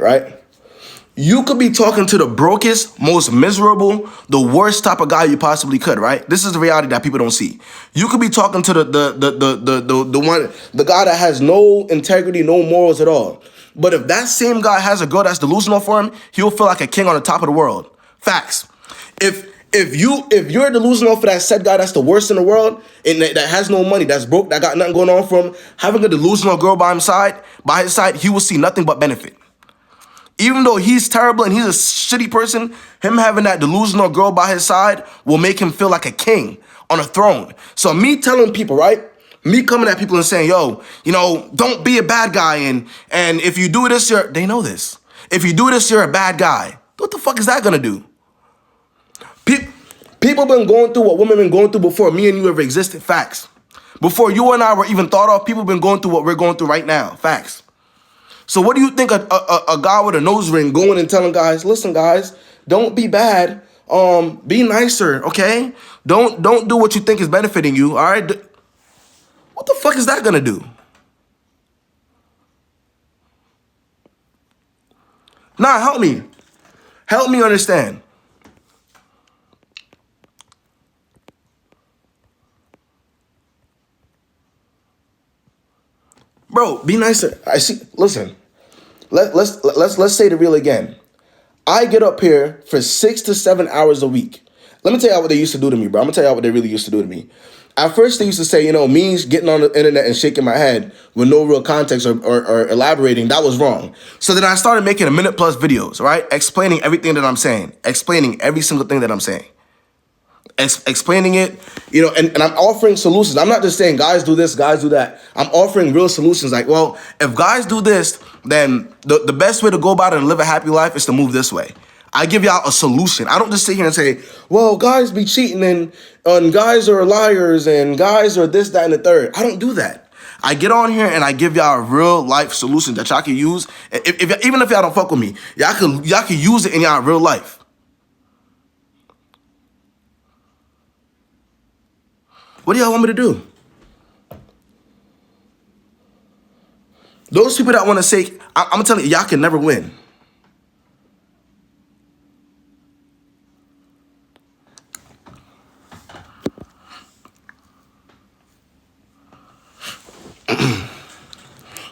right? You could be talking to the brokest, most miserable, the worst type of guy you possibly could, right? This is the reality that people don't see. You could be talking to the guy that has no integrity, no morals at all. But if that same guy has a girl that's delusional for him, he'll feel like a king on the top of the world. Facts. If you're delusional for that said guy that's the worst in the world and that has no money, that's broke, that got nothing going on for him, having a delusional girl by his side, he will see nothing but benefit. Even though he's terrible and he's a shitty person, him having that delusional girl by his side will make him feel like a king on a throne. So me telling people, right? Me coming at people and saying, yo, don't be a bad guy. And if you do this, they know this. If you do this, you're a bad guy. What the fuck is that gonna do? People been going through what women been going through before me and you ever existed. Facts. Before you and I were even thought of, people been going through what we're going through right now. Facts. So what do you think a guy with a nose ring going and telling guys, listen, guys, don't be bad. Be nicer, okay? Don't do what you think is benefiting you, all right? What the fuck is that gonna do? Nah, help me. Help me understand. Bro, be nicer. I see. Listen, let's say the real again. I get up here for 6 to 7 hours a week. Let me tell you what they used to do to me, bro. I'm gonna tell you what they really used to do to me. At first, they used to say, me getting on the internet and shaking my head with no real context or elaborating, that was wrong. So then I started making a minute plus videos, right? Explaining everything that I'm saying, explaining every single thing that I'm saying. Explaining it, and I'm offering solutions. I'm not just saying guys do this, guys do that. I'm offering real solutions. Like, well, if guys do this, then the best way to go about it and live a happy life is to move this way. I give y'all a solution. I don't just sit here and say, well, guys be cheating and guys are liars and guys are this, that, and the third. I don't do that. I get on here and I give y'all a real life solution that y'all can use. Even if y'all don't fuck with me, y'all can use it in y'all real life. What do y'all want me to do? Those people that want to say, I'm telling you, y'all can never win.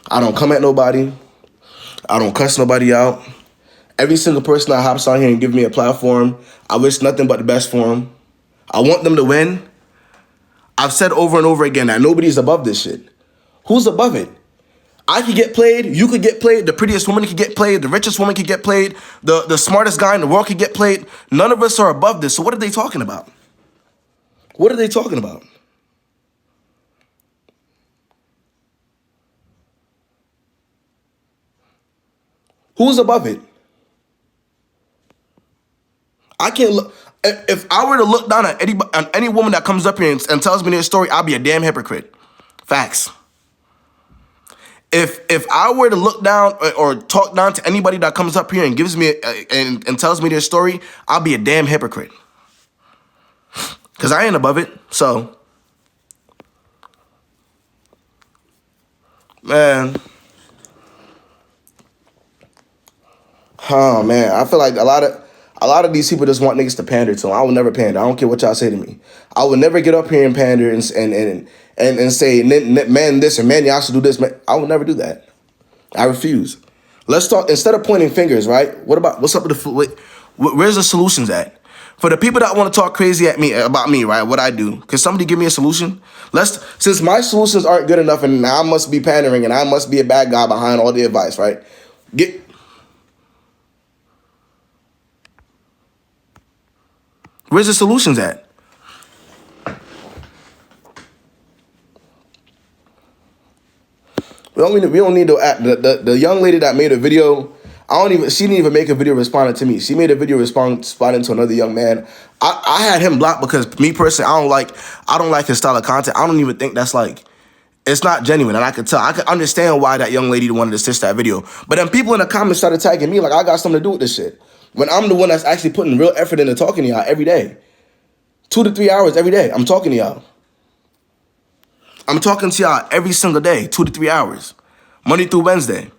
I don't come at nobody. I don't cuss nobody out. Every single person that hops on here and gives me a platform, I wish nothing but the best for them. I want them to win. I've said over and over again that nobody's above this shit. Who's above it? I could get played, you could get played, the prettiest woman could get played, the richest woman could get played, the smartest guy in the world could get played. None of us are above this. So what are they talking about? What are they talking about? Who's above it? I can't look. If I were to look down at any woman that comes up here and tells me their story, I'll be a damn hypocrite. Facts. If I were to look down or talk down to anybody that comes up here and gives me and tells me their story, I'll be a damn hypocrite. Because I ain't above it. So, man. Oh, man. I feel like a lot of these people just want niggas to pander to them. I will never pander. I don't care what y'all say to me. I will never get up here and pander and say, man, this and man, y'all should do this. Man, I will never do that. I refuse. Let's talk, instead of pointing fingers, right? What's up with where's the solutions at? For the people that want to talk crazy about me, right? What I do. Can somebody give me a solution? Since my solutions aren't good enough and I must be pandering and I must be a bad guy behind all the advice, right? Where's the solutions at? We don't need to act. The young lady that made a video, she didn't even make a video responding to me. She made a video responding to another young man. I had him blocked because me personally, I don't like his style of content. I don't even think that's it's not genuine. And I could understand why that young lady wanted to stitch that video. But then people in the comments started tagging me like I got something to do with this shit. When I'm the one that's actually putting real effort into talking to y'all every day. 2 to 3 hours every day. I'm talking to y'all. I'm talking to y'all every single day, 2 to 3 hours. Monday through Wednesday.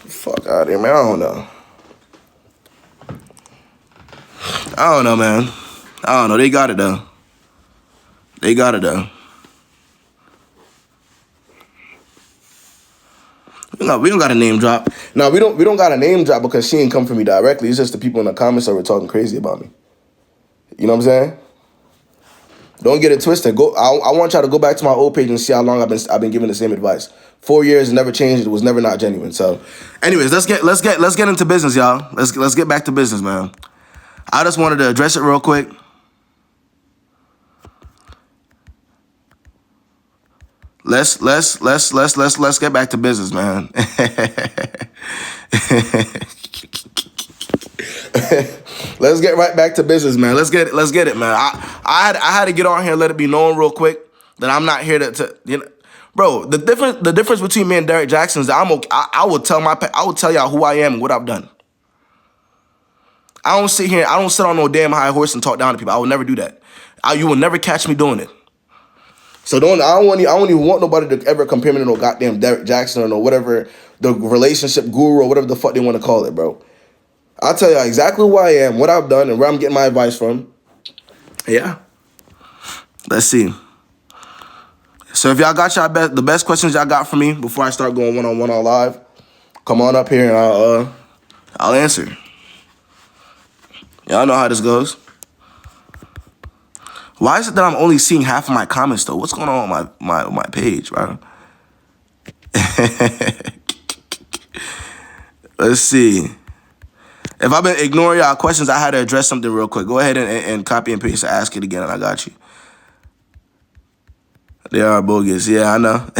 Fuck out of here, man. I don't know. I don't know, man. I don't know. They got it though. They got it though. We don't got a name drop. No, we don't got a name drop because she ain't come for me directly. It's just the people in the comments that were talking crazy about me. You know what I'm saying? Don't get it twisted. I want y'all to go back to my old page and see how long I've been giving the same advice. 4 years, never changed. It was never not genuine. So, anyways, let's get into business, y'all. Let's get back to business, man. I just wanted to address it real quick. Let's get back to business, man. Let's get right back to business, man. Let's get it, man. I had to get on here and let it be known real quick that I'm not here to you know, bro. The difference between me and Derek Jackson is that I'm okay. I will tell y'all who I am and what I've done. I don't sit on no damn high horse and talk down to people. I will never do that. You will never catch me doing it. So I don't even want nobody to ever compare me to no goddamn Derek Jackson or no whatever, the relationship guru or whatever the fuck they want to call it, bro. I'll tell you exactly who I am, what I've done, and where I'm getting my advice from. Yeah. Let's see. So if y'all got the best questions y'all got for me before I start going one-on-one on live, come on up here and I'll answer. Y'all know how this goes. Why is it that I'm only seeing half of my comments, though? What's going on with my page, bro? Let's see. If I've been ignoring y'all questions, I had to address something real quick. Go ahead and copy and paste and ask it again, and I got you. They are bogus. Yeah, I know.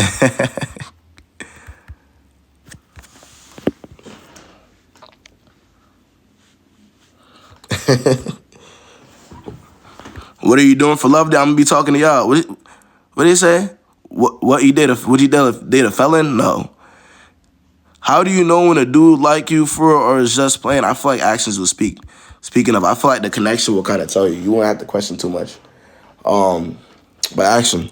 What are you doing for love day? I'm gonna be talking to y'all. What did he say? What you did? Would you date a felon? No. How do you know when a dude like you for or is just playing? I feel like actions will speak. Speaking of, I feel like the connection will kind of tell you. You won't have to question too much. But action.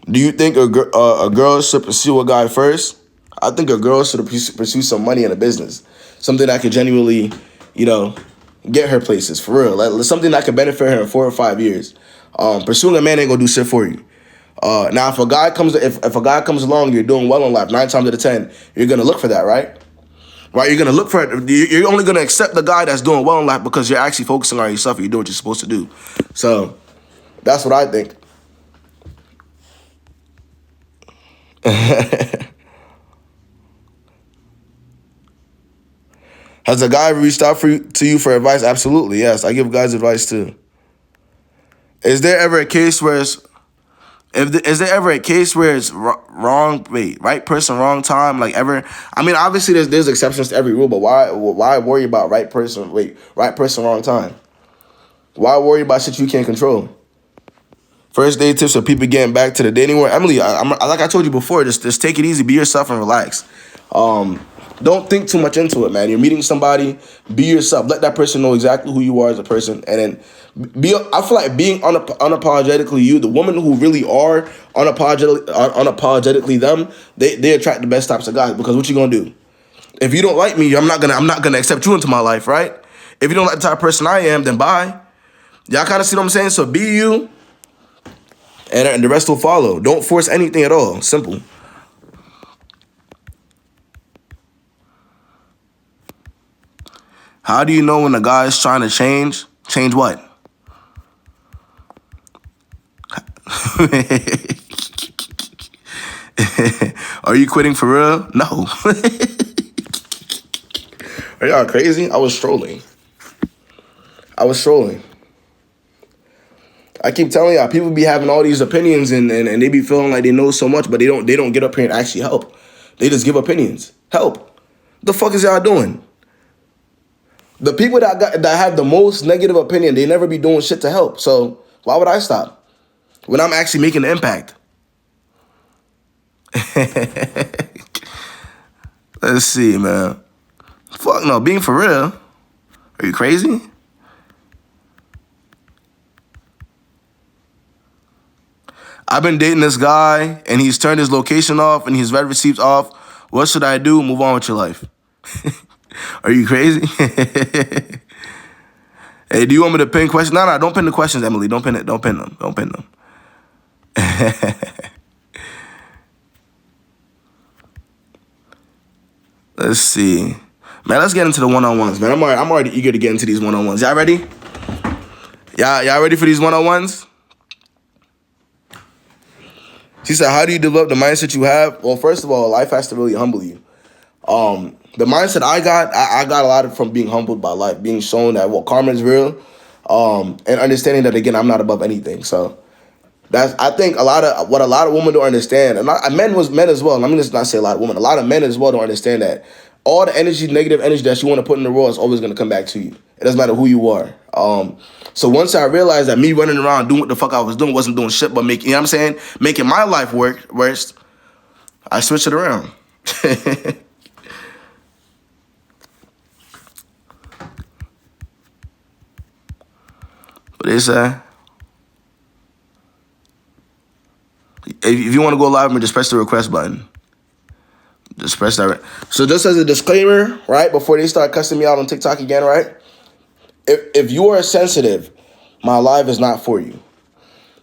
Do you think a girl should pursue a guy first? I think a girl should pursue some money in a business, something that could genuinely, get her places for real. Like something that could benefit her in 4 or 5 years. Pursuing a man ain't gonna do shit for you. Now, if a guy comes along, you're doing well in life. 9 times out of 10, you're gonna look for that, right? Right? You're gonna look for it. You're only gonna accept the guy that's doing well in life because you're actually focusing on yourself. You're doing what you're supposed to do. So that's what I think. Has a guy reached out to you for advice? Absolutely, yes. I give guys advice too. Is there ever a case where it's wrong? Wait, right person, wrong time? Like ever? I mean, obviously there's exceptions to every rule, but why worry about right person? Wait, right person, wrong time? Why worry about shit you can't control? First date tips for people getting back to the dating world. Emily, like I told you before, just take it easy, be yourself, and relax. Don't think too much into it, man. You're meeting somebody, be yourself. Let that person know exactly who you are as a person, and then I feel like being unapologetically you, the women who really are unapologetically them, they attract the best types of guys. Because what you gonna do? If you don't like me, I'm not gonna accept you into my life, right? If you don't like the type of person I am, then bye. Y'all kind of see what I'm saying? So be you, and the rest will follow. Don't force anything at all. Simple. How do you know when a guy is trying to change? Change what? Are you quitting for real? No. Are y'all crazy? I was trolling. I keep telling y'all, people be having all these opinions and they be feeling like they know so much, but they don't get up here and actually help. They just give opinions. Help. The fuck is y'all doing? The people that have the most negative opinion, they never be doing shit to help. So why would I stop when I'm actually making an impact? Let's see, man. Fuck no, being for real. Are you crazy? I've been dating this guy, and he's turned his location off, and his red receipts off What should I do? Move on with your life. Are you crazy? Hey, do you want me to pin questions? No, don't pin the questions, Emily. Don't pin it. Don't pin them. Don't pin them. Let's see. Man, let's get into the one-on-ones, man. I'm already eager to get into these one-on-ones. Y'all ready? Y'all ready for these one-on-ones? She said, how do you develop the mindset you have? Well, first of all, life has to really humble you. The mindset I got a lot of from being humbled by life, being shown that karma is real, and understanding that again, I'm not above anything. So that's I think a lot of women don't understand, and men as well. Let me just not say a lot of women. A lot of men as well don't understand that all the energy, negative energy that you want to put in the world is always going to come back to you. It doesn't matter who you are. So once I realized that me running around doing what the fuck I was doing wasn't doing shit, but making, you know what I'm saying, making my life worse, I switched it around. What they say? If you want to go live, just press the request button. Just press that. So just as a disclaimer, right, before they start cussing me out on TikTok again, right? If you are sensitive, my live is not for you.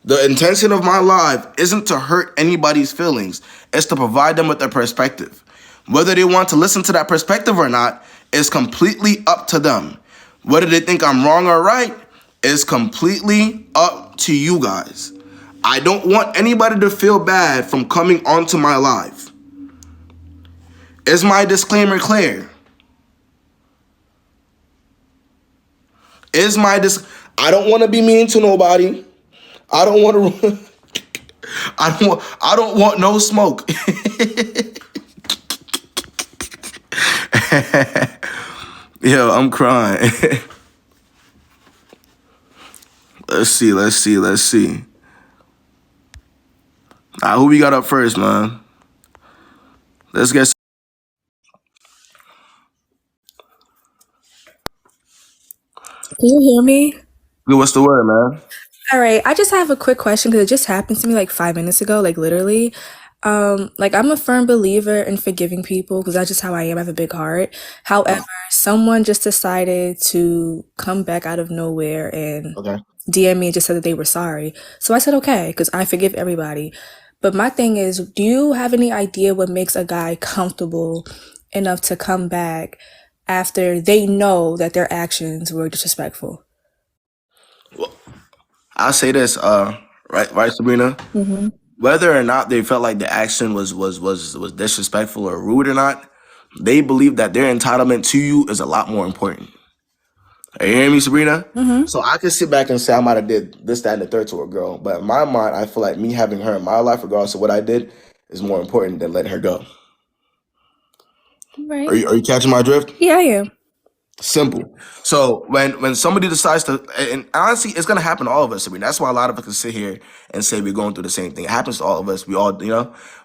The intention of my live isn't to hurt anybody's feelings. It's to provide them with a perspective. Whether they want to listen to that perspective or not is completely up to them. Whether they think I'm wrong or right is completely up to you guys. I don't want anybody to feel bad from coming onto my live. Is my disclaimer clear? I don't want to be mean to nobody. I don't want to. I don't want no smoke. Yo, I'm crying. Let's see. Who we got up first, man? Let's get. Can you hear me? What's the word, man? All right, I just have a quick question because it just happened to me like 5 minutes ago, like literally. Like I'm a firm believer in forgiving people because that's just how I am. I have a big heart. However, someone just decided to come back out of nowhere and Okay. DM me and just said that they were sorry. So I said okay because I forgive everybody. But my thing is, do you have any idea what makes a guy comfortable enough to come back after they know that their actions were disrespectful? Well, I'll say this, right, Sabrina. Mm-hmm. Whether or not they felt like the action was disrespectful or rude or not, they believe that their entitlement to you is a lot more important. Are you hearing me, Sabrina? Mm-hmm. So I can sit back and say I might have did this, that, and the third to a girl, but in my mind, I feel like me having her in my life, regardless of what I did, is more important than letting her go. Right. Are you catching my drift? Yeah, I am. Simple. So when somebody decides to, and honestly, it's gonna happen to all of us. I mean, that's why a lot of us can sit here and say we're going through the same thing. It happens to all of us. We all,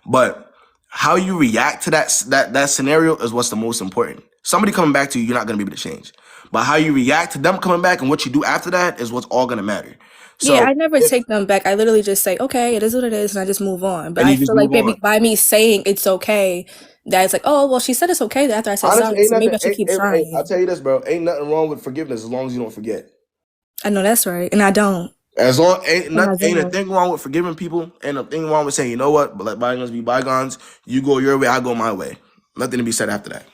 but how you react to that scenario is what's the most important. Somebody coming back to you, you're not gonna be able to change. But how you react to them coming back and what you do after that is what's all gonna matter. Yeah, So I never take them back. I literally just say, okay, it is what it is, and I just move on. But and I you just feel like move maybe on. by me saying it's okay, that it's like, oh, well, she said it's okay after I said Honestly, sorry, ain't so nothing. maybe I should keep I'll trying. tell you this, bro. Ain't nothing wrong with forgiveness as long as you don't forget. I know that's right, and I don't. As long And I ain't a don't. thing wrong with forgiving people, ain't a thing wrong with saying, you know what, but let bygones be bygones. You go your way, I go my way. Nothing to be said after that.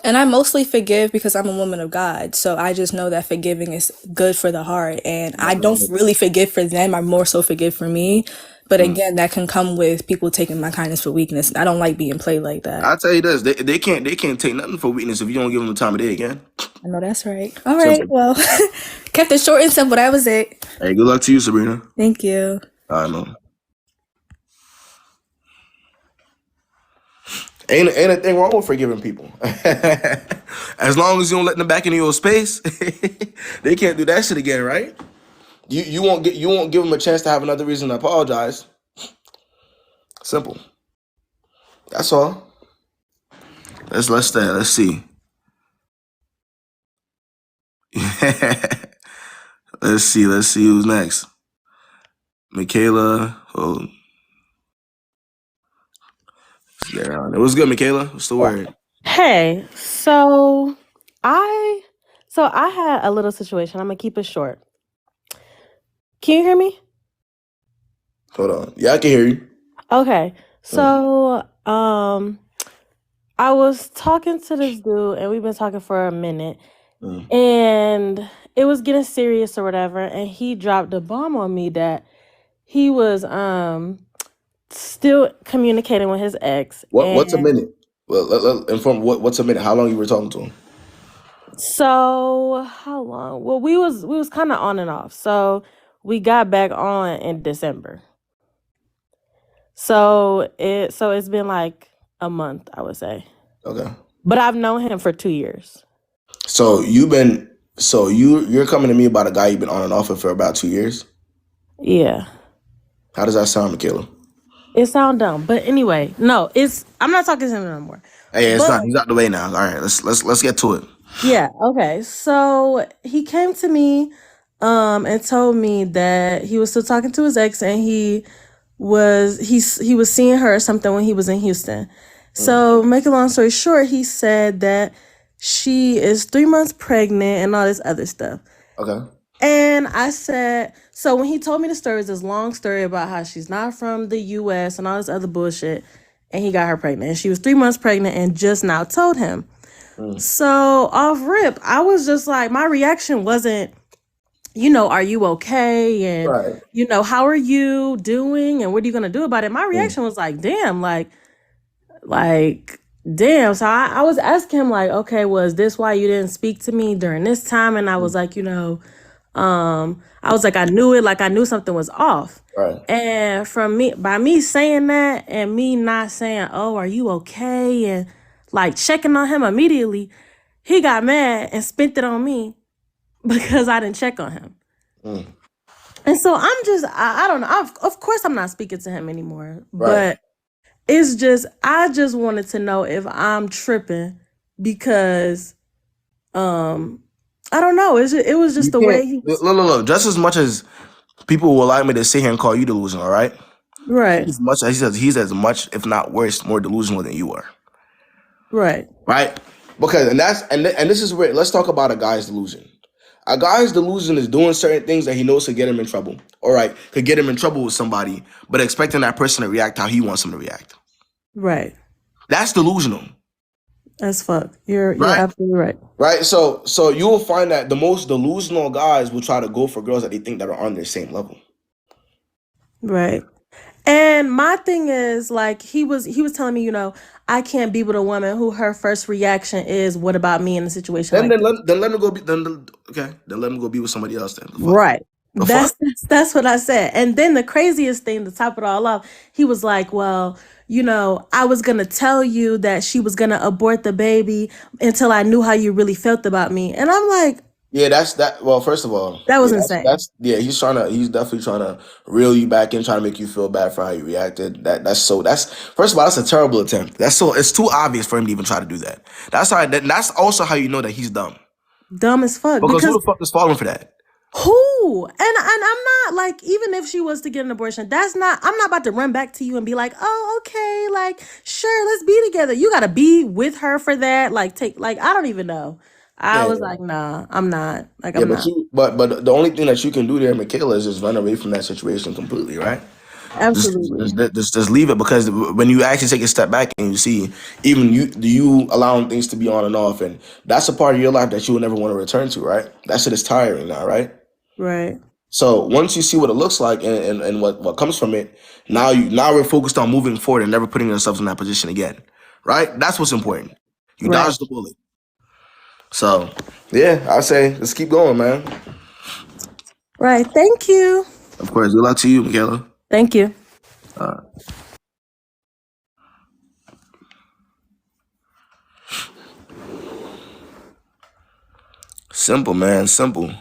And I mostly forgive because I'm a woman of God. So I just know that forgiving is good for the heart. And I Nothing wrong don't with really forgive for them. I more so forgive for me. But it. again, that can come with people taking my kindness for weakness. I don't like being played like that. I'll tell you this, they can't take nothing for weakness if you don't give them the time of day again. I know that's right. All right. Simple. Well, kept it short and simple. That was it. Hey, good luck to you, Sabrina. Thank you. I know. Ain't a thing wrong with forgiving people. As long as you don't let them back into your space, they can't do that shit again, right? You won't give them a chance to have another reason to apologize. Simple. That's all. Let's see. Let's see who's next. Michaela. Oh, Yeah, it was good, Michaela. What's the word? Hey, so I had a little situation. I'm gonna keep it short. Can you hear me? Hold on. Yeah, I can hear you. Okay. Mm, So I was talking to this dude and we've been talking for a minute mm. and it was getting serious or whatever, and he dropped a bomb on me that he was still communicating with his ex. What's a And minute? Well, inform what's a minute? How long you were talking to him? so how long? Well, we was kind of on and off. So we got back on in December. So it's been like a month, I would say. Okay. But I've known him for 2 years. So you're coming to me about a guy you've been on and off with for about 2 years. Yeah. How does that sound, Michaela? It sound dumb. But anyway, no, I'm not talking to him no more. Hey, it's But not. He's out the way now. All right, let's get to it. yeah, okay. So he came to me and told me that he was still talking to his ex, and he was seeing her or something when he was in Houston. Mm, So make a long story short, he said that she is 3 months pregnant and all this other stuff. okay. And I said, so when he told me the story, it's this long story about how she's not from the US and all this other bullshit. And he got her pregnant. And she was 3 months pregnant and just now told him. Mm, So off rip, I was just like, my reaction wasn't, are you okay? And, right. how are you doing? And what are you going to do about it? My Mm, reaction was like, damn, like, damn. So I was asking him, like, okay, was this why you didn't speak to me during this time? And I was mm, like, I was like, I knew it, like I knew something was off. right. And by me saying that and me not saying, oh, are you okay? And like checking on him immediately, he got mad and spent it on me because I didn't check on him. Mm, And so I don't know. Of course, I'm not speaking to him anymore, right. but I just wanted to know if I'm tripping because, um, I don't know. It was just You the can't. way he Look, was. look, look. Just as much as people will allow me to sit here and call you delusional, all right? Right, He's as much, if not worse, more delusional than you are, right, right? Because and this is where let's talk about a guy's delusion. A guy's delusion is doing certain things that he knows could get him in trouble. All right, could get him in trouble with somebody, but expecting that person to react how he wants him to react. right. That's delusional, As fuck. You're right? absolutely right. Right. So you will find that the most delusional guys will try to go for girls that they think that are on their same level. Right. And my thing is like he was telling me, I can't be with a woman who her first reaction is, what about me in a situation Then like then this? let him go be okay. Then let him go be with somebody else. Then the fuck. Right. The fuck. That's what I said. And then the craziest thing to top it all off, he was like, well, I was gonna tell you that she was gonna abort the baby until I knew how you really felt about me. And I'm like, Yeah, that's that. Well, first of all, that yeah, was that's insane. yeah. He's definitely trying to reel you back in, trying to make you feel bad for how you reacted. That's first of all, that's a terrible attempt. It's too obvious for him to even try to do that. That's also how you know that he's dumb. Dumb as fuck. Because who Because the fuck is falling for that? who? And I'm not like, even if she was to get an abortion, I'm not about to run back to you and be like, oh, okay, like sure, let's be together. You gotta be with her for that. Like I don't even know. I Yeah, was like, nah, I'm not. Like yeah, I'm but not. but the only thing that you can do there, Michaela, is just run away from that situation completely, right? Absolutely. Just leave it because when you actually take a step back and you see even you allowing things to be on and off, and that's a part of your life that you will never want to return to, right? That shit is tiring now, right? Right. So once you see what it looks like and what comes from it, now we're focused on moving forward and never putting ourselves in that position again, right? That's what's important. You Right. dodged the bullet. So yeah, I say let's keep going, man. Right. Thank you. Of course, good luck to you, Michaela. Thank you. Uh, Simple, man, simple.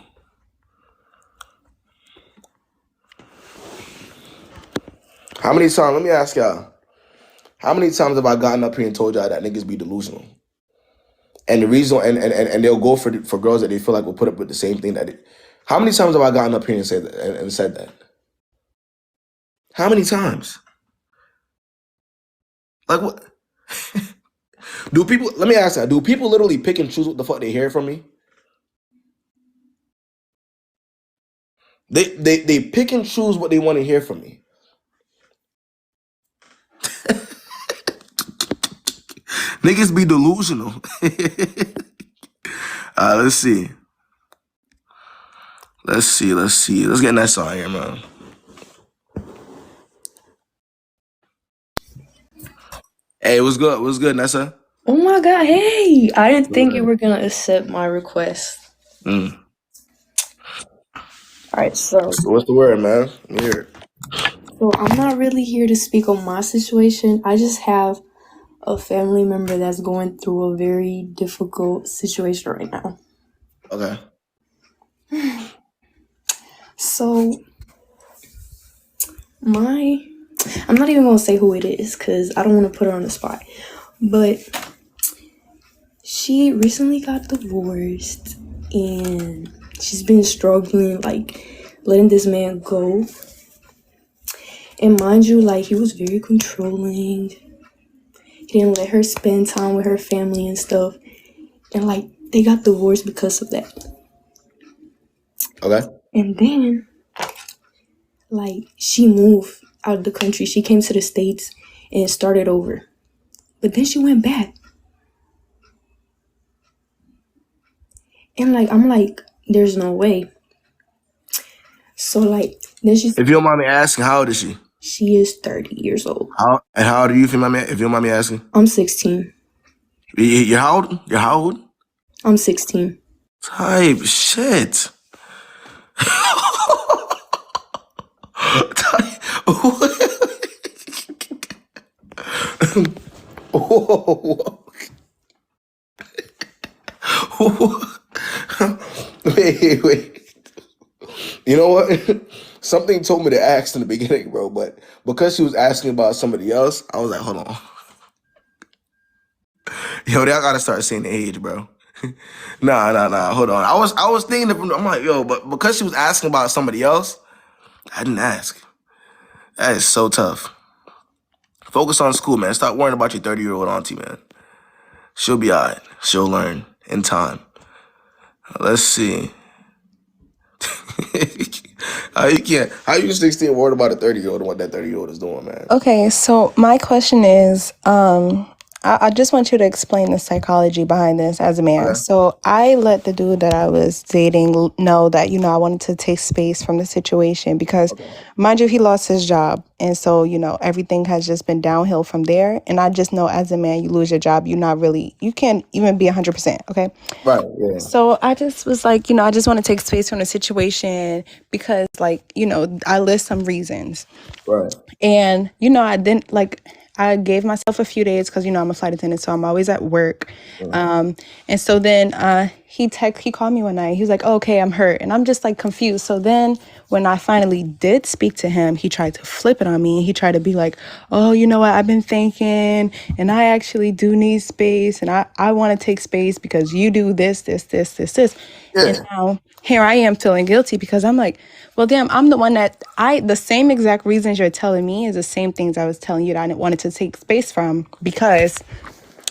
How many times? Let me ask y'all. How many times have I gotten up here and told y'all that niggas be delusional? And the reason, and they'll go for girls that they feel like will put up with the same thing that. How many times have I gotten up here and said that, and said that? How many times? Like what? Do people? Let me ask that. Do people literally pick and choose what the fuck they hear from me? They pick and choose what they want to hear from me. Niggas be delusional. Let's see. Let's get in that song here, man. Hey, what's good? What's good, Nessa? Oh my God, hey! I didn't think you were gonna accept my request. Mm. Alright, so What's the word, man? Here. so I'm not really here to speak on my situation. I just have a family member that's going through a very difficult situation right now. Okay. So I'm not even gonna say who it is because I don't want to put her on the spot. But she recently got divorced and she's been struggling, like letting this man go. And mind you, like he was very controlling. He didn't let her spend time with her family and stuff. And like they got divorced because of that. Okay. And then like she moved out of the country. She came to the States and started over. But then she went back. And like I'm like, there's no way. So like then If you don't mind me asking, how old is she? she is 30 years old. How old are you? If you don't mind me asking. I'm 16. You're how old? You're how old? I'm 16. Type shit. Wait. You know what? Something told me to ask in the beginning, bro, but because she was asking about somebody else, I was like, hold on. Yo, I gotta start seeing the age, bro. Nah. Hold on. I was thinking, I'm like, yo, but because she was asking about somebody else, I didn't ask. That is so tough. Focus on school, man. Stop worrying about your 30-year-old auntie, man. She'll be all right. She'll learn in time. Let's see. How you 16 worried about a 30-year-old and what that 30-year-old is doing, man? Okay, so my question is, I just want you to explain the psychology behind this as a man. Okay. So I let the dude that I was dating know that, I wanted to take space from the situation because, mind you, he lost his job. And so, everything has just been downhill from there. And I just know as a man, you lose your job, you can't even be 100%, okay? Right, yeah. So I just was like, I just want to take space from the situation because, like, I list some reasons. Right. And, I didn't I gave myself a few days because, I'm a flight attendant, so I'm always at work. And so then he called me one night. He was like, oh, okay, I'm hurt. And I'm just like confused. So then when I finally did speak to him, he tried to flip it on me. He tried to be like, oh, you know what? I've been thinking and I actually do need space. And I want to take space because you do this. Yeah. And now here I am feeling guilty because I'm like, well, damn, I'm the one that the same exact reasons you're telling me is the same things I was telling you that I didn't wanted to take space from because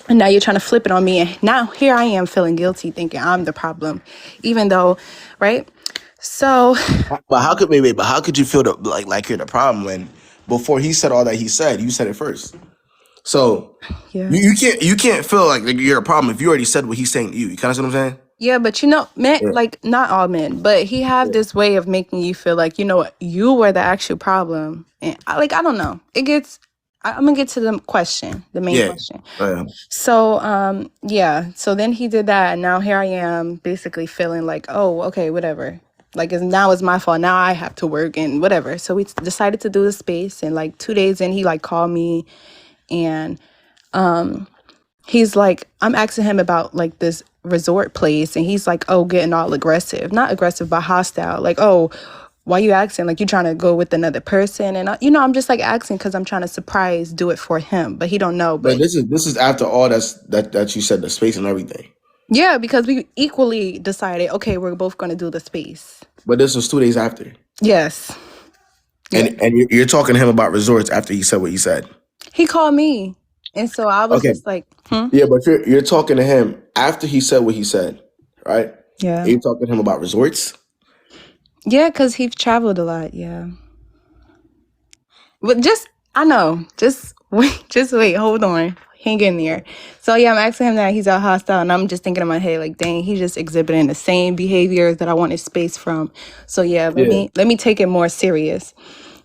now you're trying to flip it on me. And now here I am feeling guilty thinking I'm the problem, even though, right? So, But how could you feel like you're the problem when before he said all that he said, you said it first? So yeah. you can't feel like you're a problem if you already said what he's saying to you. You kind of see what I'm saying? Yeah, but men, Yeah. like not all men, but he have this way of making you feel like, what, you were the actual problem. And I don't know. I'm gonna get to the question, the main question. So, so then he did that, and now here I am basically feeling like, oh, okay, whatever. Like now it's my fault. Now I have to work and whatever. So we decided to do the space, and like 2 days in, he like called me, and he's like, I'm asking him about like this resort place, and he's like, oh, getting all aggressive, not aggressive, but hostile. Like, oh, why you asking? Like you trying to go with another person? And I'm just like asking because I'm trying to do it for him, but he don't know. But this is after all that you said the space and everything. Yeah, because we equally decided, okay, we're both going to do the space. But this was 2 days after. Yes. And you're talking to him about resorts after he said what he said. He called me. And so I was Okay. just like, Yeah, but you're talking to him after he said what he said, right? yeah. Are you talking to him about resorts? Yeah, because he's traveled a lot. Yeah. But I know. Just wait. Just wait. Hold on. Hang in there. So yeah, I'm asking him that he's out hostile, and I'm just thinking in my head like, dang, he's just exhibiting the same behaviors that I wanted space from. So yeah, Yeah. let me take it more serious.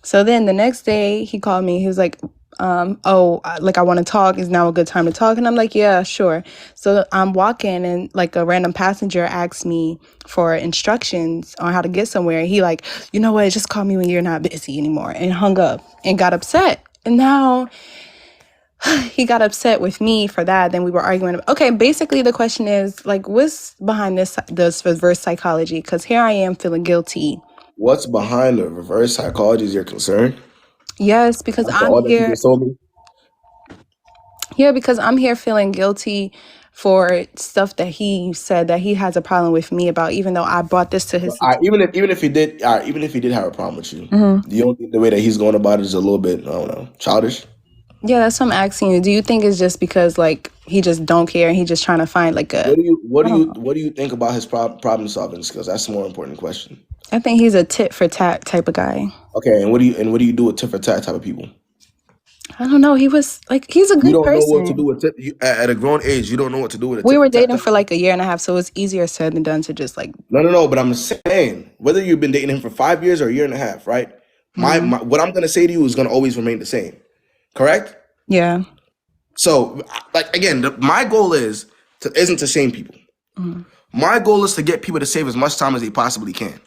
So then the next day he called me. He was like, like I want to talk. Is now a good time to talk? And I'm like, yeah, sure. So I'm walking and like a random passenger asked me for instructions on how to get somewhere. He like, you know what? Just call me when you're not busy anymore, and hung up and got upset. And now he got upset with me for that. Then we were arguing. Okay, basically the question is like, what's behind this reverse psychology? Because here I am feeling guilty. What's behind the reverse psychology is your concern? Yes, because After I'm all that you here. just told me? Yeah, because I'm here feeling guilty for stuff that he said that he has a problem with me about, even though I brought this to his attention. Even if he did have a problem with you, Hmm. you don't think the way that he's going about it is a little bit, I don't know, childish? Yeah, that's what I'm asking you. Do you think it's just because like he just don't care and he just trying to find like a, I don't know. What do you think about his problem solving skills? That's a more important question. I think he's a tit for tat type of guy. Okay, and what do you do with tit for tat type of people? I don't know. He was like, he's a You good don't know what to do person. with at a grown age. You don't know what to do with a We tit were for tat dating type for of like people. a year and a half, so it's easier said than done to just like, No. But I'm saying whether you've been dating him for 5 years or a year and a half, right? mhm. What I'm gonna say to you is gonna always remain the same. Correct? Yeah. So, like again, my goal isn't to shame people. Mhm. My goal is to get people to save as much time as they possibly can.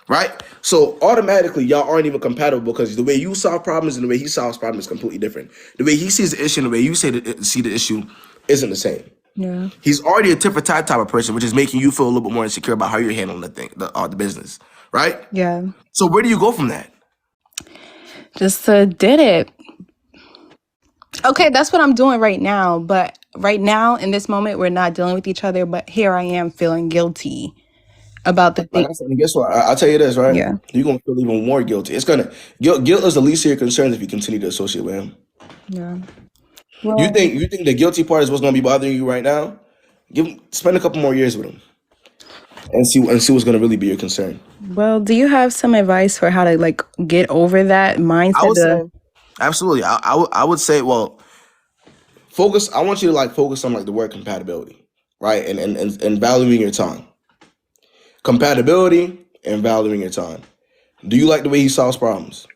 Right? So automatically y'all aren't even compatible because the way you solve problems and the way he solves problems is completely different. The way he sees the issue and the way you see the issue isn't the same. Yeah. He's already a tit for tat type of person, which is making you feel a little bit more insecure about how you're handling the business. Right? Yeah. So where do you go from that? Just did it. Okay, that's what I'm doing right now. But right now, in this moment, we're not dealing with each other. But here I am feeling guilty about the Like thing. I said, and guess what? I'll tell you this, right? Yeah. You're gonna feel even more guilty. Guilt is the least of your concerns if you continue to associate with him. Yeah. Well, You think the guilty part is what's gonna be bothering you right now? Spend a couple more years with him and see what's gonna really be your concern. do you have some advice for how to like get over that I mindset? would say absolutely. I would say, well, focus. I want you to like focus on like the word compatibility, right? And valuing your time. Compatibility and valuing your time. Do you like the way he solves problems?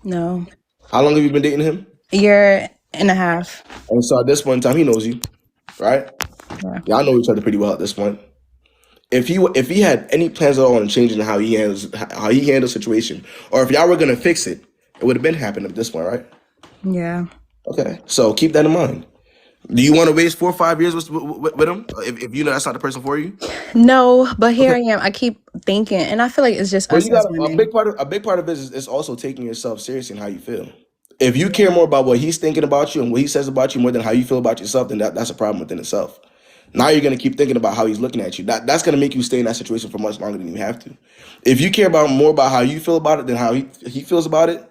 No, How long have you been dating him? a year and a half. And so at this point in time, he knows you, right? Yeah. Y'all know each other pretty well at this point. If he had any plans at all on changing how he handles situation, or if y'all were gonna fix it, it would have been happened at this point, right? Yeah. Okay, so keep that in mind. Do you want to waste 4 or 5 years with him if you know that's not the person for you? No, but here Okay, I am. I keep thinking, and I feel like it's just but us you as got women. a big part of it is also taking yourself seriously and how you feel. If you care more about what he's thinking about you and what he says about you more than how you feel about yourself, then that's a problem within itself. Now you're gonna keep thinking about how he's looking at you. That's gonna make you stay in that situation for much longer than you have to. If you care about more about how you feel about it than how he feels about it,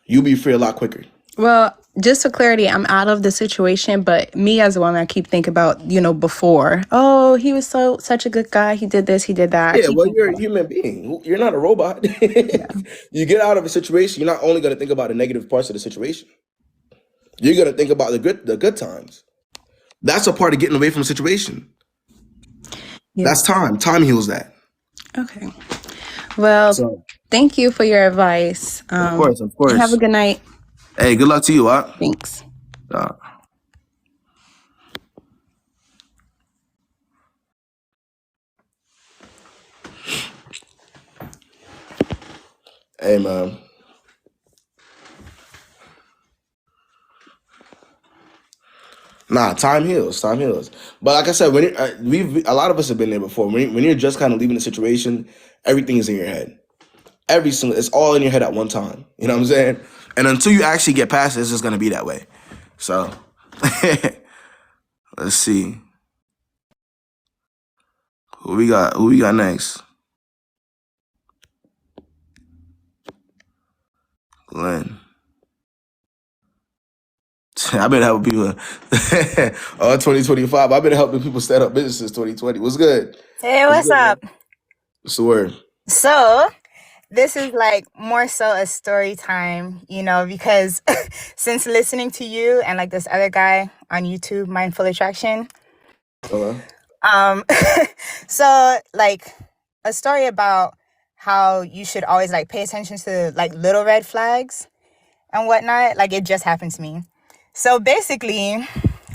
you'll be free a lot quicker. Well, just for clarity, I'm out of the situation, but me as a woman, I keep thinking about, before. Oh, he was such a good guy. He did this, he did that. I Yeah, keep well, thinking you're a about human being. You're not a robot. yeah. You get out of a situation, you're not only gonna think about the negative parts of the situation. You're gonna think about the good times. That's a part of getting away from a situation. Yeah. That's time. Time heals that. Okay. Well, So, thank you for your advice. of Have a course. good night. Hey, good luck to you, huh? Thanks. Uh, hey, man. Nah, time heals. Time heals. But like I said, when a lot of us have been there before. When you're just kind of leaving the situation, everything is in your head. It's all in your head at one time. You know what I'm saying? And until you actually get past it, it's just gonna be that way. So, let's see who we got. Who we got next? Glenn. I've been helping people. 2025. I've been helping people start up businesses 2020. What's good? Hey, What's what's good, man? up? What's the word? So, this is like more so a story time, because since listening to you and like this other guy on YouTube, Mindful Attraction, Okay. um, so like a story about how you should always like pay attention to like little red flags and whatnot. Like it just happened to me. So basically,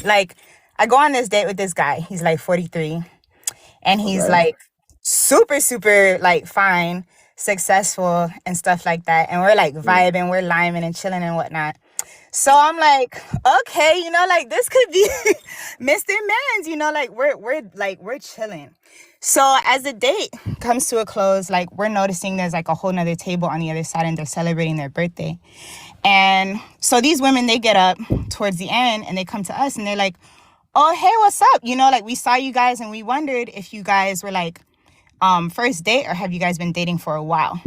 like I go on this date with this guy. He's like 43. And he's Okay. like super, super like fine, successful and stuff like that. And we're like vibing, we're liming and chilling and whatnot. So I'm like, okay, like this could be Mr. Mans, like we're chilling. So as the date comes to a close, like we're noticing there's like a whole nother table on the other side and they're celebrating their birthday. And so these women, they get up towards the end and they come to us and they're like, oh, hey, what's up? Like we saw you guys and we wondered if you guys were like first date or have you guys been dating for a while?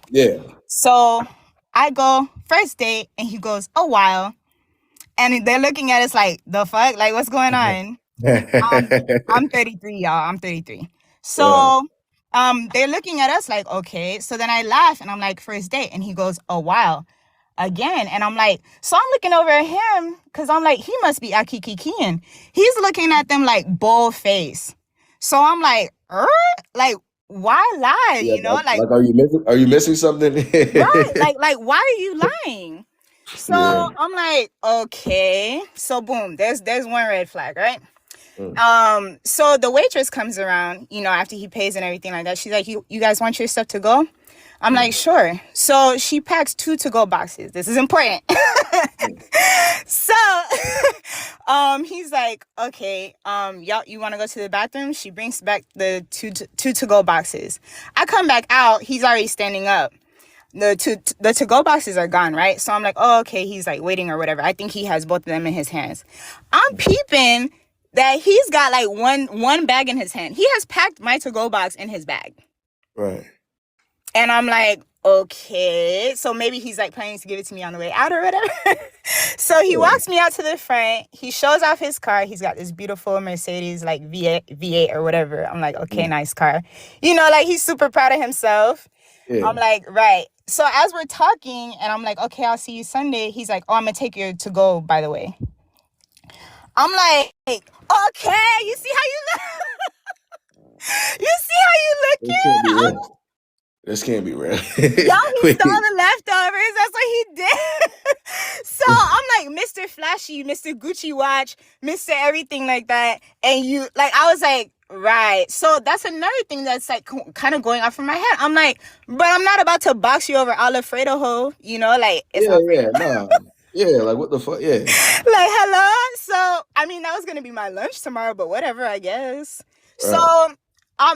Yeah. So I go first date and he goes a while and they're looking at us like the fuck, like what's going on? I'm 33, y'all. I'm 33. So they're looking at us like, okay. So then I laugh and I'm like, first date, and he goes a while again. And I'm like, so I'm looking over at him because I'm like, he must be akikikiing. He's looking at them like bull face. So I'm like, like, why lie? Yeah, Like are you missing something? right, like why are you lying? So Yeah. I'm like, okay. So boom, there's one red flag, right? So the waitress comes around, after he pays and everything like that. She's like, you guys want your stuff to go? I'm like, sure. So she packs 2 to-go boxes. This is important. So he's like, okay, y'all, you want to go to the bathroom? She brings back the two to-go boxes. I come back out. He's already standing up. The to-go boxes are gone, right? So I'm like, oh, okay. He's like waiting or whatever. I think he has both of them in his hands. I'm peeping that he's got like one bag in his hand. He has packed my to-go box in his bag. Right. And I'm like, okay, so maybe he's like planning to give it to me on the way out or whatever. So he walks me out to the front. He shows off his car. He's got this beautiful Mercedes, like V8 or whatever. I'm like, okay, nice car. Like he's super proud of himself. Yeah. I'm like, right. So as we're talking and I'm like, okay, I'll see you Sunday. He's like, oh, I'm going to take you to go, by the way. I'm like, okay, you see how you look? You see how you looking? This can't be real. Y'all, he stole the leftovers. That's what he did. So I'm like, Mr. Flashy, Mr. Gucci watch, Mr. everything like that. And you, like, I was like, right. So that's another thing that's like kind of going off in my head. I'm like, but I'm not about to box you over Alfredo ho, like it's Like what the fuck? Yeah. Like, hello. So I mean, that was gonna be my lunch tomorrow, but whatever, I guess. So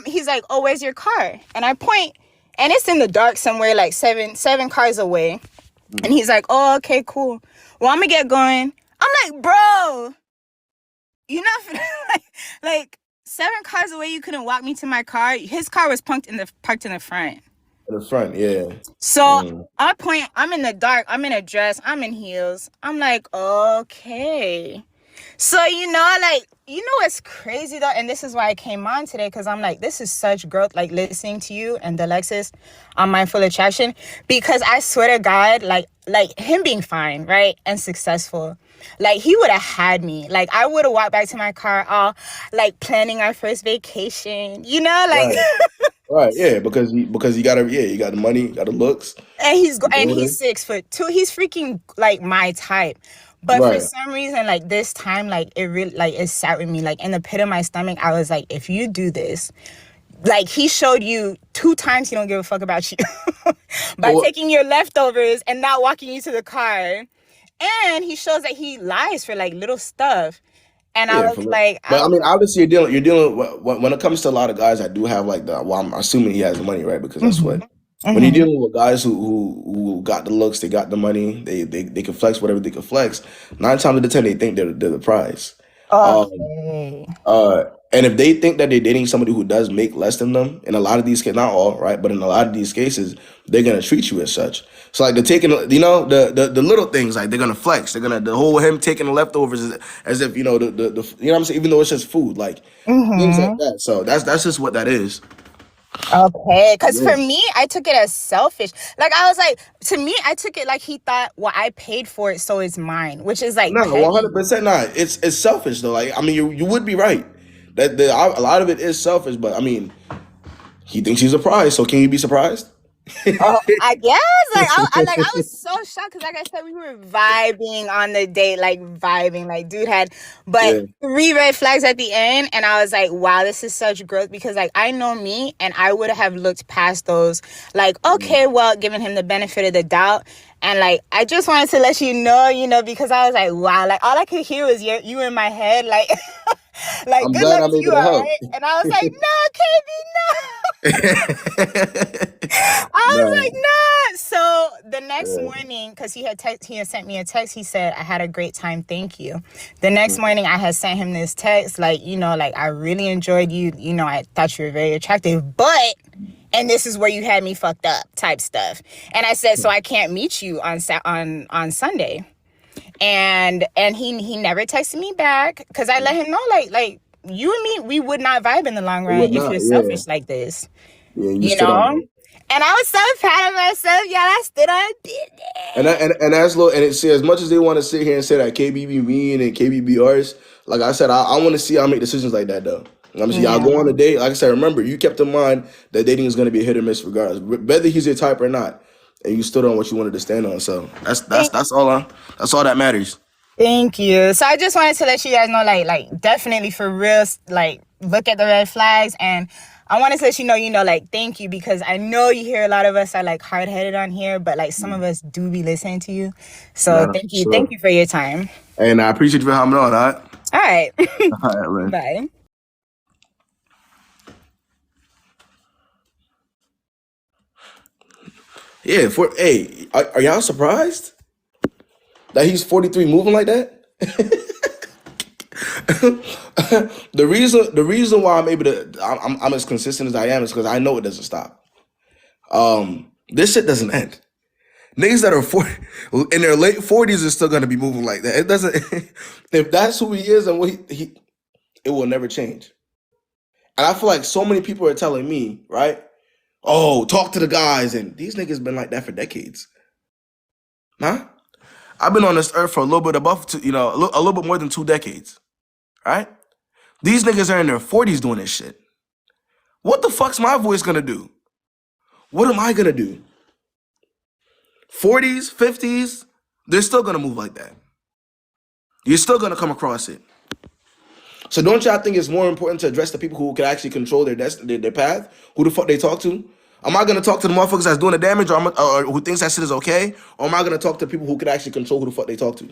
he's like, oh, where's your car? And I point. And it's in the dark somewhere, like seven cars away. And he's like, oh, okay, cool. Well, I'm going to get going. I'm like, bro, you're not like 7 cars away. You couldn't walk me to my car. His car was parked in the front. In the front, yeah. So I point, I'm in the dark. I'm in a dress. I'm in heels. I'm like, okay. So, what's crazy though? And this is why I came on today, because I'm like, this is such growth, like listening to you and Alexis on Mindful Attraction, because I swear to God, like him being fine, right? And successful. Like he would have had me. Like I would have walked back to my car all like planning our first vacation, like Right, yeah, because you got the money, you got the looks. And he's 6'2". He's freaking like my type. But for some reason, like this time, like it really, like it sat with me, like in the pit of my stomach. I was like, if you do this, like he showed you 2 times he don't give a fuck about you by taking your leftovers and not walking you to the car. And he shows that he lies for like little stuff. And I was like, but I mean, obviously you're dealing when it comes to a lot of guys that do have like I'm assuming he has the money, right? Because that's what. When you're dealing with guys who got the looks, they got the money, they can flex whatever they can flex. 9 times out of 10, they think they're the prize. Okay. And if they think that they're dating somebody who does make less than them, in a lot of these cases, not all, right, but in a lot of these cases, they're gonna treat you as such. So like they're taking, the little things, like they're gonna flex. They're gonna the whole him taking the leftovers as if the you know what I'm saying, even though it's just food, like things like Mm-hmm. that. So that's just what that is. Okay, because Yeah. for me, I took it as selfish. Like, I was like, to me, I took it like he thought, well, I paid for it, so it's mine, which is like No, one petty. hundred percent not. It's selfish though. Like I mean, you would be right that a lot of it is selfish, but I mean, he thinks he's a prize. So can you be surprised? Oh, I guess I was so shocked because, like I said, we were vibing on the date, like vibing, like dude had, but Yeah. 3 red flags at the end, and I was like, wow, this is such growth because, like, I know me, and I would have looked past those, like, okay, well, giving him the benefit of the doubt, and like, I just wanted to let you know, because I was like, wow, like all I could hear was you in my head, like, like I'm good glad luck I'm to able you, to all help. right, and I was like, no, KB, no. I was like, No. nah. So the next Yeah. morning, because he had sent me a text. He said, I had a great time. Thank you. The next morning, I had sent him this text, like, like, I really enjoyed you. I thought you were very attractive, but, and this is where you had me fucked up type stuff. And I said, so I can't meet you on Sunday. And he never texted me back because I let him know, like you and me, we would not vibe in the long It run would if not. you're Yeah. selfish like this. Yeah. You You stood on know? that. And I was so proud of myself, y'all. I stood on And business. that's low. And see, as much as they want to sit here and say that KBB mean and KBB ours, like I said, I want to see y'all make decisions like that though. I'm see y'all Yeah. go on a date. Like I said, remember you kept in mind that dating is going to be a hit or miss regardless, whether he's your type or not, and you stood on what you wanted to stand on. So Thank, that's all. That's all that matters. thank you. So I just wanted to let you guys know, like definitely for real, like look at the red flags, and I wanted to let you know, like thank you because I know you hear a lot of us are like hard headed on here, but like some of us do be listening to you. So Nah, thank sure. you for your time. And I appreciate you for having me on. All right. All right, All right, man. bye. Yeah. Hey, are y'all surprised that he's 43 moving like that? The reason why I'm able to I'm as consistent as I am is because I know it doesn't stop. This shit doesn't end. Niggas that are 40, in their late 40s is still gonna be moving like that. It doesn't. If that's who he is and what it will never change. And I feel like so many people are telling me, right? Oh, talk to the guys, and these niggas been like that for decades. Huh? I've been on this earth for a little bit above, a little bit more than 2 decades, right? These niggas are in their 40s doing this shit. What the fuck's my voice gonna do? What am I gonna do? 40s, 50s, they're still gonna move like that. You're still gonna come across it. So don't y'all think it's more important to address the people who can actually control their destiny, their path? Who the fuck they talk to? Am I gonna talk to the motherfuckers that's doing the damage, or who thinks that shit is okay? Or am I gonna talk to people who can actually control who the fuck they talk to?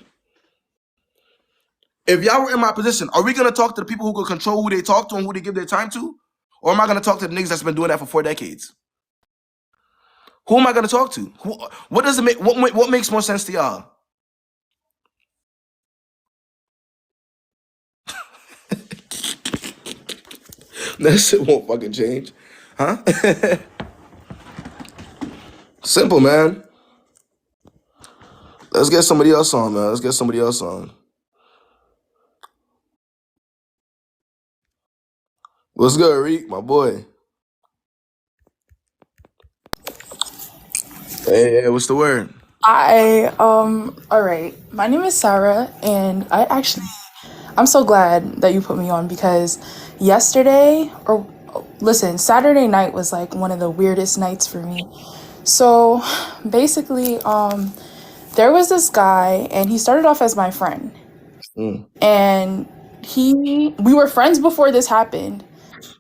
If y'all were in my position, are we gonna talk to the people who can control who they talk to and who they give their time to? Or am I gonna talk to the niggas that's been doing that for 4 decades? Who am I gonna talk to? What does it make? What makes more sense to y'all? That shit won't fucking change, huh? Simple, man. Let's get somebody else on, man. Let's get somebody else on. What's good, Reek, my boy? Hey, what's the word? All right. My name is Sarah, and I'm so glad that you put me on because Saturday night was like one of the weirdest nights for me. So basically, there was this guy, and he started off as my friend, Mm, and we were friends before this happened.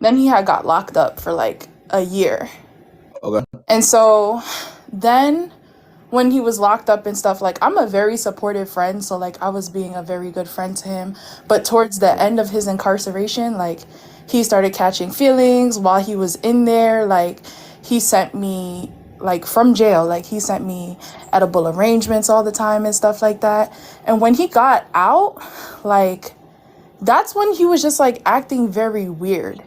Then he had got locked up for like a year. okay. And so then when he was locked up and stuff, like I'm a very supportive friend, so like I was being a very good friend to him. But towards the end of his incarceration, like he started catching feelings while he was in there. Like he sent me like from jail, like he sent me edible arrangements all the time and stuff like that. And when he got out, like that's when he was just like acting very weird.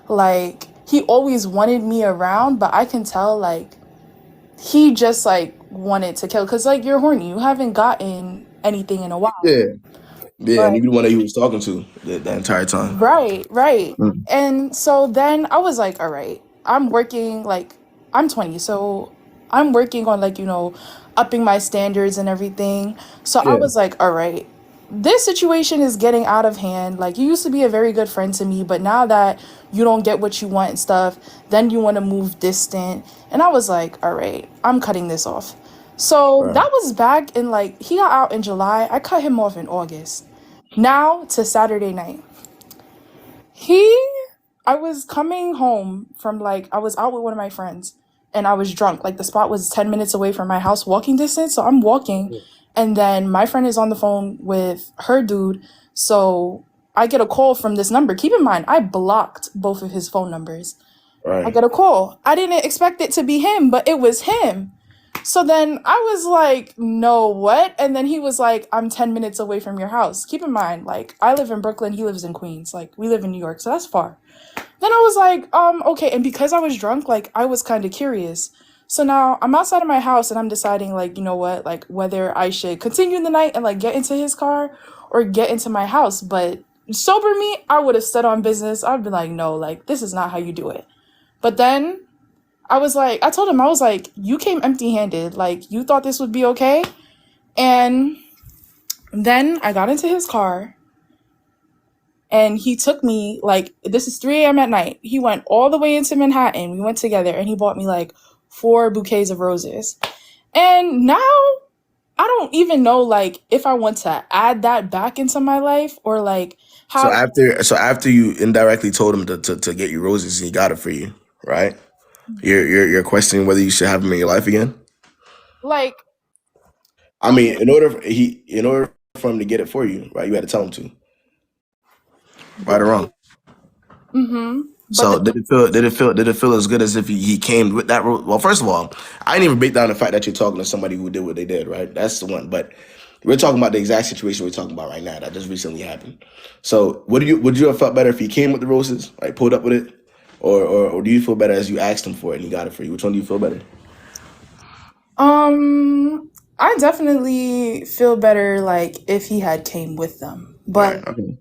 Like he always wanted me around, but I can tell like he just like wanted to kill because like you're horny. You haven't gotten anything in a while. Yeah, yeah, and But you the one that he was talking to the entire time. right, right. Mm. And so then I was like, all right, I'm working like I'm 20, so I'm working on like, upping my standards and everything. So I Yeah, was like, all right, this situation is getting out of hand. Like you used to be a very good friend to me, but now that you don't get what you want and stuff, then you want to move distant. And I was like, all right, I'm cutting this off. So right. that was back in like he got out in July. I cut him off in August. Now to Saturday night. He, I was coming home from like, I was out with one of my friends and I was drunk. Like the spot was 10 minutes away from my house, walking distance. So I'm walking and then my friend is on the phone with her dude. So I get a call from this number. Keep in mind, I blocked both of his phone numbers. I Right. get a call. I didn't expect it to be him, but it was him. So then I was like, no, what? And then he was like, I'm 10 minutes away from your house. Keep in mind, like, I live in Brooklyn, he lives in Queens. Like, we live in New York, so that's far. Then I was like, okay. And because I was drunk, like, I was kind of curious. So now I'm outside of my house and I'm deciding, like, you know what, like, whether I should continue the night and, like, get into his car or get into my house. But sober me, I would have stood on business. I'd be like, no, like, this is not how you do it. But then I told him, I was like, you came empty handed. Like, you thought this would be okay? And then I got into his car and he took me, like, this is 3 a.m. at night. He went all the way into Manhattan. We went together and he bought me like 4 bouquets of roses. And now I don't even know, like, if I want to add that back into my life or like So how, after you indirectly told him to get you roses and he got it for you, right? You're questioning whether you should have him in your life again. like, I mean, in order for him to get it for you, right? You had to tell him to, right or wrong. but So did it feel as good as if he came with that rule? Well, first of all, I didn't even break down the fact that you're talking to somebody who did what they did, right? That's the one. But we're talking about the exact situation we're talking about right now that just recently happened. So would you have felt better if he came with the roses, like pulled up with it? Or do you feel better as you asked him for it and he got it for you? Which one do you feel better? I definitely feel better like if he had came with them. But Right. Okay.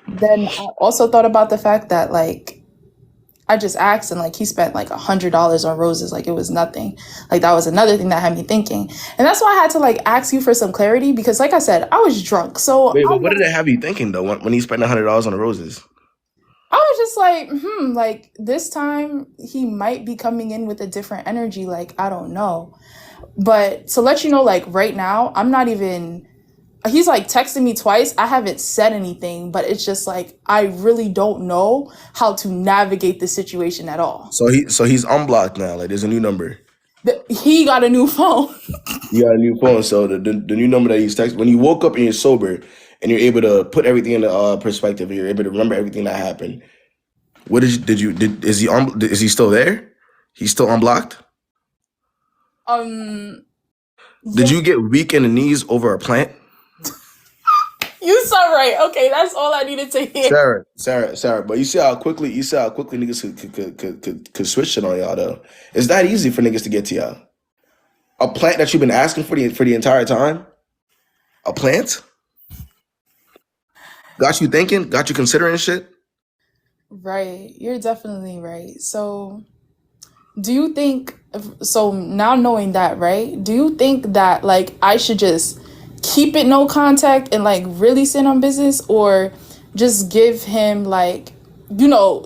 then I also thought about the fact that like I just asked and like he spent like $100 on roses, like it was nothing. Like that was another thing that had me thinking. And that's why I had to like ask you for some clarity because like I said, I was drunk. So Wait, but what did it have you thinking though when he spent $100 on the roses? I was just like, like this time he might be coming in with a different energy. Like, I don't know. But to let you know, like right now, I'm not even, he's like texting me twice. I haven't said anything, but it's just like, I really don't know how to navigate the situation at all. So he's unblocked now. Like there's a new number. He got a new phone. You got a new phone. So the new number that he's texting when you woke up and you're sober and you're able to put everything into perspective and you're able to remember everything that happened. What is he still there? He's still unblocked? um, Did yeah, you get weak in the knees over a plant? you saw right. Okay, that's all I needed to hear. Sarah. But you see how quickly niggas could switch shit on y'all though. It's that easy for niggas to get to y'all. A plant that you've been asking for the entire time? A plant? Got you thinking? Got you considering shit? Right, you're definitely right. So, do you think, so now knowing that, right? Do you think that like I should just keep it no contact and like really stand on business or just give him like,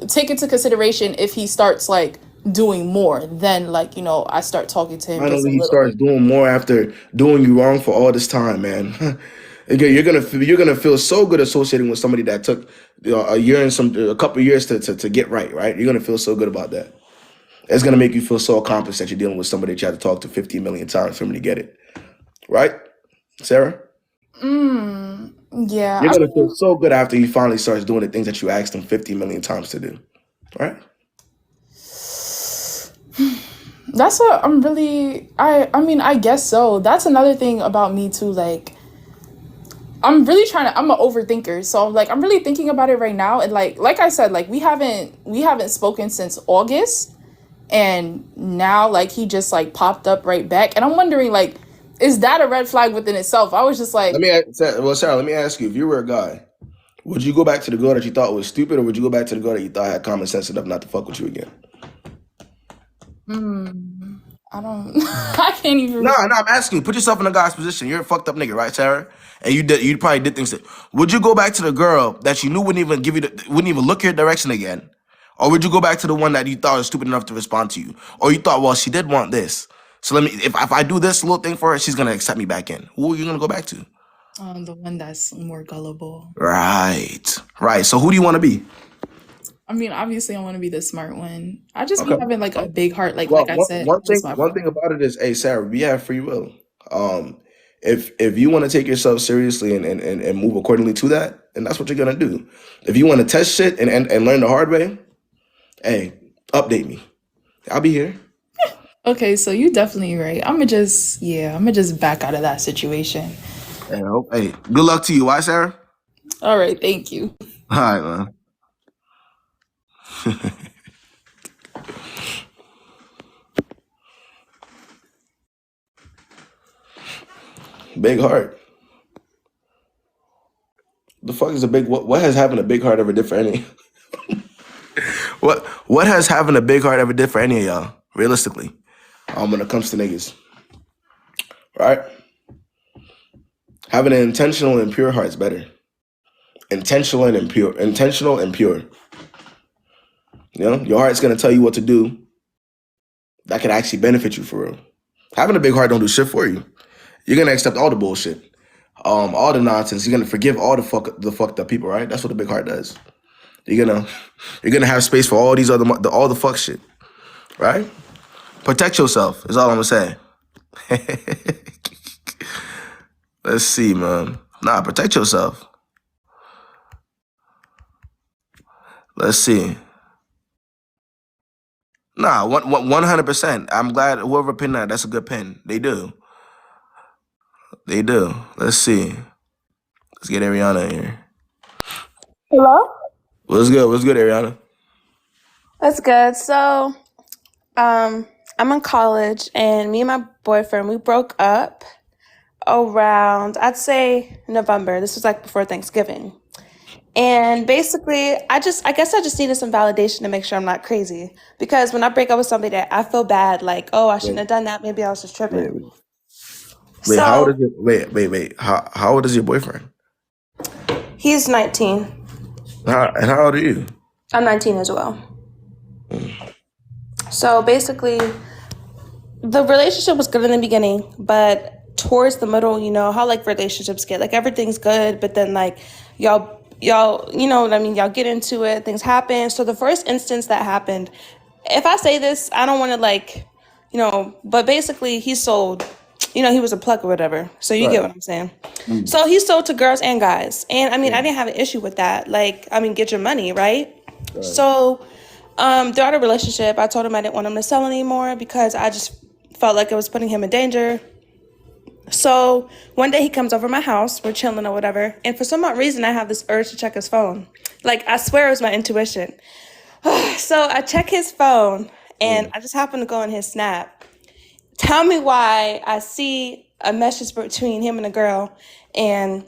take into consideration if he starts like doing more, then like, I start talking to him just a Finally, he little starts bit. doing more after doing you wrong for all this time, man. Again, you're gonna feel so good associating with somebody that took a couple years to get right, right? You're gonna feel so good about that. It's gonna make you feel so accomplished that you're dealing with somebody that you had to talk to 50 million times for him to get it, right, Sarah? Yeah, You're I gonna feel mean, so good after he finally starts doing the things that you asked him 50 million times to do, right? that's what I'm really, I mean, I guess so. That's another thing about me too, like I'm really trying to. I'm an overthinker, so like I'm really thinking about it right now. And like I said, like we haven't spoken since August, and now like he just like popped up right back, and I'm wondering like, is that a red flag within itself? I was just Let like, me Sarah, let me ask you, if you were a guy, would you go back to the girl that you thought was stupid, or would you go back to the girl that you thought had common sense enough not to fuck with you again? I don't, I can't even. No, I'm asking you. Put yourself in a guy's position. You're a fucked up nigga, right, Sarah? And you probably did things that. Would you go back to the girl that you knew wouldn't even wouldn't even look your direction again, or would you go back to the one that you thought was stupid enough to respond to you, or you thought, well, she did want this, so let me if I do this little thing for her, she's gonna accept me back in. Who are you gonna go back to? The one that's more gullible. Right, right. So who do you want to be? I mean, obviously, I want to be the smart one. I just be Okay. having like a big heart, Well, like I one, said, one thing just my one fault. thing about it is, hey, Sarah, we have free will. Um, if you want to take yourself seriously and move accordingly to that, then that's what you're gonna do. If you want to test shit and learn the hard way, hey, update me. I'll be here. Okay, so you definitely right. I'm gonna just back out of that situation. And I hope, hey, good luck to you. Why, Sarah? All right, thank you. All right, man. Big heart. The fuck is a big what has having a big heart ever did for any? What has having a big heart ever did for any of y'all? Realistically, when it comes to niggas, right? Having an intentional and pure heart is better. Intentional and pure. Intentional and pure. You know, your heart's gonna tell you what to do. That could actually benefit you for real. Having a big heart don't do shit for you. You're gonna accept all the bullshit, all the nonsense. You're gonna forgive all the fucked up people, right? That's what a big heart does. You're gonna have space for all these all the fuck shit, right? Protect yourself is all I'm gonna say. Let's see, man. Nah, protect yourself. Let's see. Nah, 100%. I'm glad whoever pinned that. That's a good pin. They do. They do. Let's see. Let's get Ariana in here. Hello? What's good? What's good, Ariana? That's good. So, I'm in college and me and my boyfriend, we broke up around, I'd say November. This was like before Thanksgiving. And basically, I guess I just needed some validation to make sure I'm not crazy. Because when I break up with somebody that I feel bad, like, oh, I shouldn't Wait, have done that. Maybe I was just wait, tripping. wait. Wait, how old So, is your wait. How old is your boyfriend? he's 19. How old are you? I'm 19 as well. So basically, the relationship was good in the beginning, but towards the middle, you know how like relationships get, like everything's good, but then like y'all, you know what I mean? Y'all get into it, things happen. So the first instance that happened, if I say this, I don't want to like, you know, but basically he sold, you know, he was a plug or whatever. So you get Right. what I'm saying? Mm. So he sold to girls and guys. And I mean, I Mm. didn't have an issue with that. Like, I mean, get your money, right? Right. So throughout a relationship, I told him I didn't want him to sell anymore because I just felt like it was putting him in danger. So one day he comes over my house, we're chilling or whatever, and for some odd reason I have this urge to check his phone. Like I swear it was my intuition. So I check his phone and Mm. I just happen to go on his snap. Tell me why I see a message between him and a girl, and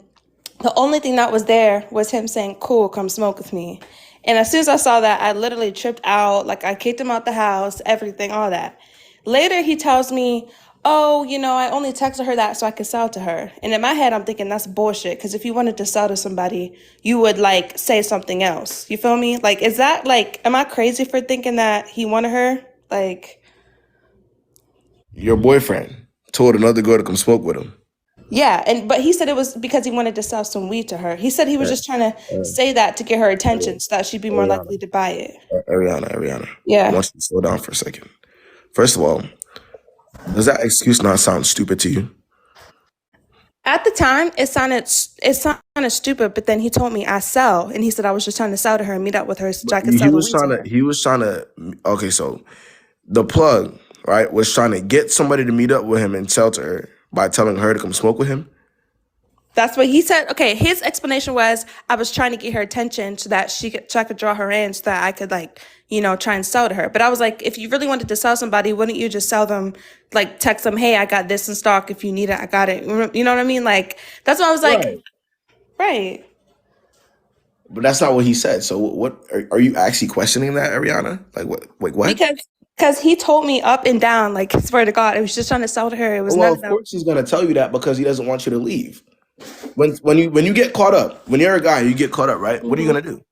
the only thing that was there was him saying, cool, come smoke with me. And as soon as I saw that, I literally tripped out. Like, I kicked him out the house, everything, all that. Later, he tells me, oh, you know, I only texted her that so I could sell to her. And in my head, I'm thinking that's bullshit. Because if you wanted to sell to somebody, you would, like, say something else. You feel me? Like, is that, like, am I crazy for thinking that he wanted her? Like, Your boyfriend told another girl to come smoke with him. yeah, but he said it was because he wanted to sell some weed to her. He said he was Uh, just trying to uh, say that to get her attention so that she'd be more Ariana, likely to buy it. Ariana. I Yeah. want you to slow down for a second. First of all, does that excuse not sound stupid to you? At the time, it sounded stupid, but then he told me I sell, and he said I was just trying to sell to her and meet up with her so But I could sell the weed to her. he was trying to. Okay, so the plug, right, was trying to get somebody to meet up with him and sell to her by telling her to come smoke with him. That's what he said. Okay, his explanation was I was trying to get her attention so that I could draw her in so that I could like, try and sell to her. But I was like, if you really wanted to sell somebody, wouldn't you just sell them, like text them, hey, I got this in stock. If you need it, I got it. You know what I mean? Like that's what I was like, Right. right. But that's not what he said. So what are you actually questioning that, Ariana? Like what? Like what? Because he told me up and down, like swear to God, I was just trying to sell to her. It was Well, none of of that. course he's gonna tell you that because he doesn't want you to leave. When you get caught up, when you're a guy, you get caught up, right? What are you gonna do?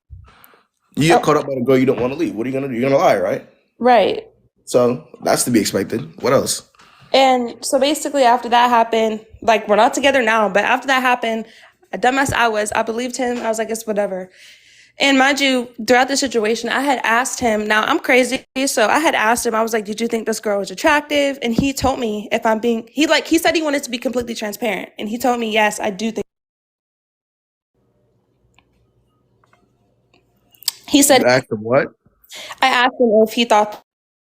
You get caught up by the girl you don't want to leave. What are you gonna do? You're gonna lie, right? Right. So that's to be expected. What else? And so basically after that happened, like we're not together now, but after that happened, a dumbass I believed him. I was like, it's whatever. And mind you, throughout the situation, I had asked him, now I'm crazy, so I had asked him, I was like, did you think this girl was attractive? And he told me he said he wanted to be completely transparent. And he told me, yes, I do think. He said, You asked him what? I asked him if he thought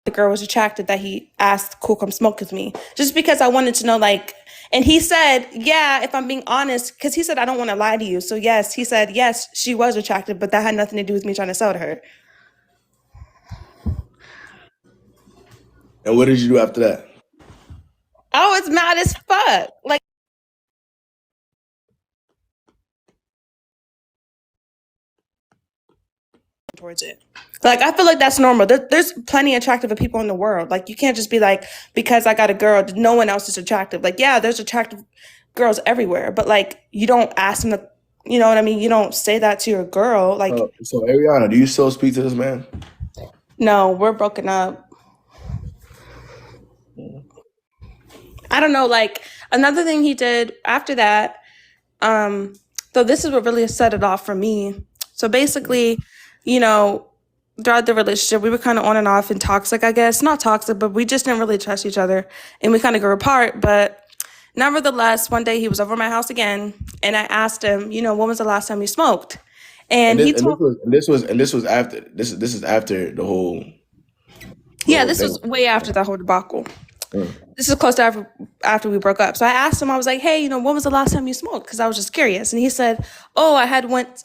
the girl was attracted, that he asked, cool, come smoke with me. Just because I wanted to know, like, and he said, yeah, if I'm being honest, because he said, I don't want to lie to you. So yes, he said, yes, she was attractive, but that had nothing to do with me trying to sell to her. And what did you do after that? I was mad as fuck. Like, towards it. Like, I feel like that's normal. There's plenty of attractive people in the world. Like, you can't just be like, because I got a girl, no one else is attractive. Like, yeah, there's attractive girls everywhere, but like, you don't ask them to, you know what I mean? You don't say that to your girl. Like, So Ariana, do you still speak to this man? no, we're broken up. I don't know. Like, another thing he did after that, so this is what really set it off for me. So basically, throughout the relationship, we were kind of on and off and toxic, I guess. Not toxic, but we just didn't really trust each other. And we kind of grew apart. But nevertheless, one day he was over my house again. And I asked him, when was the last time you smoked? And he told me, This was after this is after the whole yeah, this thing. was way after that whole debacle. Mm. This is close to after we broke up. So I asked him, I was like, hey, when was the last time you smoked? Because I was just curious. And he said, oh, I had went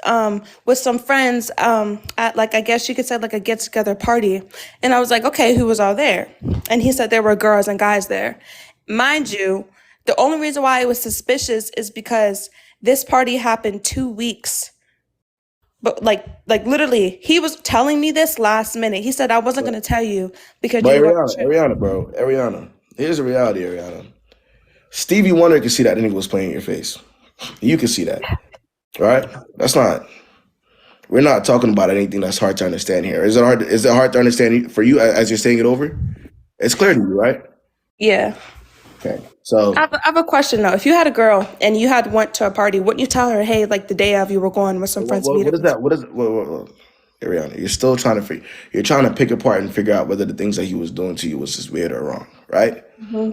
with some friends at, like, I guess you could say, like, a get-together party. And I was like, okay, who was all there? And he said there were girls and guys there. Mind you, the only reason why it was suspicious is because this party happened 2 weeks. But like literally, he was telling me this last minute. He said I wasn't going to tell you because But you were Ariana, here's the reality, Ariana. Stevie Wonder can see that nigga was playing in your face. You can see that, right? We're not talking about anything that's hard to understand here. Is it hard to understand for you as you're saying it over? It's clear to you, right? Yeah. Okay. So I have a question though. If you had a girl and you had went to a party, wouldn't you tell her, hey, like the day of you were going with some friends to meet what up? is that? What is Ariana? You're still trying to pick apart and figure out whether the things that he was doing to you was just weird or wrong, right?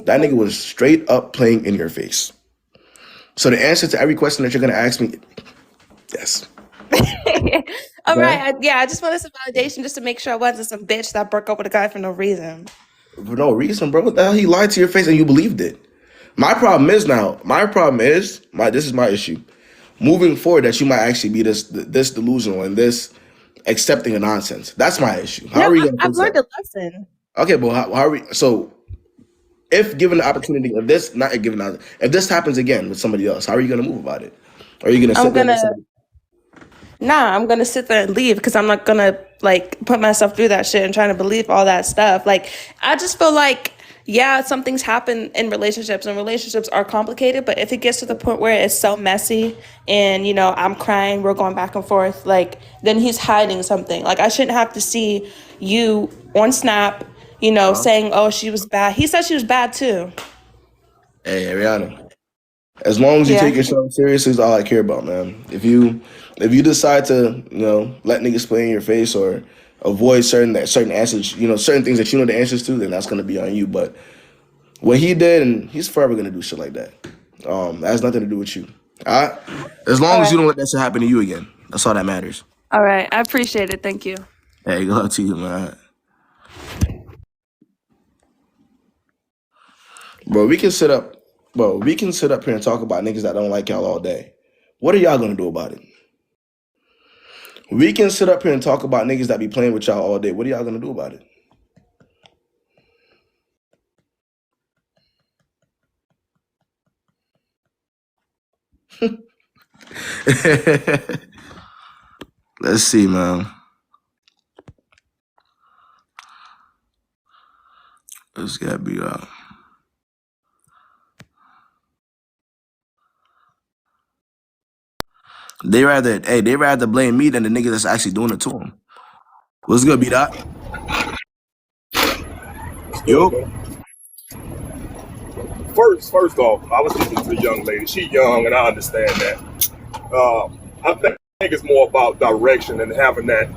That nigga was straight up playing in your face. So the answer to every question that you're gonna ask me, yes. All Okay? right. I just wanted some validation just to make sure I wasn't some bitch that broke up with a guy for no reason. For no reason, bro. What the hell? He lied to your face and you believed it. My problem is this is my issue. Moving forward, that you might actually be this delusional and this accepting of nonsense. That's my issue. How No, are you gonna I've fix learned that? a lesson. Okay, but how are we? So, if given the opportunity, if this happens again with somebody else, how are you gonna move about it? Are you gonna I'm sit there and gonna say, I'm gonna sit there and leave because I'm not gonna like put myself through that shit and trying to believe all that stuff. Like, I just feel like, yeah, some things happen in relationships and relationships are complicated, but if it gets to the point where it's so messy and, I'm crying, we're going back and forth, like, then he's hiding something. Like, I shouldn't have to see you on Snap, saying, oh, she was bad. He said she was bad too. "Hey, Ariana, as long as you Yeah. take yourself seriously, is all I care about, man. If you decide to, let niggas play in your face or avoid certain answers, certain things that you know the answers to, then that's gonna be on you. But what he did, and he's forever gonna do shit like that. That has nothing to do with you. All right? As long as you don't let that shit happen to you again, that's all that matters. All right. I appreciate it. Thank you. Hey, good luck to you, man. Bro, we can set up Bro, we can sit up here and talk about niggas that don't like y'all all day. What are y'all gonna do about it? We can sit up here and talk about niggas that be playing with y'all all day. What are y'all gonna do about it? Let's see, man. Let's get beat up. They rather blame me than the nigga that's actually doing it to them. What's good, beat up? Yo. First off, I was speaking to the young lady. She young, and I understand that. I think it's more about direction and having that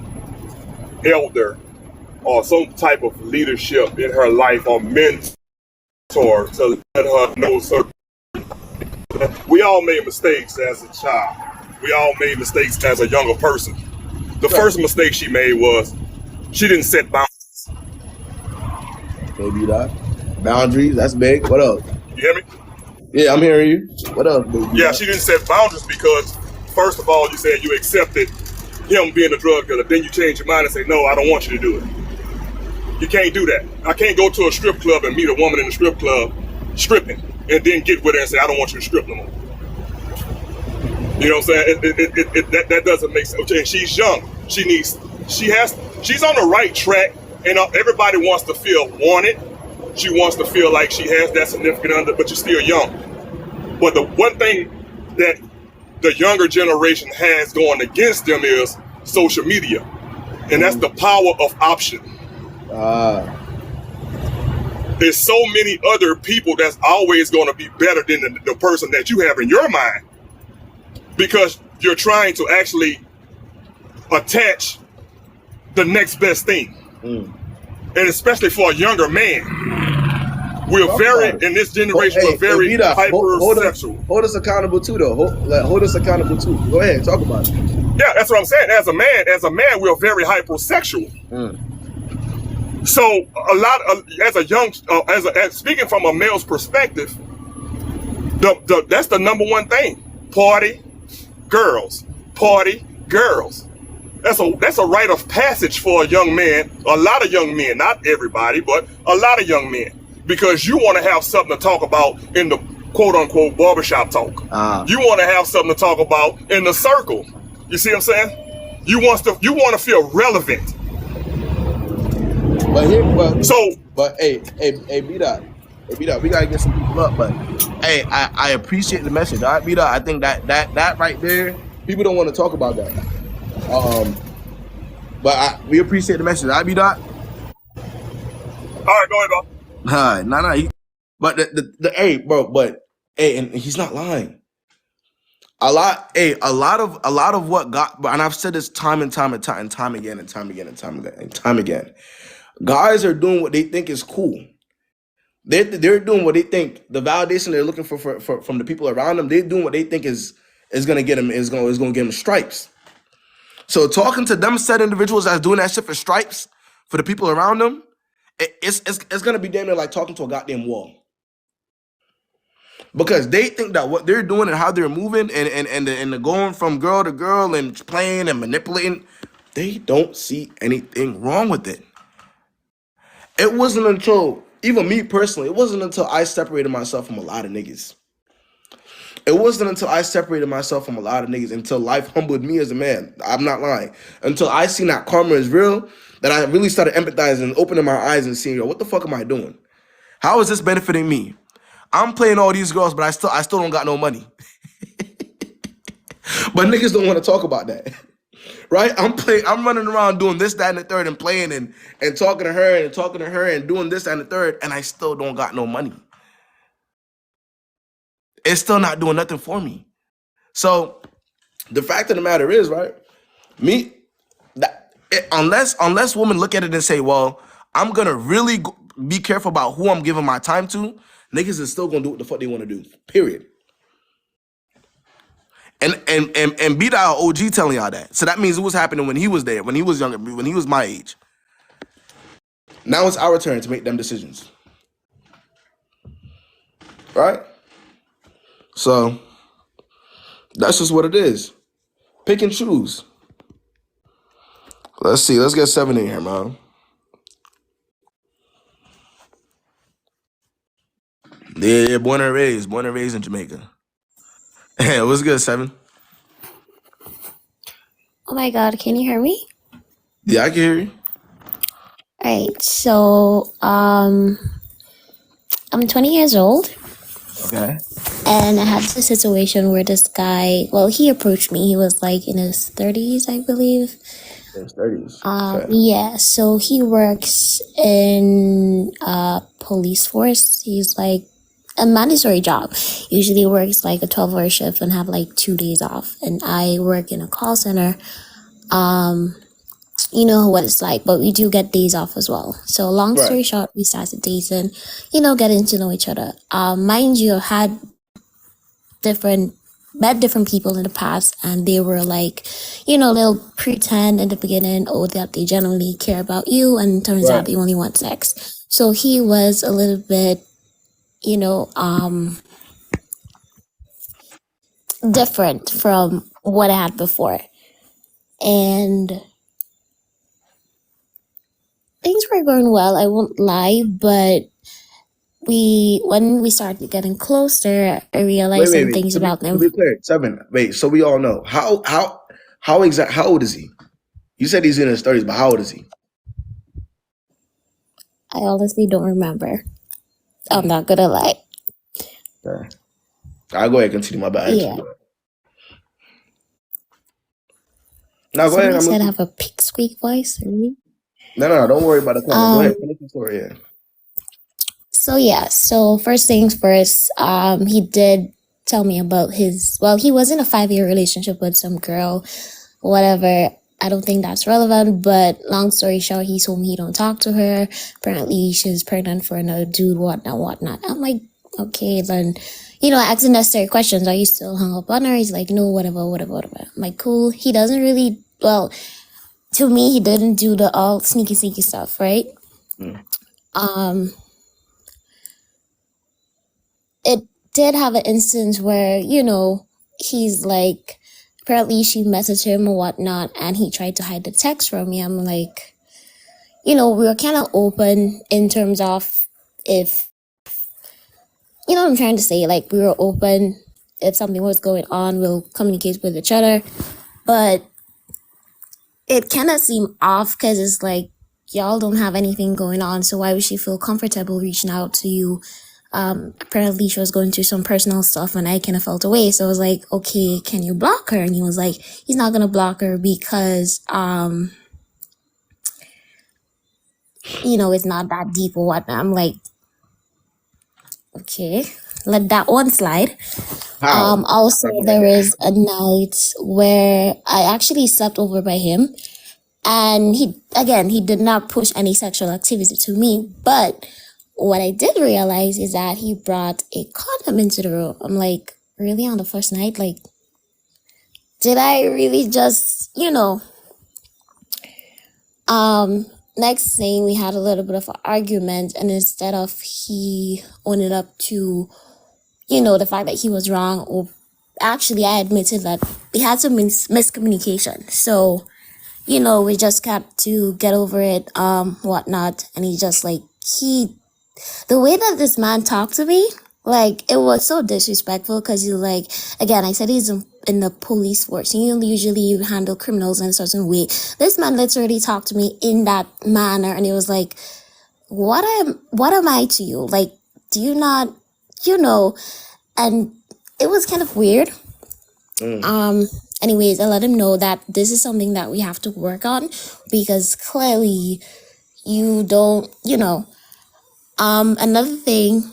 elder or some type of leadership in her life or mentor to let her know certain. We all made mistakes as a child. We all made mistakes as a younger person. The first mistake she made was she didn't set boundaries. Maybe that. Boundaries, that's big. What else? You hear me? Yeah, I'm hearing you. What else, baby? Yeah, she didn't set boundaries because, first of all, you said you accepted him being a drug dealer. Then you change your mind and say, no, I don't want you to do it. You can't do that. I can't go to a strip club and meet a woman in the strip club stripping and then get with her and say, I don't want you to strip no more. You know what I'm saying? That doesn't make sense. And she's young. She's on the right track, and everybody wants to feel wanted. She wants to feel like she has that significant other, but you're still young. But the one thing that the younger generation has going against them is social media. And that's the power of option. There's so many other people that's always going to be better than the person that you have in your mind, because you're trying to actually attach the next best thing. And especially for a younger man, we're very, in this generation, we're very hypersexual. Hold us accountable too, though. Hold us accountable too. Go ahead, talk about it. Yeah, that's what I'm saying. As a man, we're very hypersexual. So a lot of, speaking from a male's perspective, that's the number one thing. Party, girls. That's a rite of passage for a young man. A lot of young men, not everybody, but a lot of young men, because you want to have something to talk about in the quote unquote barbershop talk. You want to have something to talk about in the circle. You see what I'm saying? You want to feel relevant. But hey, B-Dot, we gotta get some people up. But hey, I appreciate the message. All right, B-Dot, I think that right there, people don't want to talk about that. But we appreciate the message. All right, B-Dot. All right, go ahead, bro. Nah. But and he's not lying. A lot of what got, and I've said this time and time again. Guys are doing what they think is cool. They're doing what they think, the validation they're looking for from the people around them. They're doing what they think is gonna get them get them stripes. So talking to them said individuals that's doing that shit for stripes for the people around them, it's gonna be damn near like talking to a goddamn wall. Because they think that what they're doing and how they're moving and the going from girl to girl and playing and manipulating, they don't see anything wrong with it. It wasn't until, even me personally, it wasn't until I separated myself from a lot of niggas. Until life humbled me as a man. I'm not lying. Until I seen that karma is real, that I really started empathizing and opening my eyes and seeing, yo, what the fuck am I doing? How is this benefiting me? I'm playing all these girls, but I still don't got no money. But niggas don't want to talk about that. Right? I'm running around doing this, that, and the third, and playing and talking to her and doing this, that, and the third, and I still don't got no money. It's still not doing nothing for me. So the fact of the matter is, right? Unless women look at it and say, well, I'm gonna really be careful about who I'm giving my time to, niggas is still gonna do what the fuck they want to do. Period. And beat our OG telling y'all that. So that means it was happening when he was there, when he was younger, when he was my age. Now it's our turn to make them decisions. Right? So that's just what it is. Pick and choose. Let's see. Let's get 7 in here, man. Yeah, born and raised in Jamaica. Hey, what's good, 7? Oh my God, can you hear me? Yeah, I can hear you. Alright, so I'm 20 years old Okay. and I had this situation where this guy, well, he approached me. He was like in his 30s, I believe. There's 30s. Okay. Yeah, so he works in police force. He's like a mandatory job. Usually works like a 12-hour shift and have like 2 days off. And I work in a call center. You know what it's like, but we do get days off as well. So long Right. story short, we started dating, getting to know each other. Mind you, I've had met different people in the past, and they were like, they'll pretend in the beginning, that they genuinely care about you, and it turns out Right. they only want sex. So he was a little bit, different from what I had before. And things were going well, I won't lie, but when we started getting closer, I realized some Wait. things about To them. be clear, 7. Wait, so we all know. How old is he? You said he's in his 30s, but how old is he? I honestly don't remember. I'm not gonna lie. Okay. I'll go ahead and continue. My bad. Yeah. No, go ahead. Somebody said I have a pig squeak voice. Really? No, don't worry about the comment. Go ahead. Finish the story, yeah. So first things first, he did tell me about he was in a 5-year relationship with some girl, whatever. I don't think that's relevant, but long story short, he told me he don't talk to her. Apparently she was pregnant for another dude, whatnot. I'm like, okay, then, I asked the necessary questions. Are you still hung up on her? He's like, no, whatever. I'm like, cool. He doesn't really, to me, he didn't do the all sneaky stuff, right? It did have an instance where, he's like, apparently she messaged him or whatnot, and he tried to hide the text from me. I'm like, we were kind of open in terms of if, what I'm trying to say, like, we were open. If something was going on, we'll communicate with each other. But it kind of seemed off because it's like, y'all don't have anything going on, so why would she feel comfortable reaching out to you? Apparently she was going through some personal stuff and I kind of felt away. So I was like, okay, can you block her? And he was like, he's not going to block her because, it's not that deep or whatnot. I'm like, okay, let that one slide. How? Also, there is a night where I actually slept over by him. And he did not push any sexual activity to me. But what I did realize is that he brought a condom into the room. I'm like, really, on the first night? Like, did I really just, next thing, we had a little bit of an argument. And instead of he owning up to, the fact that he was wrong, or actually I admitted that we had some miscommunication. So, we just kept to get over it, whatnot. And he just like, the way that this man talked to me, like, it was so disrespectful because he like, again, I said he's in the police force. He usually handle criminals in a certain way. This man literally talked to me in that manner. And it was like, what am I to you? Like, do you not, and it was kind of weird. Anyways, I let him know that this is something that we have to work on because clearly you don't, another thing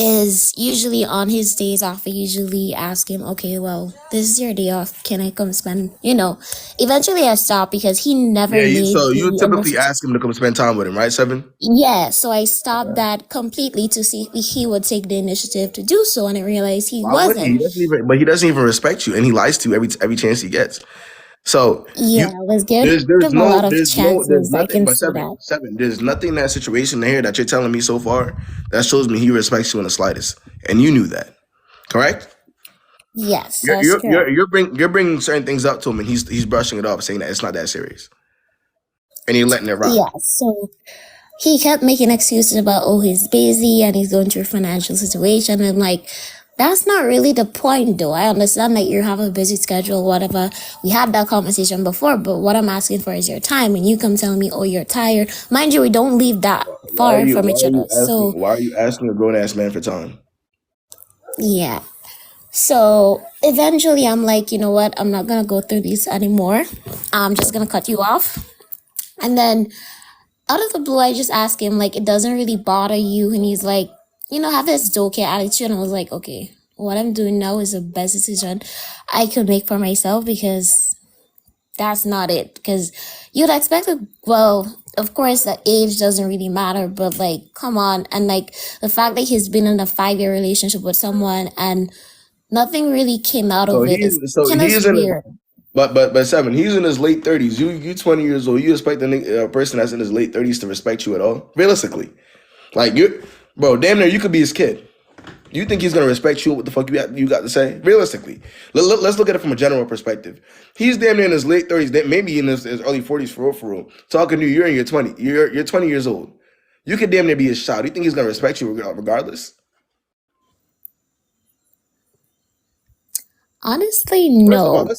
is usually on his days off, I usually ask him, okay, well, this is your day off. Can I come spend, eventually I stopped because he never made So you the typically initiative. ask him to come spend time with him, right, 7? Yeah, so I stopped that completely to see if he would take the initiative to do so, and I realized he Why would he? wasn't. But he doesn't even respect you, and he lies to you every chance he gets. So Yeah, I was giving him a lot of there's chances. I nothing. can But see that. 7, there's nothing in that situation here that you're telling me so far that shows me he respects you in the slightest, and you knew that. Correct? Yes, You're that's you're correct. you're, you're bringing certain things up to him, and he's brushing it off, saying that it's not that serious, and you're letting it rock. Yeah, so he kept making excuses about, oh, he's busy and he's going through a financial situation. And like, that's not really the point, though. I understand that you have a busy schedule, whatever. We had that conversation before, but what I'm asking for is your time. And you come telling me, oh, you're tired. Mind you, we don't live that Why are far you from why each are other. you asking So, why are you asking a grown ass man for time? yeah. So eventually, I'm like, you know what? I'm not going to go through this anymore. I'm just going to cut you off. And then out of the blue, I just asked him, like, it doesn't really bother you. And he's like, have this doke attitude. And I was like, okay, what I'm doing now is the best decision I could make for myself, because that's not it. Because you'd expect it, well, of course, the age doesn't really matter, but like, come on. And like, the fact that he's been in a 5-year relationship with someone and nothing really came out So of it is kind of he's in weird. but Seven, he's in his late 30s. You 20 years old. You expect a person that's in his late 30s to respect you at all? Realistically, like bro, damn near you could be his kid. You think he's gonna respect you? What the fuck you got to say? Realistically, let's look at it from a general perspective. He's damn near in his late 30s, maybe in his early 40s for real. Talking to you, you're in your 20. You're 20 years old. You could damn near be his child. You think he's gonna respect you regardless? Honestly, First of all, no.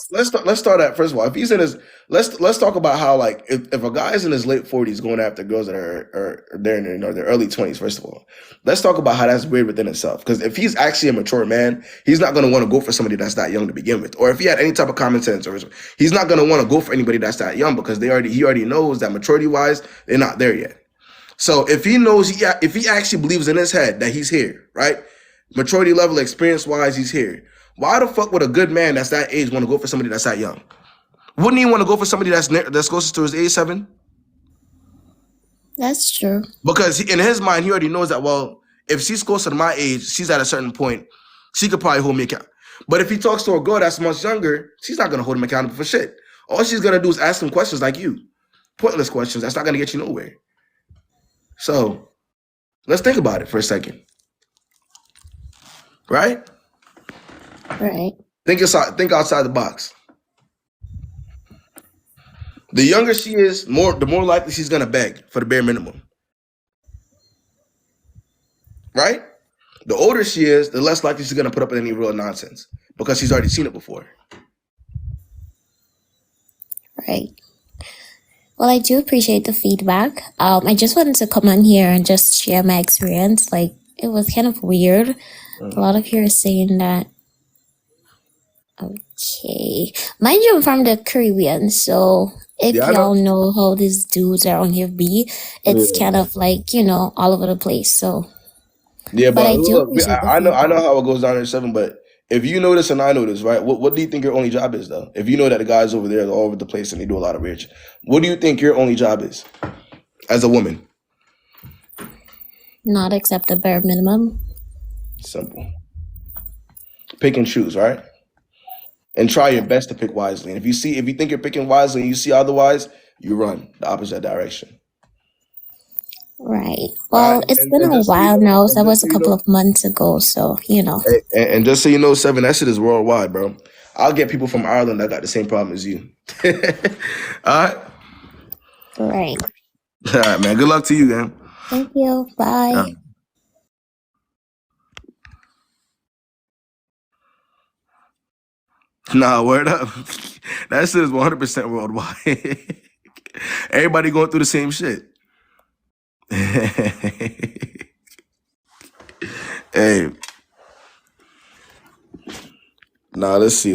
let's start at first of all. If he's in his let's talk about how, like, if a guy's in his late 40s going after girls that are they're in their early 20s. First of all, let's talk about how that's weird within itself. Because if he's actually a mature man, he's not gonna want to go for somebody that's that young to begin with. Or if he had any type of common sense, or he's not gonna want to go for anybody that's that young, because he already knows that maturity wise they're not there yet. So if he knows, if he actually believes in his head that he's here, right? Maturity level, experience wise, he's here. Why the fuck would a good man that's that age want to go for somebody that's that young? Wouldn't he want to go for somebody that's closest to his age, Seven? That's true. Because in his mind, he already knows that, well, if she's closer to my age, she's at a certain point, she could probably hold me accountable. But if he talks to a girl that's much younger, she's not going to hold him accountable for shit. All she's going to do is ask him questions like you. Pointless questions. That's not going to get you nowhere. So let's think about it for a second. Right? Right. Think outside the box. The younger she is, the more likely she's gonna beg for the bare minimum. Right? The older she is, the less likely she's gonna put up with any real nonsense, because she's already seen it before. Right. Well, I do appreciate the feedback. I just wanted to come on here and just share my experience. Like, it was kind of weird. A lot of you are saying that. Okay. Mind you, I'm from the Caribbean, so if Yeah, I know. y'all know how these dudes are on here be, it's kind of like, all over the place. So, Yeah, but but I do look, appreciate the I know feedback. how it goes down in Seven. But if you know this and I know this, right? What do you think your only job is, though? If you know that the guys over there are all over the place and they do a lot of rich, what do you think your only job is as a woman? Not accept the bare minimum. Simple. Pick and choose, right? And try your best to pick wisely. And if you think you're picking wisely and you see otherwise, you run the opposite direction. Right. All Well, right. it's been And a just so you while know, now. So that was a couple of months ago. So, and just so you know, Seven, that shit is worldwide, bro. I'll get people from Ireland that got the same problem as you. All right. Right. All right, man. Good luck to you, man. Thank you. Bye. Nah, word up. That shit is 100% worldwide. Everybody going through the same shit. Hey. Nah, let's see.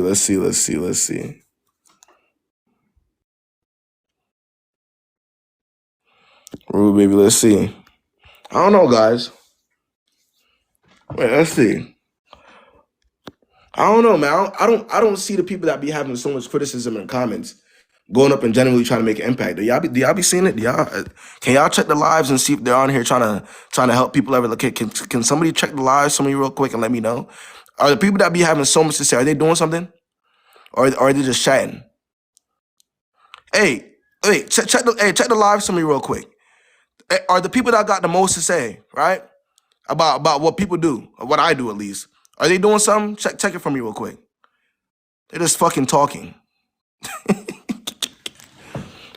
Ooh, baby, let's see. I don't know, guys. Wait, let's see. I don't know, man. I don't see the people that be having so much criticism in comments going up and generally trying to make an impact. Do y'all be seeing it? Can y'all check the lives and see if they're on here trying to help people ever? Like, can somebody check the lives, somebody real quick, and let me know? Are the people that be having so much to say, are they doing something? Or are they just chatting? Hey, wait, check the live, somebody real quick. Are the people that got the most to say, right? About what people do, or what I do at least, Are they doing something? Check it for me real quick. They're just fucking talking.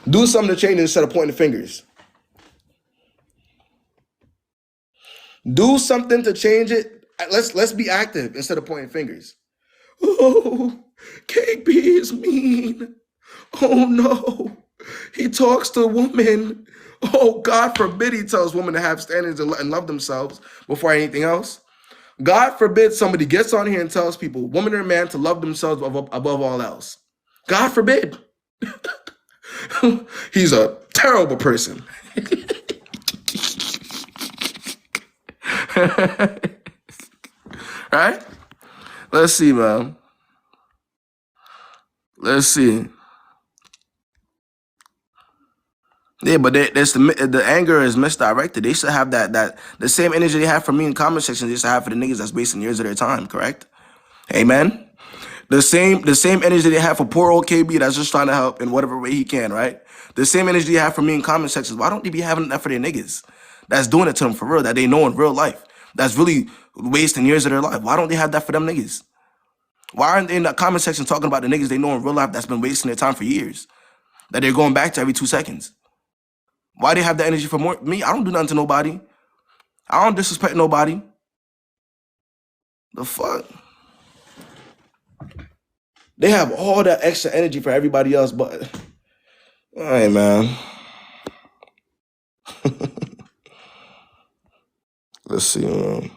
Do something to change it instead of pointing fingers. Do something to change it. Let's be active instead of pointing fingers. Oh, KB is mean. Oh no. He talks to women. Oh, God forbid he tells women to have standards and love themselves before anything else. God forbid somebody gets on here and tells people, woman or man, to love themselves above all else. God forbid. He's a terrible person. Right? Let's see, man. Let's see. Yeah, but the anger is misdirected. They should have that the same energy they have for me in comment section. They should have for the niggas that's wasting years of their time. Correct? Amen. The same energy they have for poor old KB that's just trying to help in whatever way he can. Right? The same energy they have for me in comment sections. Why don't they be having that for their niggas? That's doing it to them for real. That they know in real life. That's really wasting years of their life. Why don't they have that for them niggas? Why aren't they in the comment section talking about the niggas they know in real life that's been wasting their time for years? That they're going back to every 2 seconds? Why they have the energy for more? Me, I don't do nothing to nobody. I don't disrespect nobody. The fuck? They have all that extra energy for everybody else, but all right, man. Let's see.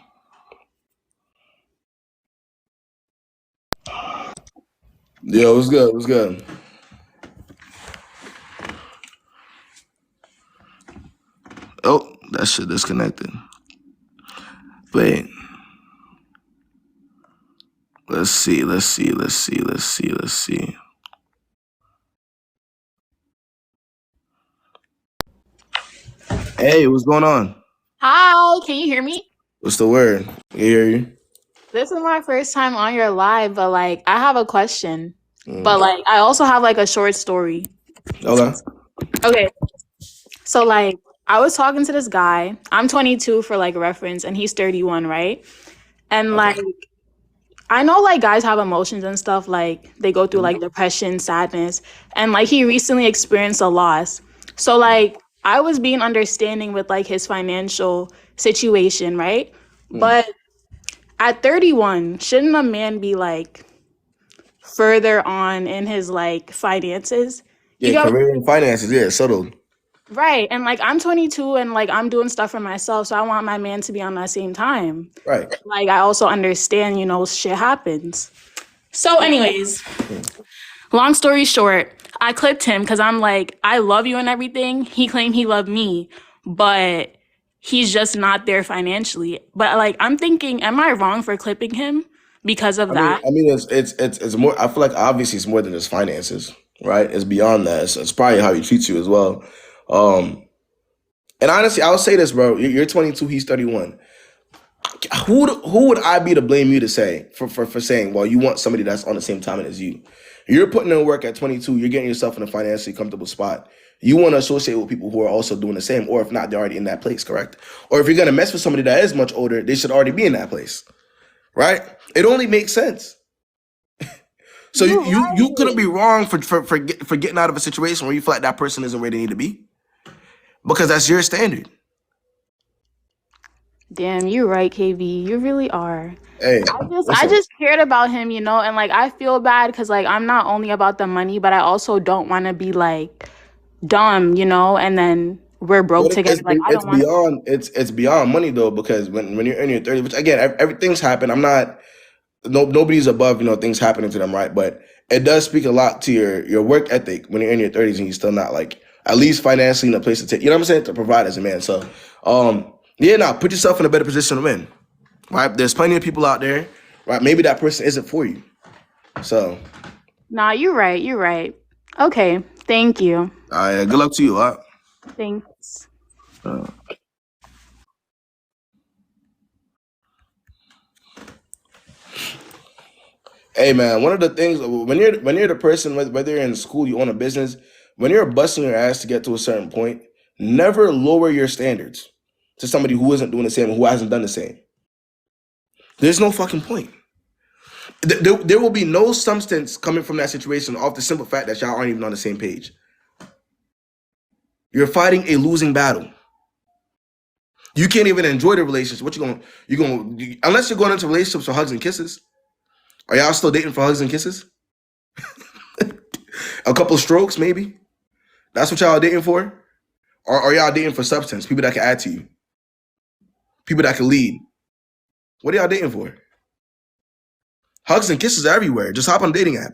Yo, what's good? What's good? Oh, that shit disconnected. Wait. Let's see. Hey, what's going on? Hi, can you hear me? What's the word? I hear you. This is my first time on your live, but like I have a question. But like I also have like a short story. Okay. Okay. So like I was talking to this guy. I'm 22 for like reference and he's 31, right? And like I know like guys have emotions and stuff, like they go through like depression, sadness, and like he recently experienced a loss. So like I was being understanding with like his financial situation, right? But at 31, shouldn't a man be like further on in his like finances? You Yeah, got career and finances. Yeah, settled. right. And like I'm 22 and like I'm doing stuff for myself, so I want my man to be on that same time. Right. Like I also understand, you know, shit happens. So anyways, long story short, I clipped him because I'm like, I love you and everything. He claimed he loved me, but he's just not there financially. But like, I'm thinking, am I wrong for clipping him because of that? I mean, it's more. I feel like obviously it's more than just finances, right? It's beyond that. It's probably how he treats you as well. And honestly, I would say this, bro. You're 22. He's 31. Who would I be to blame you to say for saying, well, you want somebody that's on the same time as you? You're putting in work at 22. You're getting yourself in a financially comfortable spot. You want to associate with people who are also doing the same, or if not, they're already in that place, correct? Or if you're gonna mess with somebody that is much older, they should already be in that place, right? It only makes sense. So you couldn't be wrong for getting out of a situation where you feel like that person isn't where they need to be, because that's your standard. Damn, you're right, KB. You really are. Hey, I listen. just cared about him, you know, and like I feel bad because like I'm not only about the money, but I also don't want to be like dumb, you know, and then we're broke But together. Like I it's don't want to. beyond it's beyond money though, because when you're in your 30s, which again everything's happened. I'm not nobody's above things happening to them, right? But it does speak a lot to your work ethic when you're in your 30s and you're still not like at least financially in a place to take. You know what I'm saying? To provide as a man. So yeah, now put yourself in a better position to win. Right? There's plenty of people out there, right? Maybe that person isn't for you. So Nah, you're right. You're right. Okay. Thank you. good luck to you. All right? Thanks. Hey man, one of the things when you're the person, whether you're in school, you own a business, when you're busting your ass to get to a certain point, never lower your standards to somebody who isn't doing the same, who hasn't done the same. There's no fucking point. There will be no substance coming from that situation off the simple fact that y'all aren't even on the same page. You're fighting a losing battle. You can't even enjoy the relationship. What you going unless you're going into relationships for hugs and kisses. Are y'all still dating for hugs and kisses? A couple of strokes, maybe? That's what y'all are dating for? Or are y'all dating for substance? People that can add to you. People that can lead. What are y'all dating for? Hugs and kisses are everywhere. Just hop on a dating app.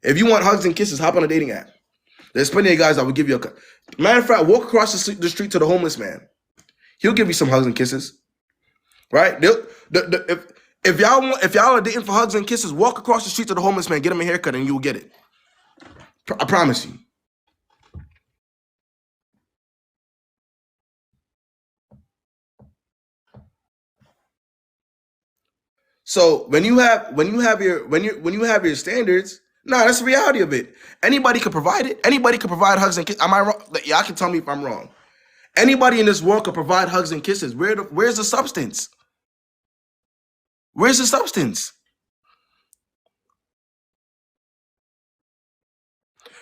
If you want hugs and kisses, hop on a dating app. There's plenty of guys that will give you a... Matter of fact, walk across the street to the homeless man. He'll give you some hugs and kisses. Right? If y'all are dating for hugs and kisses, walk across the street to the homeless man, get him a haircut, and you'll get it. I promise you. So when you have your standards, that's the reality of it. Anybody could provide it. Anybody could provide hugs and kisses. Am I wrong? Y'all can tell me if I'm wrong. Anybody in this world could provide hugs and kisses. Where's the substance? Where's the substance?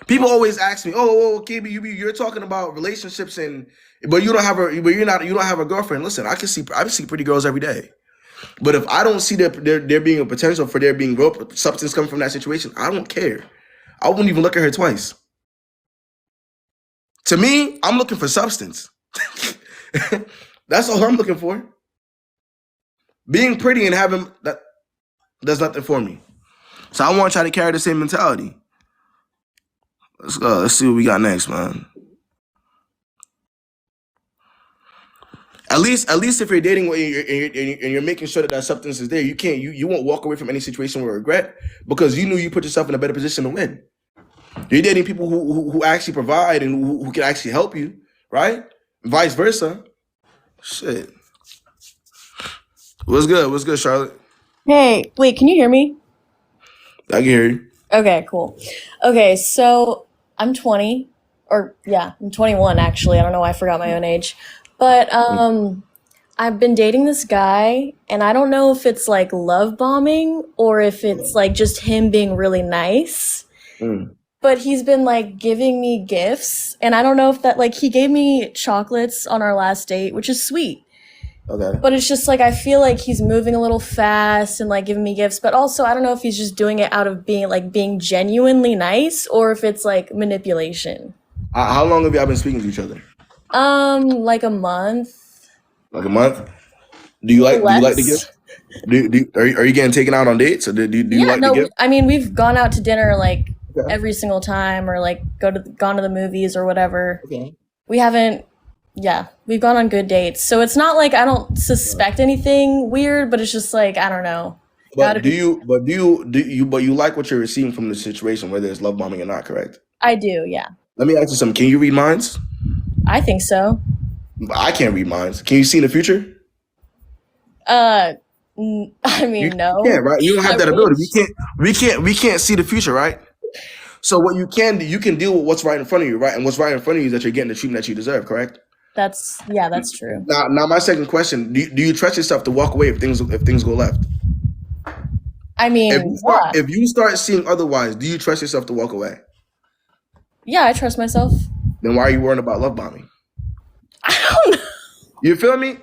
People always ask me, "Oh, KB, you're talking about relationships but you don't have a girlfriend." Listen, I see pretty girls every day. But if I don't see there being a potential for there being real substance coming from that situation, I don't care. I wouldn't even look at her twice. To me, I'm looking for substance. That's all I'm looking for. Being pretty and having that does nothing for me. So I want to try to carry the same mentality. Let's go. Let's see what we got next, man. At least if you're dating and you're making sure that substance is there, you won't walk away from any situation with regret because you knew you put yourself in a better position to win. You're dating people who actually provide and who can actually help you, right? Vice versa. Shit. What's good? What's good, Charlotte? Hey, wait, can you hear me? I can hear you. Okay, cool. Okay, so I'm 20, I'm 21 actually. I don't know why I forgot my own age. But I've been dating this guy, and I don't know if it's like love bombing or if it's like just him being really nice. But he's been like giving me gifts, and I don't know if that like he gave me chocolates on our last date, which is sweet. Okay. But it's just like I feel like he's moving a little fast and like giving me gifts, but also I don't know if he's just doing it out of being genuinely nice or if it's like manipulation. How long have y'all been speaking to each other? Like a month. Like a month? Do you like the gift? Are you getting taken out on dates? Or do you like the gift? I mean, we've gone out to dinner like every single time, or like gone to the movies or whatever. Okay. We haven't. Yeah, we've gone on good dates, so it's not like I don't suspect anything weird, but it's just like I don't know. But you like what you're receiving from the situation, whether it's love bombing or not, correct? I do, yeah. Let me ask you something. Can you read minds? I think so. I can't read minds. Can you see in the future? I mean, no. You can't, right? You don't have that ability. We can't see the future, right? So what you can do, you can deal with what's right in front of you, right? And what's right in front of you is that you're getting the treatment that you deserve, correct? That's true. Now my second question, do you trust yourself to walk away if things go left? I mean, if you start seeing otherwise, do you trust yourself to walk away? Yeah, I trust myself. Then why are you worrying about love bombing? I don't know. You feel me?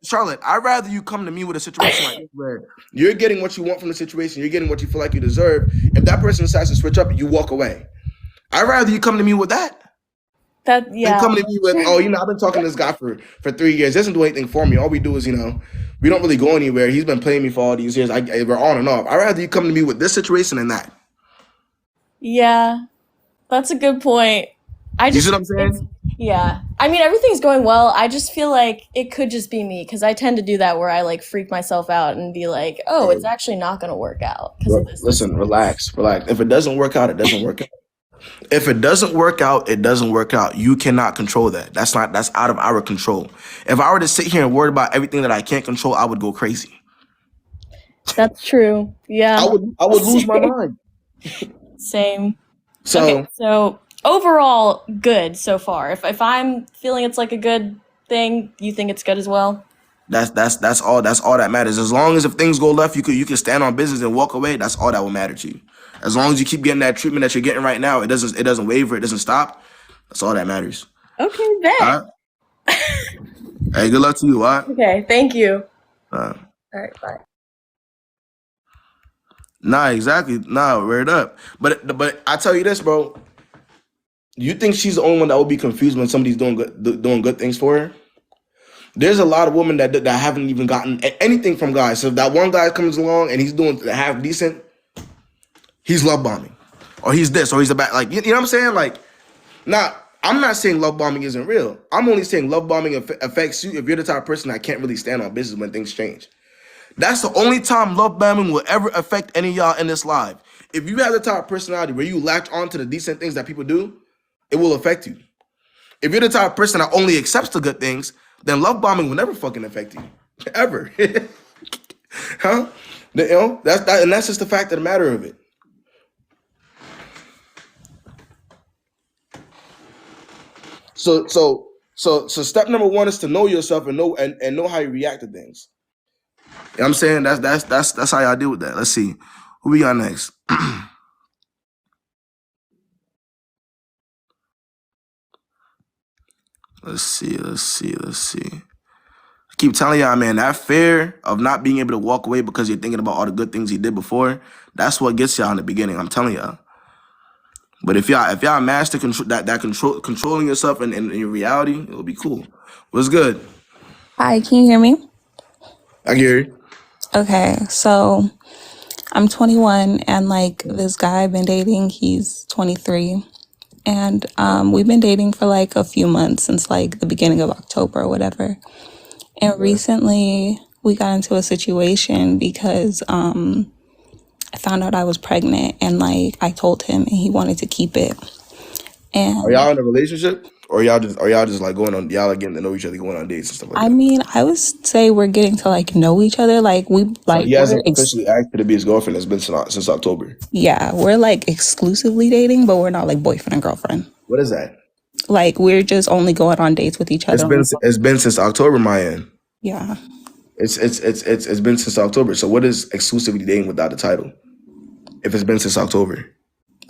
Charlotte, I'd rather you come to me with a situation like this where you're getting what you want from the situation, you're getting what you feel like you deserve. If that person decides to switch up, you walk away. I'd rather you come to me with that. Yeah. And come to me with, I've been talking to this guy for 3 years. He doesn't do anything for me. All we do is, we don't really go anywhere. He's been playing me for all these years. We're on and off. I'd rather you come to me with this situation than that. Yeah, that's a good point. You see what I'm saying? Yeah. I mean, everything's going well. I just feel like it could just be me because I tend to do that where I like freak myself out and be like, oh, it's actually not going to work out. Listen, relax. If it doesn't work out, it doesn't work out. If it doesn't work out, it doesn't work out. You cannot control that. That's out of our control. If I were to sit here and worry about everything that I can't control, I would go crazy. That's true. Yeah. I would lose my mind. Same. So overall, good so far. If I'm feeling it's like a good thing, you think it's good as well? That's all that matters. As long as if things go left, you can stand on business and walk away. That's all that will matter to you. As long as you keep getting that treatment that you're getting right now, it doesn't waver, it doesn't stop. That's all that matters. Okay, All bet. right. Hey, good luck to you. All right. Okay, thank you. Uh, All right, bye. nah, exactly. Nah, word up. But I tell you this, bro. You think she's the only one that will be confused when somebody's doing good things for her? There's a lot of women that haven't even gotten anything from guys. So if that one guy comes along and he's doing half decent, he's love bombing, or he's this, or he's the back. Like you know what I'm saying? Like, I'm not saying love bombing isn't real. I'm only saying love bombing affects you if you're the type of person that can't really stand on business when things change. That's the only time love bombing will ever affect any of y'all in this live. If you have the type of personality where you latch on to the decent things that people do, it will affect you. If you're the type of person that only accepts the good things, then love bombing will never fucking affect you. Ever. Huh? That's just the fact of the matter of it. So step number one is to know yourself and know how you react to things. You know what I'm saying? That's how y'all deal with that. Let's see. Who we got next? Let's see. I keep telling y'all, man, that fear of not being able to walk away because you're thinking about all the good things he did before, that's what gets y'all in the beginning. I'm telling y'all. But if y'all master controlling yourself and your reality, it'll be cool. What's good? Hi, can you hear me? I can hear you. Okay, so I'm 21 and like this guy I've been dating, he's 23. And we've been dating for like a few months since like the beginning of October or whatever. And recently we got into a situation because I found out I was pregnant and like I told him and he wanted to keep it. And Are y'all in a relationship? Or y'all just like going on, y'all like getting to know each other, going on dates and stuff like I that? mean, I would say we're getting to like know each other. Like He hasn't officially asked you to be his girlfriend. It's been since October. yeah, we're like exclusively dating, but we're not like boyfriend and girlfriend. What is that? Like we're just only going on dates with each other. It's been since October, my end. Yeah. It's been since October. So what is exclusively dating without the title? If it's been since October.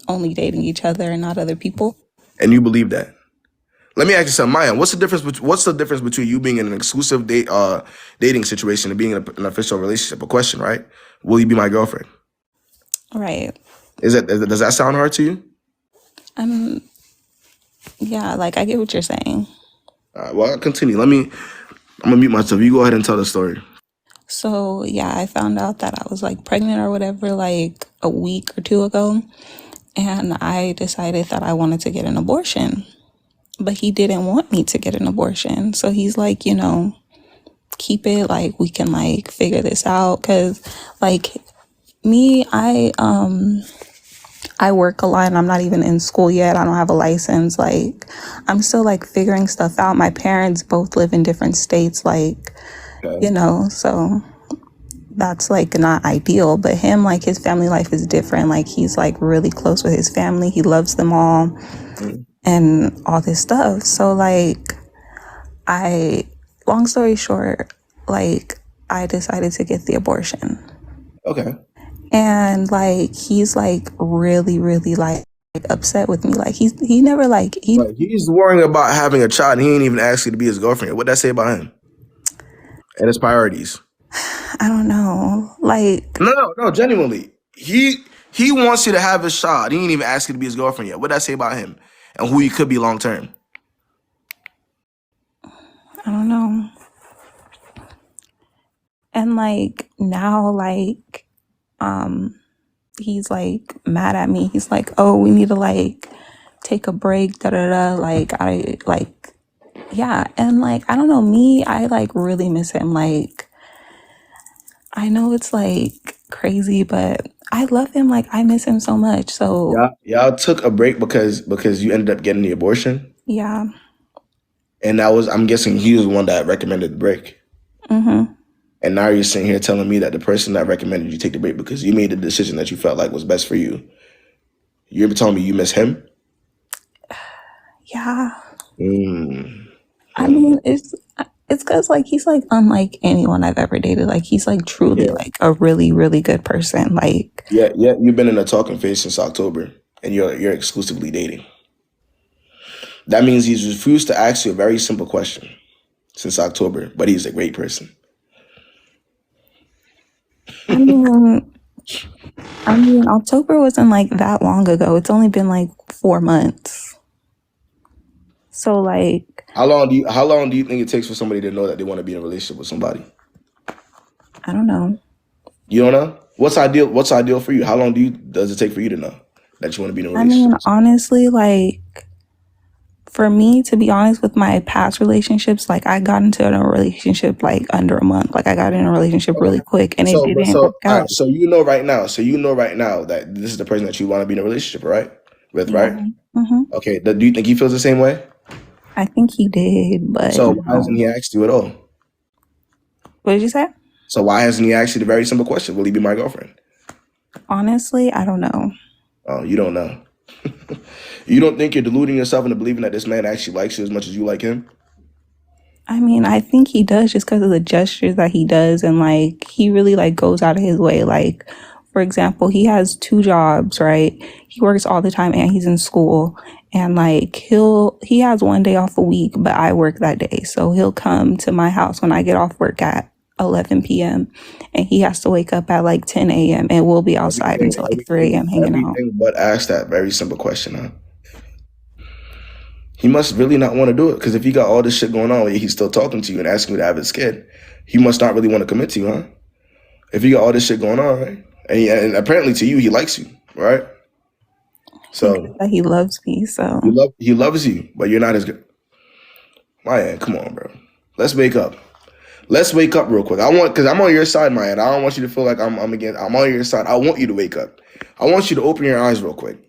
Only dating each other and not other people. And you believe that? Let me ask you something, Maya. What's the difference between you being in an exclusive dating situation and being in an official relationship? A question, right? Will you be my girlfriend? Right. Does that sound hard to you? Yeah, like I get what you're saying. All right, well, I'll continue. I'm gonna mute myself. You go ahead and tell the story. So yeah, I found out that I was like pregnant or whatever like a week or two ago. And I decided that I wanted to get an abortion. But he didn't want me to get an abortion. So he's like, you know, keep it, like we can like figure this out. Cause like me, I work a lot and I'm not even in school yet. I don't have a license. Like I'm still like figuring stuff out. My parents both live in different states, like, you know, so that's like not ideal. But him, like his family life is different. Like he's like really close with his family. He loves them all and all this stuff. So like long story short, like I decided to get the abortion. Okay. And like he's like really, really like upset with me. Like he never like he's worrying about having a child and he ain't even asked you to be his girlfriend. What'd that say about him? And his priorities. I don't know. Like No, genuinely. He wants you to have his child. He ain't even asked you to be his girlfriend yet. What'd that say about him? And who you could be long term? I don't know. And like now, like he's like mad at me. He's like, oh, we need to like take a break, da da da. Like I like yeah. And like I don't know, me, I like really miss him. Like I know it's like crazy, but I love him. Like I miss him so much. So y'all took a break because you ended up getting the abortion? Yeah. And I'm guessing he was the one that recommended the break. Mm-hmm. And now you're sitting here telling me that the person that recommended you take the break because you made the decision that you felt like was best for you. You're telling me you miss him? Yeah. I mean, it's it's because like he's like unlike anyone I've ever dated. Like he's like truly Yeah, like a really, really good person. Like yeah, yeah. You've been in a talking phase since October, and you're exclusively dating. That means he's refused to ask you a very simple question since October, but he's a great person. I mean, October wasn't like that long ago. It's only been like 4 months. So like, How long do you think it takes for somebody to know that they want to be in a relationship with somebody? I don't know. You don't know? What's ideal? What's ideal for you? How long does it take for you to know that you want to be in a I relationship? mean, honestly, like for me, to be honest, with my past relationships, like I got into a relationship like under a month. Like I got in a relationship really quick and it didn't work All out. right, so you know right now. So you know right now that this is the person that you want to be in a relationship, right? With, Yeah. right? Okay. Do you think he feels the same way? I think he did, but So why hasn't he asked you at all? what did you say? So why hasn't he asked you the very simple question? Will he be my girlfriend? Honestly, I don't know. Oh, you don't know. You don't think you're deluding yourself into believing that this man actually likes you as much as you like him? I mean, I think he does just because of the gestures that he does, and like he really like goes out of his way. Like, for example, he has 2 jobs, right? He works all the time and he's in school. And like he has 1 day off a week, but I work that day. So he'll come to my house when I get off work at 11 p.m. and he has to wake up at like 10 a.m. and we'll be outside until like 3 a.m. hanging out. Everything but ask that very simple question, huh? He must really not want to do it, because if he got all this shit going on, he's still talking to you and asking you to have his kid. He must not really want to commit to you, huh? If he got all this shit going on, right? And apparently to you, he likes you, right? So That he loves me, so he loves you, but you're not as good. Man, come on, bro. Let's wake up. Let's wake up real quick. Because I'm on your side, man. I don't want you to feel like I'm on your side. I want you to wake up. I want you to open your eyes real quick.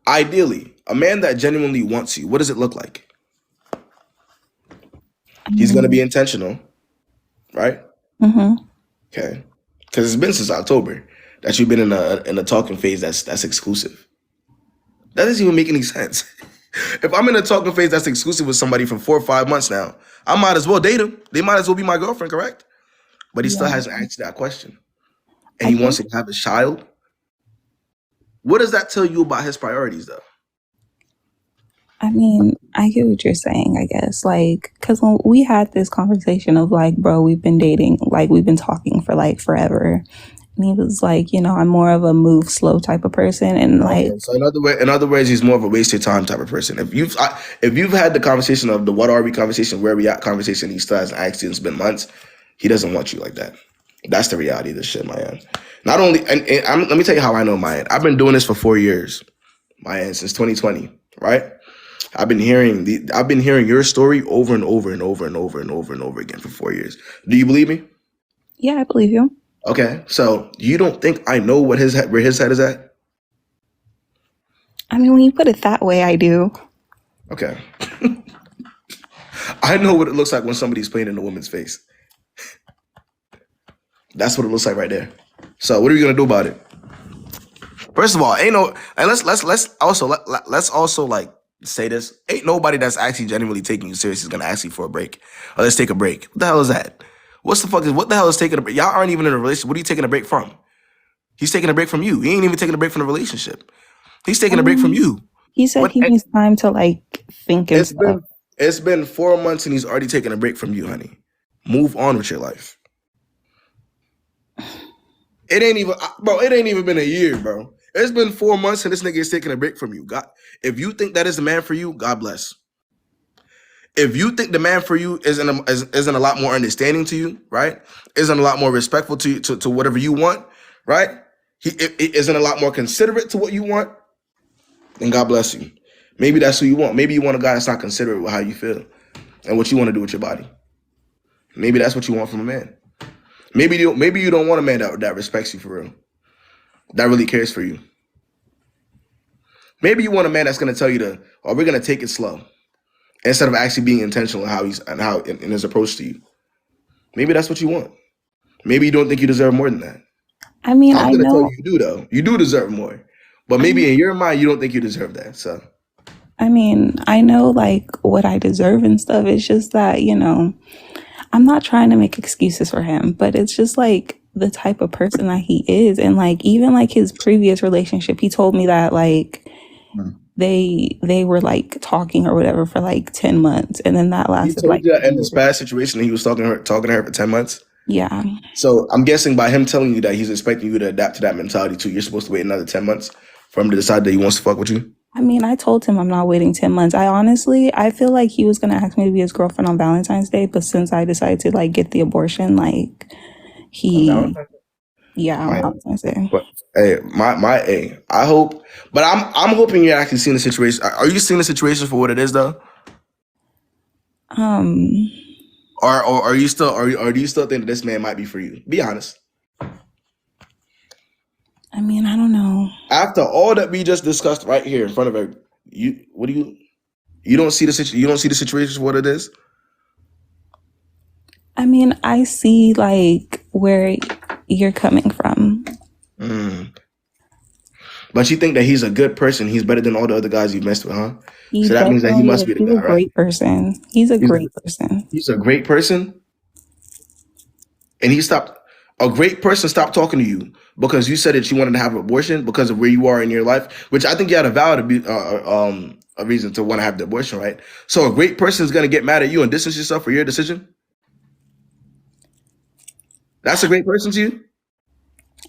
Ideally, a man that genuinely wants you, what does it look like? He's going to be intentional, right? Okay. Because it's been since October that you've been in a talking phase that's exclusive. That doesn't even make any sense. If I'm in a talking phase that's exclusive with somebody for 4 or 5 months now, I might as well date him. They might as well be my girlfriend, correct? But he still hasn't answered that question. And he wants to have a child. What does that tell you about his priorities, though? I mean, I get what you're saying, I guess. Like, because when we had this conversation of like, bro, we've been dating, like, we've been talking for like forever. And he was like, you know, I'm more of a move slow type of person. And like, Okay, so in other words, he's more of a waste your time type of person. If you've had the conversation of the what are we conversation, where we at conversation, he still hasn't asked you, it's been months, he doesn't want you like that. That's the reality of this shit, man. Not only, let me tell you how I know, man. I've been doing this for 4 years, man, since 2020, right? I've been hearing your story over and over and over and over and over and over again for 4 years. Do you believe me? yeah, I believe you. Okay, so you don't think I know where his head is at? I mean, when you put it that way, I do. Okay. I know what it looks like when somebody's playing in a woman's face. That's what it looks like right there. So what are you gonna do about it? First of all, ain't no, and let's also like say this. Ain't nobody that's actually genuinely taking you serious is gonna ask you for a break. Or let's take a break. What the hell is that? What the hell is taking a break? Y'all aren't even in a relationship. What are you taking a break from? He's taking a break from you. He ain't even taking a break from the relationship. He's taking a break from you. He said he needs time to like think and stuff. It's been 4 months and he's already taken a break from you, honey. Move on with your life. It ain't even been a year, bro. It's been 4 months and this nigga is taking a break from you. God, if you think that is the man for you, God bless. If you think the man for you isn't a lot more understanding to you, right? Isn't a lot more respectful to you, to whatever you want, right? He isn't a lot more considerate to what you want, then God bless you. Maybe that's who you want. Maybe you want a guy that's not considerate with how you feel and what you want to do with your body. Maybe that's what you want from a man. Maybe you don't want a man that respects you for real, that really cares for you. Maybe you want a man that's going to tell you we're going to take it slow, instead of actually being intentional in his approach to you. Maybe that's what you want. Maybe you don't think you deserve more than that. I mean, I'm I going to tell know. you do though. You do deserve more, but maybe in your mind you don't think you deserve that. So I mean, I know like what I deserve and stuff. It's just that, I'm not trying to make excuses for him, but it's just like the type of person that he is. And like even like his previous relationship, he told me that like they were like talking or whatever for like 10 months, and then that He lasted told like you that in this past situation, he was talking to her for 10 months. yeah. So I'm guessing by him telling you that he's expecting you to adapt to that mentality too, you're supposed to wait another 10 months for him to decide that he wants to fuck with you. I mean, I told him I'm not waiting 10 months. I feel like he was going to ask me to be his girlfriend on Valentine's Day, but since I decided to like get the abortion, like he, yeah, on My, Valentine's Day. but hey, I hope, but I'm hoping you're actually seeing the situation. Are you seeing the situation for what it is though? Um, Or are you still, or do you still think that this man might be for you? Be honest. I mean, I don't know. After all that we just discussed right here in front of her, you don't see the situation for what it is? I mean, I see like where you're coming from. But you think that he's a good person, he's better than all the other guys you've messed with, huh? He So that means that he definitely must is. be the He's guy, a right? great person. He's a great person. He's a great person, and a great person stopped talking to you because you said that you wanted to have an abortion because of where you are in your life, which I think you had a reason to want to have the abortion, right? So a great person is going to get mad at you and distance yourself for your decision? That's a great person to you?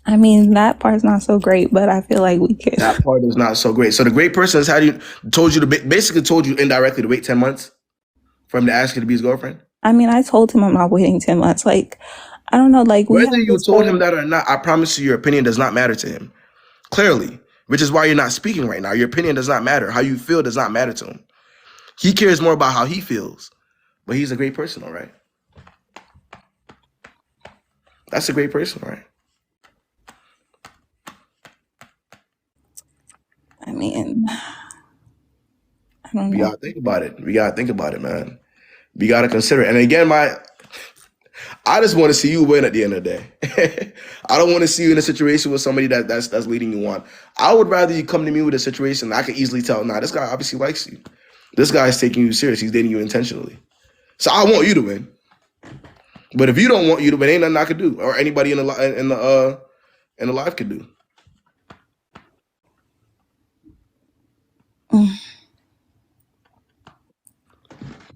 I mean, that part's not so great, but I feel like we could. That part is not so great. So the great person is basically told you indirectly to wait 10 months for him to ask you to be his girlfriend? I mean, I told him I'm not waiting 10 months. Like, I don't know, like we Whether have you this told whole, him that or not, I promise you your opinion does not matter to him. Clearly. Which is why you're not speaking right now. Your opinion does not matter. How you feel does not matter to him. He cares more about how he feels. But he's a great person, all right? That's a great person, all right? I mean, I don't We know. gotta think about it. We gotta think about it, man. We gotta consider it. And again, I just want to see you win at the end of the day. I don't want to see you in a situation with somebody that's leading you on. I would rather you come to me with a situation that I can easily tell, nah, this guy obviously likes you. This guy's taking you serious. He's dating you intentionally. So I want you to win. But if you don't want you to win, ain't nothing I could do, or anybody in the live could do.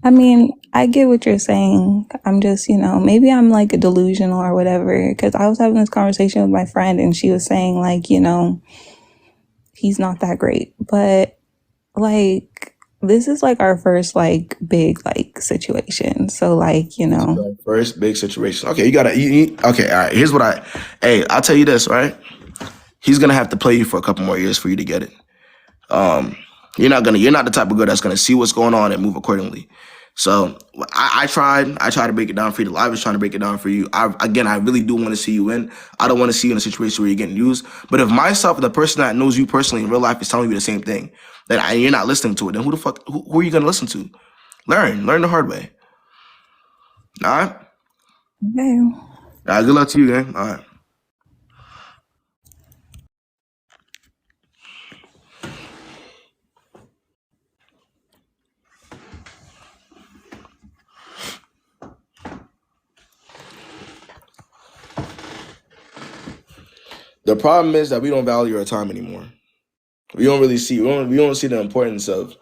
I mean, I get what you're saying. I'm just, maybe I'm like a delusional or whatever. Because I was having this conversation with my friend and she was saying like, he's not that great. But like, this is like our first like big like situation. So like, First big situation. Okay, okay, all right. Here's what I'll tell you this, right? He's gonna have to play you for a couple more years for you to get it. You're not the type of girl that's gonna see what's going on and move accordingly. So I tried to break it down for you. The live is trying to break it down for you. I really do want to see you win. I don't want to see you in a situation where you're getting used. But if myself, the person that knows you personally in real life, is telling you the same thing, then you're not listening to it, then who are you gonna listen to? Learn the hard way. All right. okay. All right. Good luck to you, gang. All right. The problem is that we don't value our time anymore. We don't see the importance of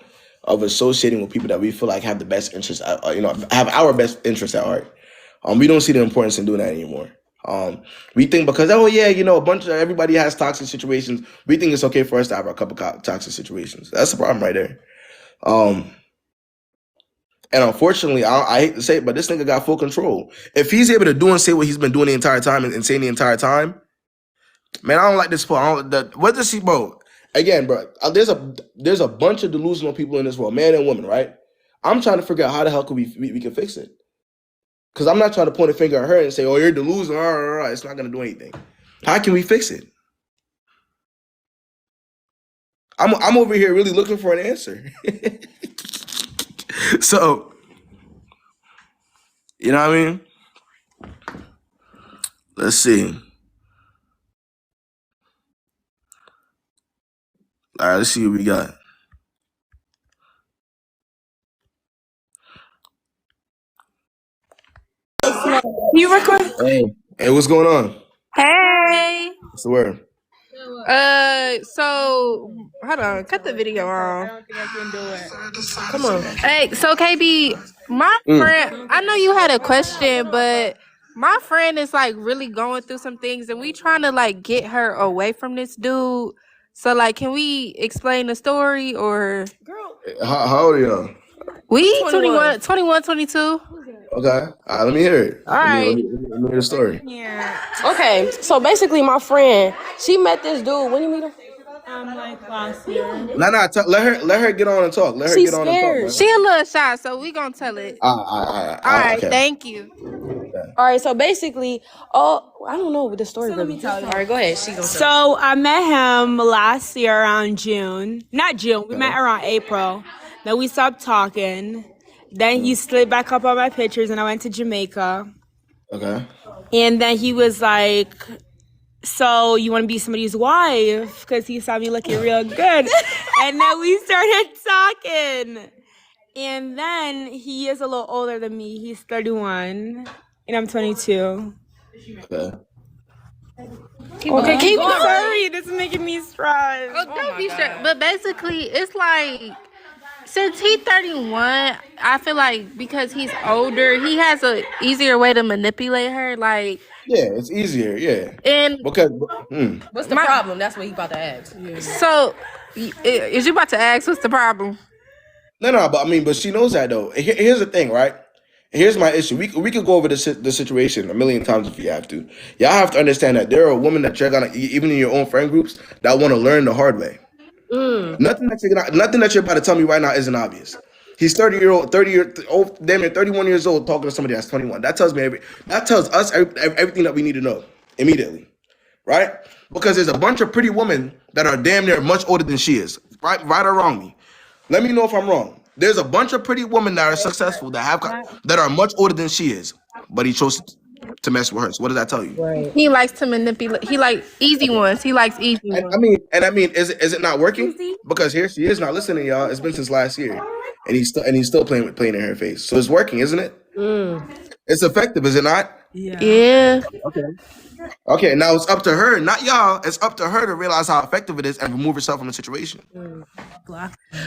associating with people that we feel like have the best interest, have our best interests at heart. We don't see the importance in doing that anymore. We think because everybody has toxic situations. We think it's okay for us to have a couple toxic situations. That's the problem right there. And unfortunately, I hate to say it, but this nigga got full control. If he's able to do and say what he's been doing the entire time and saying the entire time, man, I don't like this part. What does he, bro? Again, bro, there's a bunch of delusional people in this world, man and woman, right? I'm trying to figure out how the hell can we can fix it. Because I'm not trying to point a finger at her and say, oh, you're delusional. It's not going to do anything. How can we fix it? I'm over here really looking for an answer. So, you know what I mean? Let's see. All right, let's see what we got. You record? Hey, what's going on? Hey. What's the word? So hold on, cut the video on. Come on. Hey, so KB, my friend, I know you had a question, but my friend is like really going through some things, and we trying to like get her away from this dude. So like, can we explain the story or How old are y'all? we 21. 21, 22? Okay. All right, let me hear it. All Let right. me hear the story. Yeah. Okay, so basically, my friend, she met this dude. When you meet him? Like last year. Nah, let her get on and talk. Let her She's get on and talk, man. scared. She a little shy, so we gonna tell it. All right, Okay. thank you. All right, so basically, I don't know what the story really. All right, go ahead. She gonna tell. So I met him last year around June. Not June. We met around April. Then we stopped talking. Then he slid back up on my pictures, and I went to Jamaica. Okay. And then he was like, "So you want to be somebody's wife?" Because he saw me looking real good. And then we started talking. And then he is a little older than me. He's 31, and I'm 22. Okay. Okay, keep going. Sorry, this is making me stressed. Oh, don't be sure. But basically, it's like since he's 31, I feel like because he's older, he has a easier way to manipulate her. Like, Yeah, it's easier. Yeah. and Because What's the problem? That's what he about to ask. so is you about to ask what's the problem? no, but she knows that though. Here's the thing, right? Here's my issue. We could go over the situation a million times if you have to. Y'all have to understand that there are women that you're gonna, even in your own friend groups, that want to learn the hard way. Nothing that you're about to tell me right now isn't obvious. He's 30 old, damn near 31 years old, talking to somebody that's 21. That tells us everything that we need to know immediately, right? Because there's a bunch of pretty women that are damn near much older than she is, right or wrong me. Let me know if I'm wrong. There's a bunch of pretty women that are successful that are much older than she is, but he chose to mess with her. So what does that tell you? He likes to manipulate. He like easy ones. He likes easy And ones. I mean, is it not working? Because here she is not listening, y'all. It's been since last year, and he's still playing in her face. So it's working, isn't it? It's effective, is it not? Yeah. Okay. Now it's up to her, not y'all. It's up to her to realize how effective it is and remove herself from the situation.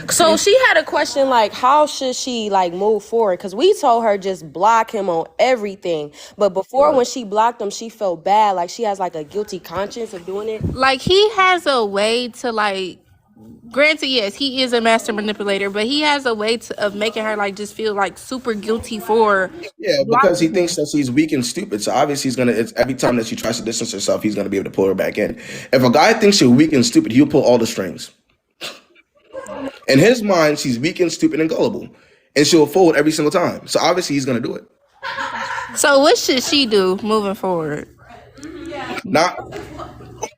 So she had a question like, how should she like move forward? Because we told her just block him on everything. But before, when she blocked him, she felt bad. Like she has like a guilty conscience of doing it. Like he has a way to like. Granted, yes, he is a master manipulator, but he has a way of making her like just feel like super guilty for. Yeah, because he thinks that she's weak and stupid. So obviously every time that she tries to distance herself, he's gonna be able to pull her back in. If a guy thinks you're weak and stupid, he'll pull all the strings. In his mind, she's weak and stupid and gullible, and she'll fold every single time. So obviously, he's gonna do it. So what should she do moving forward? Not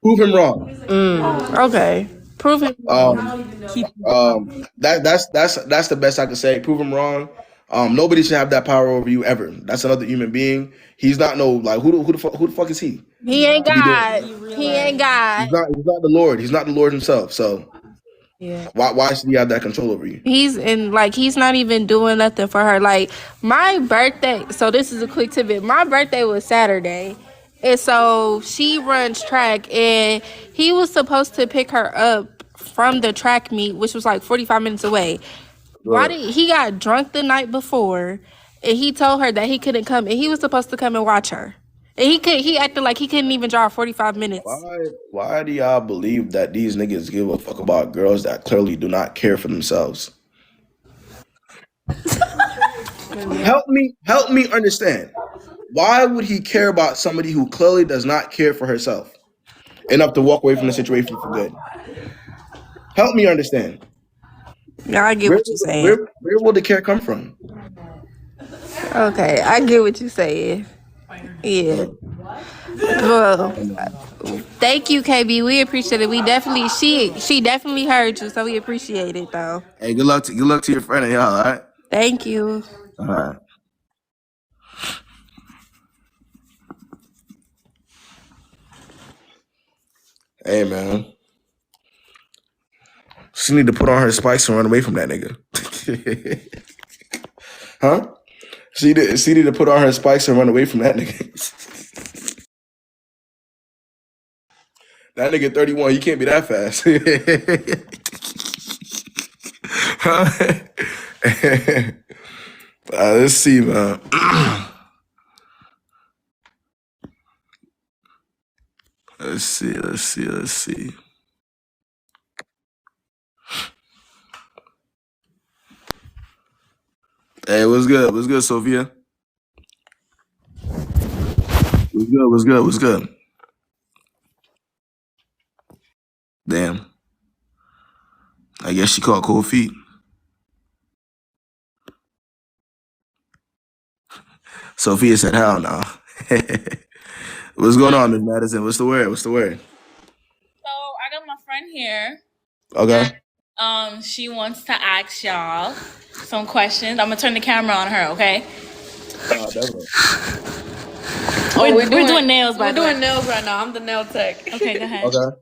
prove him wrong. Okay, prove him. That's the best I can say. Prove him wrong. Nobody should have that power over you ever. That's another human being. He's not no like who the fuck is he? He ain't God. He ain't God. He's not the Lord. He's not the Lord himself. So why should he have that control over you? He's not even doing nothing for her. Like my birthday. So this is a quick tidbit. My birthday was Saturday. And so she runs track, and he was supposed to pick her up from the track meet, which was like 45 minutes away. He got drunk the night before, and he told her that he couldn't come, and he was supposed to come and watch her. And he acted like he couldn't even drive 45 minutes. Why do y'all believe that these niggas give a fuck about girls that clearly do not care for themselves? Help me understand. Why would he care about somebody who clearly does not care for herself enough to walk away from the situation for good? Help me understand. No, I get what you're saying. Where will the care come from? Okay, I get what you're saying. Yeah. Well, thank you, KB. We appreciate it. She definitely heard you, so we appreciate it though. Hey, good luck to your friend and y'all, all right? Thank you. All right. Hey, man. She need to put on her spikes and run away from that nigga. Huh? She need to put on her spikes and run away from that nigga. That nigga 31, he can't be that fast. Let's see, man. Let's see. Hey, what's good? What's good, Sophia? What's good? Damn. I guess she caught cold feet. Sophia said, hell no. What's going on, Miss Madison? What's the word? So I got my friend here. Okay. She wants to ask y'all some questions. I'm gonna turn the camera on her, okay? Definitely. We're doing nails, by the way. We're doing nails right now. I'm the nail tech. Okay, go ahead. Okay.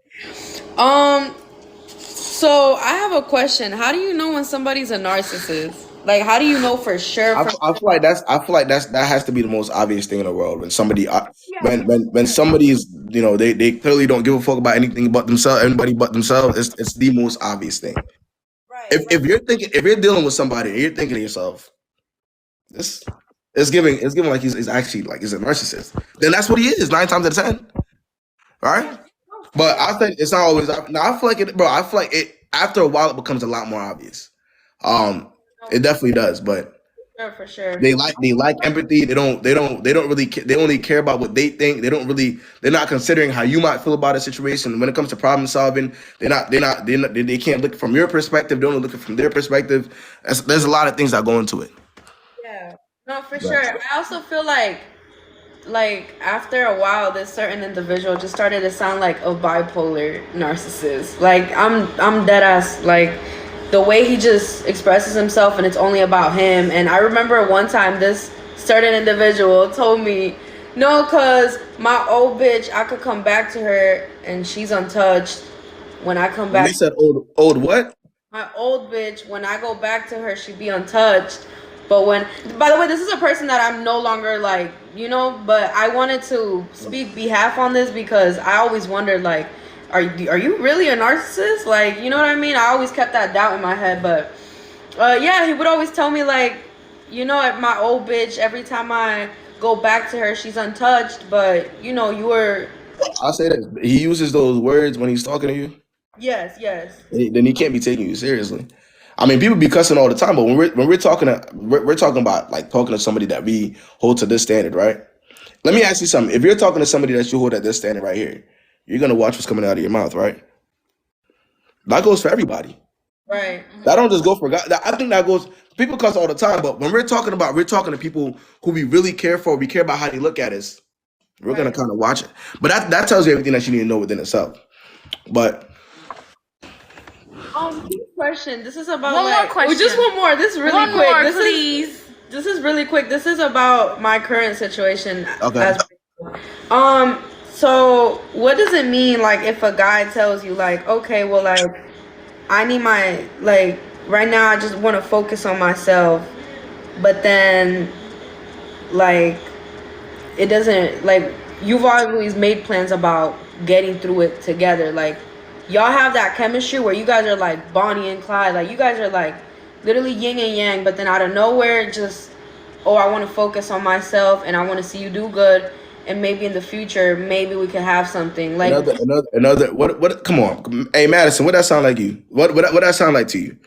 So I have a question. How do you know when somebody's a narcissist? Like, how do you know for sure? I feel like that has to be the most obvious thing in the world. When somebody, when somebody is, they clearly don't give a fuck about anything but themselves, anybody but themselves. It's the most obvious thing. Right. If you're dealing with somebody and you're thinking to yourself, it's giving like he's actually like he's a narcissist. Then that's what he is 9 times out of 10. All right. But I think it's not always. No, I feel like it, bro. I feel like it after a while it becomes a lot more obvious. It definitely does, but. For sure. They like empathy. They don't really they only care about what they think. They're not considering how you might feel about a situation. When it comes to problem solving, they can't look from your perspective. They only look from their perspective. There's a lot of things that go into it. Yeah. No, for sure. I also feel like after a while, this certain individual just started to sound like a bipolar narcissist. Like I'm dead ass like. The way he just expresses himself and it's only about him. And I remember one time this certain individual told me, no, cause my old bitch, I could come back to her and she's untouched. When I come back. They said old what? My old bitch, when I go back to her, she'd be untouched. But by the way, this is a person that I'm no longer like, but I wanted to speak behalf on this because I always wondered like, are you really a narcissist? Like, you know what I mean? I always kept that doubt in my head, but yeah, he would always tell me like, my old bitch, every time I go back to her, she's untouched, but you were. I'll say this. He uses those words when he's talking to you. Yes. Then he can't be taking you seriously. I mean, people be cussing all the time, but when we're talking about like talking to somebody that we hold to this standard, right? Let me ask you something. If you're talking to somebody that you hold at this standard right here, you're gonna watch what's coming out of your mouth, right? That goes for everybody. Right. That don't just go for God. I think that goes. People cuss all the time, but when we're talking to people who we really care for. We care about how they look at us. We're gonna kind of watch it. But that tells you everything that you need to know within itself. But question. This is about one more question. Just one more. This is really one quick. More, please. This is really quick. This is about my current situation. Okay. So what does it mean like if a guy tells you like, okay, well like I need my like right now I just want to focus on myself, but then like it doesn't like you've always made plans about getting through it together. Like y'all have that chemistry where you guys are like Bonnie and Clyde, like you guys are like literally yin and yang, but then out of nowhere just I want to focus on myself and I want to see you do good. And maybe in the future, maybe we could have something like another. What? Come on, hey Madison, what that sound like you? What that sound like to you?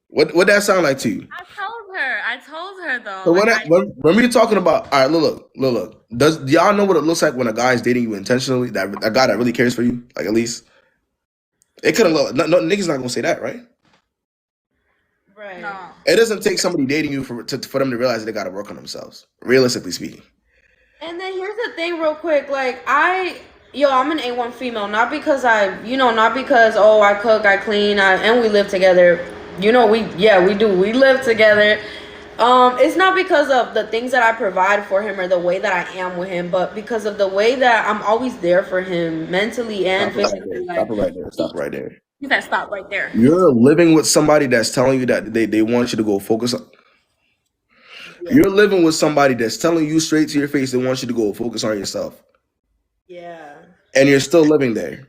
What that sound like to you? I told her though. So when we're talking about, all right, look. Do y'all know what it looks like when a guy is dating you intentionally? That a guy that really cares for you, like at least it couldn't look. No, niggas not gonna say that, right? Right. No. It doesn't take somebody dating you for them to realize they got to work on themselves, realistically speaking. And then here's the thing real quick, like I'm an A1 female, not because I cook, I clean, and we live together. We do. We live together. It's not because of the things that I provide for him or the way that I am with him, but because of the way that I'm always there for him mentally and physically. Stop right there. You gotta stop right there. You're living with somebody that's telling you that they want you to go focus on. You're living with somebody that's telling you straight to your face they want you to go focus on yourself. Yeah. And you're still living there.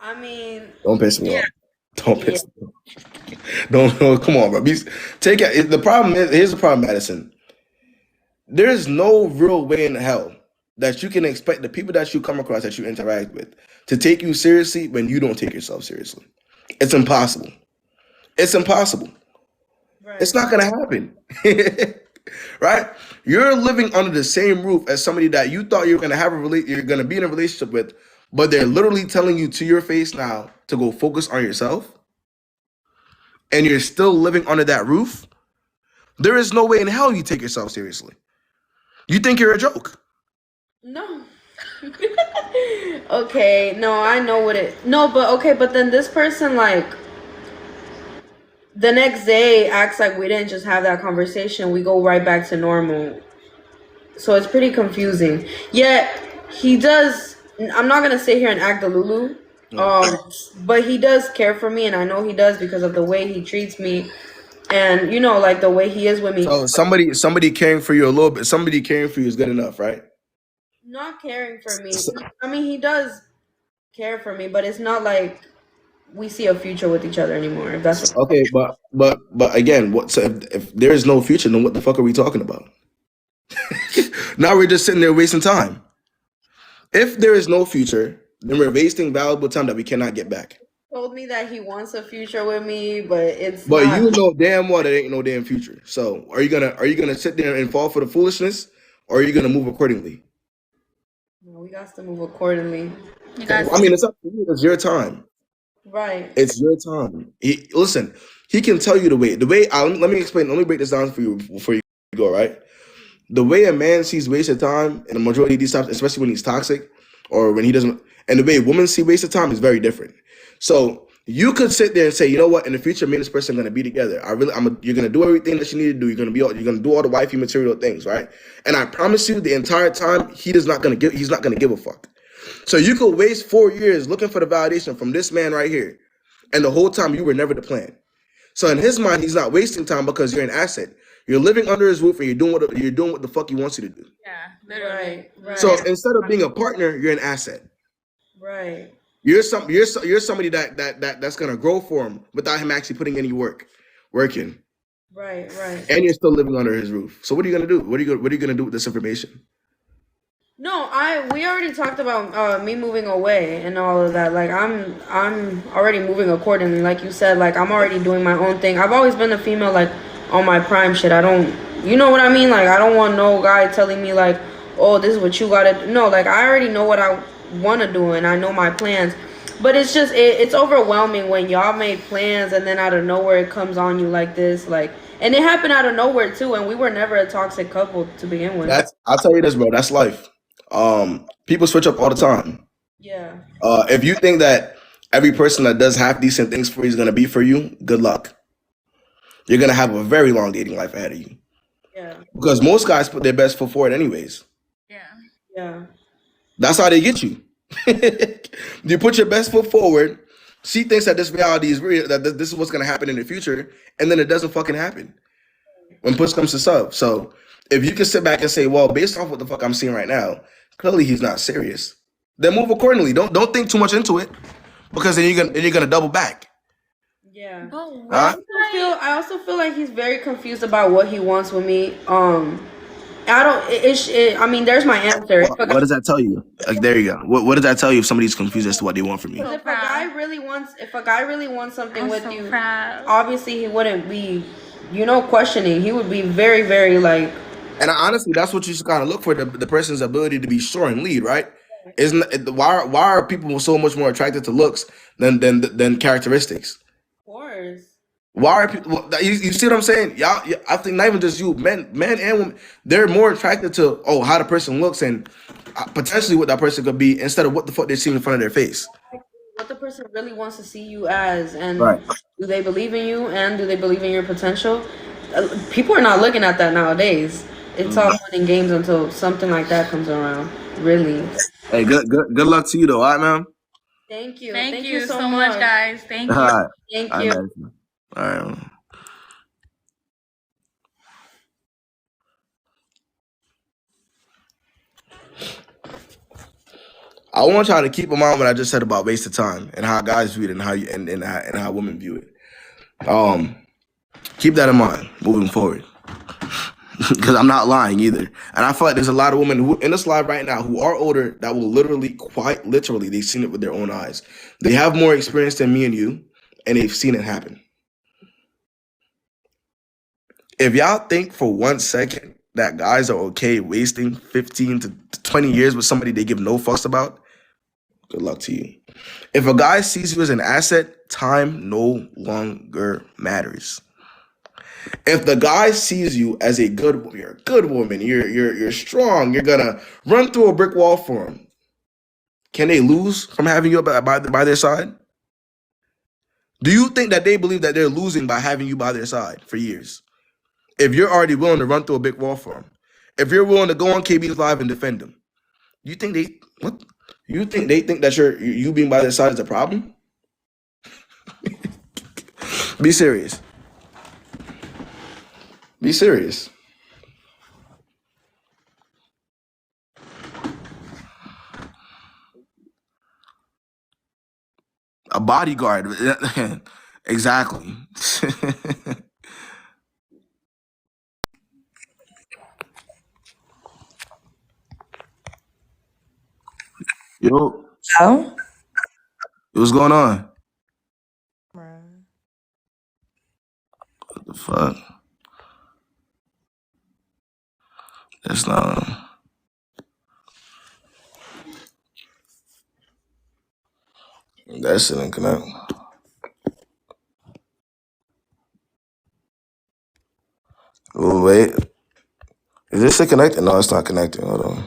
I mean, Don't piss me off. Don't yeah. piss me off. Don't come on, bro. Take it. The problem is, here's the problem, Madison. There's no real way in hell that you can expect the people that you come across that you interact with to take you seriously when you don't take yourself seriously. It's impossible. It's impossible. It's not gonna happen. Right? You're living under the same roof as somebody that you thought you were gonna you're gonna be in a relationship with, but they're literally telling you to your face now to go focus on yourself, and you're still living under that roof. There is no way in hell you take yourself seriously. You think you're a joke. No. Okay, no, I know what it. No, but okay, but then this person like the next day acts like we didn't just have that conversation. We go right back to normal. So it's pretty confusing. Yet he does. I'm not gonna sit here and act the Lulu. But he does care for me, and I know he does because of the way he treats me, and you know, like the way he is with me. So somebody caring for you a little bit, somebody caring for you is good enough, right? Not caring for me. I mean, he does care for me, but it's not like we see a future with each other anymore. If that's what Okay, but again, what? So if there is no future, then what the fuck are we talking about? Now we're just sitting there wasting time. If there is no future, then we're wasting valuable time that we cannot get back. told me that he wants a future with me, but it's But not. you know damn well there ain't no damn future. So are you gonna sit there and fall for the foolishness, or are you gonna move accordingly? No, we got to move accordingly. I mean, it's up to you. It's your time. Right. It's your time. Listen, he can tell you the way. Let me explain. Let me break this down for you before you go. Right. The way a man sees wasted time, and the majority of these times, especially when he's toxic, or when he doesn't, and the way women see wasted time is very different. So you could sit there and say, you know what, in the future, me and this person are gonna be together. You're gonna do everything that you need to do. You're gonna do all the wifey material things, right? And I promise you, the entire time, he's not gonna give a fuck. So you could waste 4 years looking for the validation from this man right here, and the whole time you were never the plan. So in his mind, he's not wasting time because you're an asset. You're living under his roof and you're doing what the fuck he wants you to do. Yeah, literally. Right. So instead of being a partner, you're an asset. Right. You're somebody that's gonna grow for him without him actually putting any working. Right. And you're still living under his roof. So what are you gonna do? What are you gonna do with this information? No, we already talked about me moving away and all of that. Like I'm already moving accordingly. Like you said, like I'm already doing my own thing. I've always been a female like on my prime shit. I don't, you know what I mean? Like I don't want no guy telling me like, oh, this is what you gotta do. No, like I already know what I want to do and I know my plans. But it's just it's overwhelming when y'all made plans and then out of nowhere it comes on you like this. Like, and it happened out of nowhere too. And we were never a toxic couple to begin with. I'll tell you this, bro. That's life. People switch up all the time. Yeah. If you think that every person that does half decent things for you is gonna be for you, good luck. You're gonna have a very long dating life ahead of you. Yeah. Because most guys put their best foot forward anyways. Yeah. That's how they get you. You put your best foot forward. She thinks that this reality is real, that this is what's gonna happen in the future, and then it doesn't fucking happen when push comes to shove. So if you can sit back and say, well, based off what the fuck I'm seeing right now, clearly he's not serious, then move accordingly. Don't think too much into it, because then you're gonna double back. Yeah. Huh? I also feel like he's very confused about what he wants with me. I don't. I mean, there's my answer. What does that tell you? Like, there you go. What does that tell you if somebody's confused as to what they want from you? If a guy really wants something with you, obviously he wouldn't be, questioning. He would be very, very like. And honestly, that's what you should kind of look for, the person's ability to be sure and lead, right? Why are people so much more attracted to looks than characteristics? Of course. Why are people? You see what I'm saying? Y'all, I think not even just you, men and women, they're more attracted to how the person looks and potentially what that person could be instead of what the fuck they see in front of their face. What the person really wants to see you as, and right. Do they believe in you, and do they believe in your potential? People are not looking at that nowadays. It's all fun and games until something like that comes around. Really. Hey, good luck to you though, all right, man. Thank you. Thank you so much, guys. Thank you. All right. Thank you. All right. I want y'all to keep in mind what I just said about waste of time and how guys view it and how you and how women view it. Keep that in mind moving forward. Because I'm not lying either. And I feel like there's a lot of women who in this live right now who are older that will literally, quite literally, they've seen it with their own eyes. They have more experience than me and you, and they've seen it happen. If y'all think for 1 second that guys are okay wasting 15 to 20 years with somebody they give no fucks about, good luck to you. If a guy sees you as an asset, time no longer matters. If the guy sees you as you're a good woman, you're strong, you're gonna run through a brick wall for him. Can they lose from having you by their side? Do you think that they believe that they're losing by having you by their side for years? If you're already willing to run through a brick wall for him, if you're willing to go on KB's live and defend him, you think they what? You think they think that you being by their side is a problem? Be serious. Be serious. A bodyguard. Exactly. Yo, Oh, what's going on? Bruh. What the fuck? That's not. That shit ain't connect. Oh, wait. Is this shit connected? No, it's not connected. Hold on.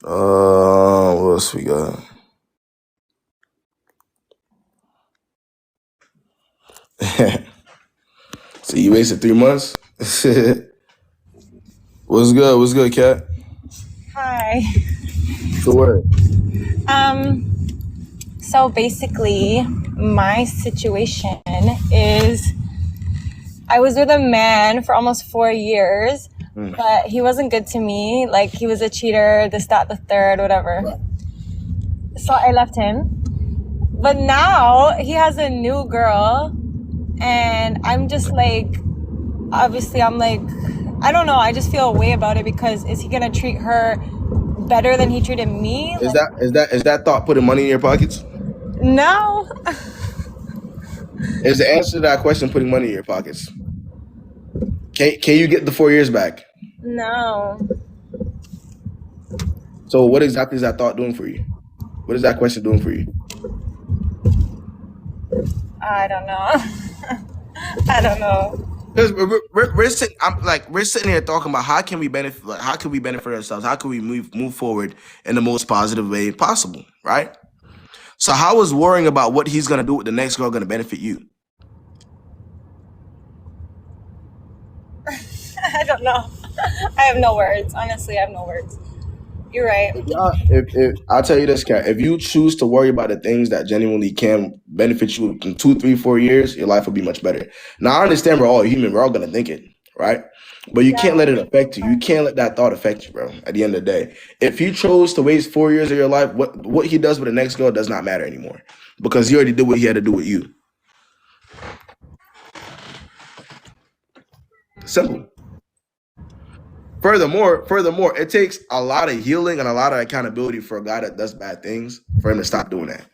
What else we got? So you wasted 3 months? What's good? What's good, Kat? Hi. Good word. So basically, my situation is I was with a man for almost 4 years, but he wasn't good to me. Like, he was a cheater, this, that, the third, whatever. So I left him. But now he has a new girl, and I'm just like, obviously, I'm like, I don't know. I just feel a way about it because is he gonna treat her better than he treated me? Is that thought putting money in your pockets? No. Is the answer to that question putting money in your pockets? Can you get the 4 years back? No. So what exactly is that thought doing for you? What is that question doing for you? I don't know. I don't know. Because we're sitting here talking about how can we benefit, like, how can we benefit ourselves? How can we move forward in the most positive way possible, right? So how is worrying about what he's gonna do with the next girl gonna benefit you? I don't know. I have no words. Honestly, I have no words. You're right. If I'll tell you this, Kat, if you choose to worry about the things that genuinely can benefit you in 2, 3, 4 years, your life will be much better. Now I understand we're all human, we're all gonna think it, right? But you can't let it affect you. You can't let that thought affect you, bro. At the end of the day, if he chose to waste 4 years of your life, what he does with the next girl does not matter anymore because he already did what he had to do with you. Simple. Furthermore, it takes a lot of healing and a lot of accountability for a guy that does bad things for him to stop doing that.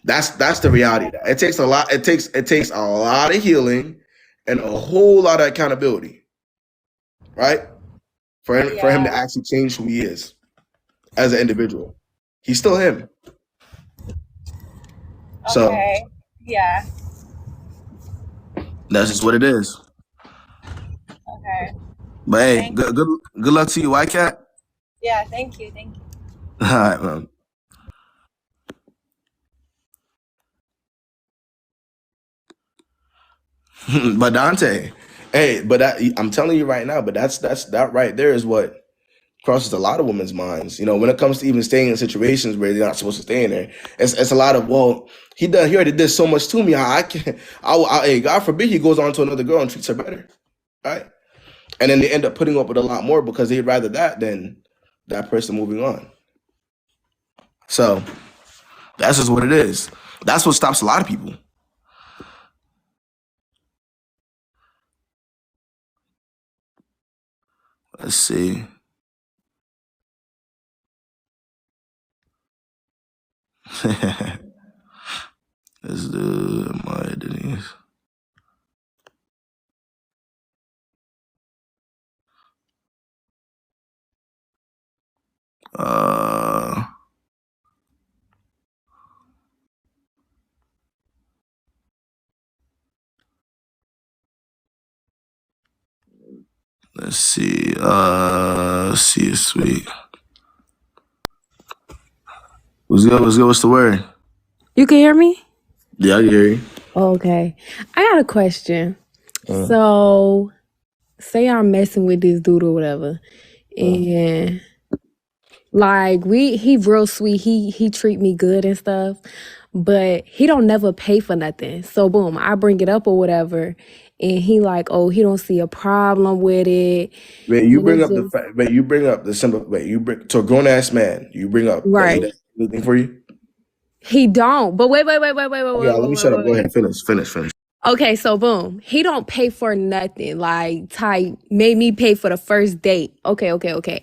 That's the reality. It takes a lot. It takes a lot of healing and a whole lot of accountability, right? For him to actually change who he is as an individual. He's still him. So Okay. Yeah. that's just what it is. Okay. But hey, good luck to you, White Cat. Yeah. Thank you. Thank you. All right, man. But Dante, hey, but I'm telling you right now, but that right there is what crosses a lot of women's minds. You know, when it comes to even staying in situations where they're not supposed to stay in there, it's a lot of, well, he already did so much to me. I can't. Hey, God forbid he goes on to another girl and treats her better, right? And then they end up putting up with a lot more because they'd rather that than that person moving on. So that's just what it is. That's what stops a lot of people. Let's see. Let's do my Denise. Let's see. See you, sweet. What's good? What's good? What's the word? You can hear me? Yeah, I can hear you. Okay. I got a question. So, say I'm messing with this dude or whatever, and like he real sweet. He treat me good and stuff, but he don't never pay for nothing. So boom, I bring it up or whatever, and he like, oh, he don't see a problem with it. Wait, you And bring it's up the just fact. Wait, you bring up the simple. Wait, you bring to a grown ass man. You bring up that he right. doesn't do anything for you. He don't. But wait. Okay, let me shut up. Go ahead. Finish. Okay, so boom, he don't pay for nothing. Like Ty made me pay for the first date. Okay.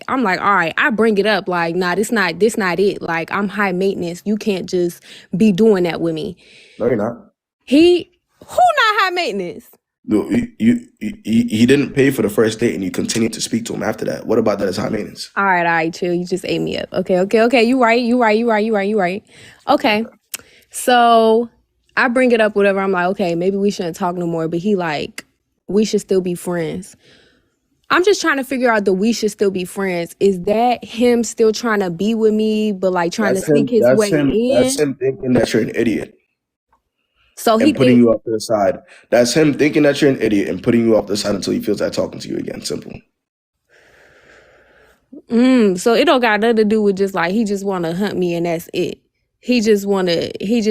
I'm like, all right, I bring it up. Like, nah, this not it. Like, I'm high maintenance. You can't just be doing that with me. No, you're not. Who not high maintenance? No, he didn't pay for the first date, and you continued to speak to him after that. What about that as high maintenance? All right, chill. You just ate me up. Okay. You right. Okay. So I bring it up, whatever. I'm like, okay, maybe we shouldn't talk no more. But he like, we should still be friends. I'm just trying to figure out the we should still be friends. Is that him still trying to be with me, but like trying to sneak his way That's in? him thinking that you're an idiot So he and putting think, you off to the side. That's him thinking that you're an idiot and putting you off the side until he feels like talking to you again. Simple. so it don't got nothing to do with just like he just want to hunt me and that's it. He just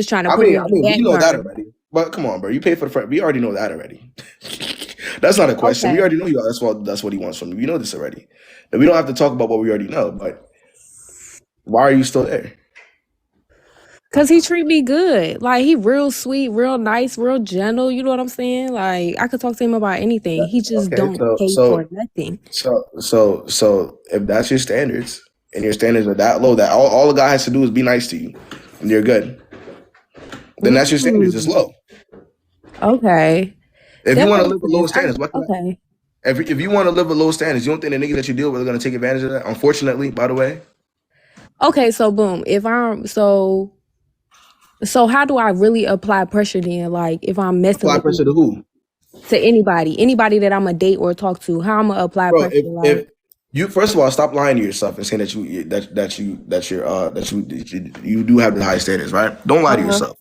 trying to I put me mean, on the we back know that burner. already. But come on, bro. You paid for the front. We already know that already. That's not a question. We Okay. already know you. That's what he wants from you. We know this already. And we don't have to talk about what we already know. But why are you still there? Cause he treat me good. Like he real sweet, real nice, real gentle. You know what I'm saying? Like I could talk to him about anything. He just Okay, don't pay for nothing. so if that's your standards and your standards are that low, that all the guy has to do is be nice to you, and you're good. Then that's your standards. It's low. Okay. If That you want to makes live with low sense. standards, what can Okay. if you want to live with low standards, you don't think the niggas that you deal with are gonna take advantage of that? Unfortunately, by the way. Okay, so boom. If I'm so how do I really apply pressure then? Like if I'm messing Apply with pressure to who? to anybody that I'm a date or talk to, how I'm gonna apply Bro, pressure? if you first of all stop lying to yourself and saying that you do have the high standards, right? Don't lie to yourself.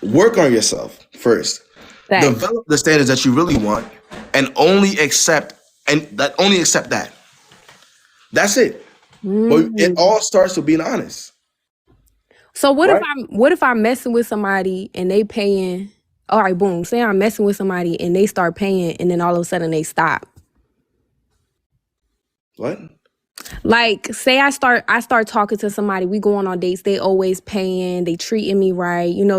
Work on yourself first. Facts. Develop the standards that you really want, and only accept that. That's it. But it all starts with being honest. So what Right? if I'm messing with somebody and they paying? All right, boom. Say I'm messing with somebody and they start paying, and then all of a sudden they stop. What? Like, say I start talking to somebody, we going on dates, they always paying, they treating me right, And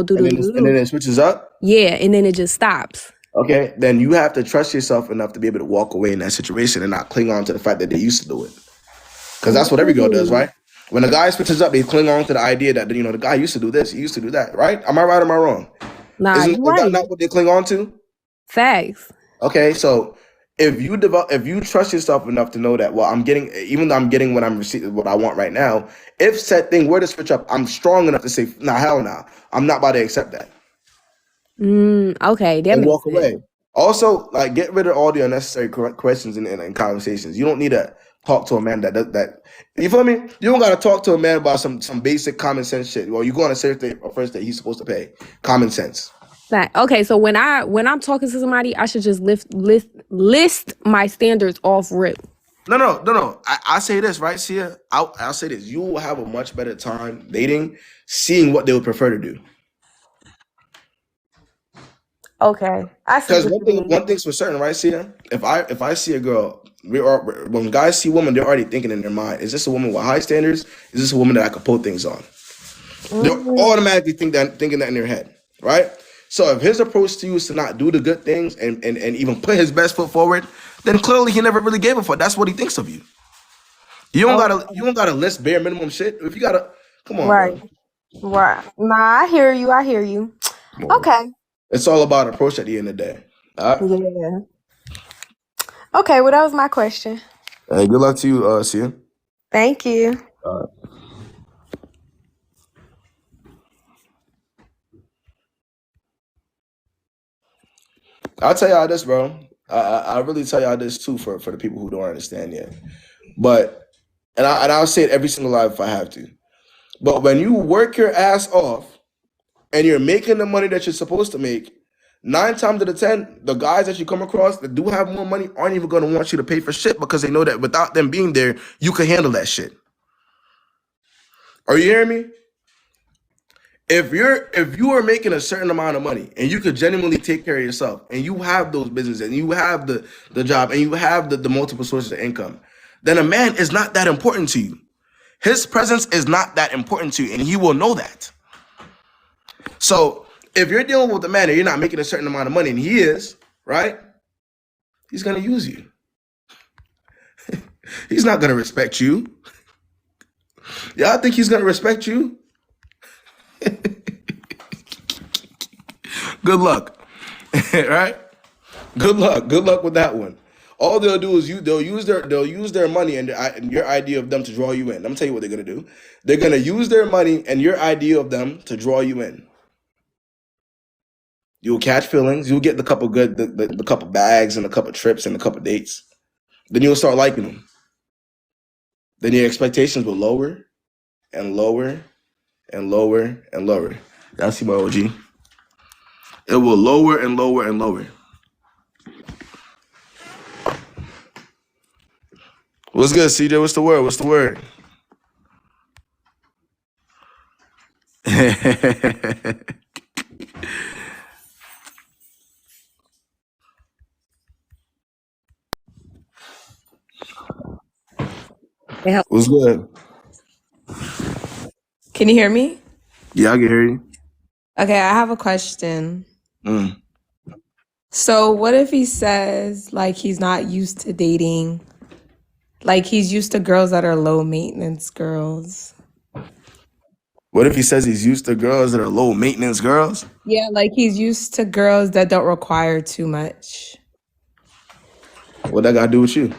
then it switches up. Yeah, and then it just stops. Okay, then you have to trust yourself enough to be able to walk away in that situation and not cling on to the fact that they used to do it. Because that's what every girl does, right? When a guy switches up, they cling on to the idea that the guy used to do this, he used to do that, right? Am I right or am I wrong? Nah, Is you that right. not what they cling on to? Facts. Okay, so if you trust yourself enough to know that, well, even though I'm getting what I'm receiving, what I want right now, if said thing were to switch up, I'm strong enough to say, nah, hell no, I'm not about to accept that. Okay, that And makes walk sense. away. Also, like, get rid of all the unnecessary questions and conversations. You don't need to talk to a man that does that. You feel me? You don't gotta talk to a man about some basic common sense shit. Well, you go on a first date, he's supposed to pay. Common sense. Okay, so when I'm talking to somebody, I should just list my standards off rip. No. I say this, right, Sia? I'll say this. You will have a much better time dating, seeing what they would prefer to do. Okay, I see. Because one thing's for certain, right, Sia? If I see a girl, when guys see women, they're already thinking in their mind: is this a woman with high standards? Is this a woman that I could pull things on? They're automatically thinking that in their head, right? So if his approach to you is to not do the good things and even put his best foot forward, then clearly he never really gave a fuck. That's what he thinks of you. You don't gotta list bare minimum shit. If you gotta, come on, Right. bro. Right. Nah, I hear you. I hear you. Come on. Okay. It's all about approach at the end of the day. All right. Yeah. Okay, well, that was my question. Hey, good luck to you, Sia. Thank you. I'll tell y'all this, bro. I really tell y'all this too for the people who don't understand yet. But I'll say it every single live if I have to. But when you work your ass off and you're making the money that you're supposed to make, 9 times out of 10, the guys that you come across that do have more money aren't even gonna want you to pay for shit because they know that without them being there, you can handle that shit. Are you hearing me? If you are making a certain amount of money and you could genuinely take care of yourself and you have those businesses and you have the job and you have the multiple sources of income, then a man is not that important to you. His presence is not that important to you and he will know that. So if you're dealing with a man and you're not making a certain amount of money and he is, right? He's gonna use you. He's not gonna respect you. Y'all think he's gonna respect you? Good luck. Right? Good luck. Good luck with that one. All they'll do is they'll use their money and your idea of them to draw you in. I'm gonna tell you what they're gonna do. They're gonna use their money and your idea of them to draw you in. You'll catch feelings. You'll get the couple bags and a couple trips and a couple dates. Then you'll start liking them. Then your expectations will lower and lower and lower and lower. Y'all see my OG? It will lower and lower and lower. What's good, CJ? What's the word? What's the word? What's good? Can you hear me? Yeah, I can hear you. Okay, I have a question. Mm. So what if he says like he's not used to dating, like he's used to girls that are low maintenance girls? What if he says he's used to girls that are low maintenance girls? Yeah, like he's used to girls that don't require too much. What that got to do with you?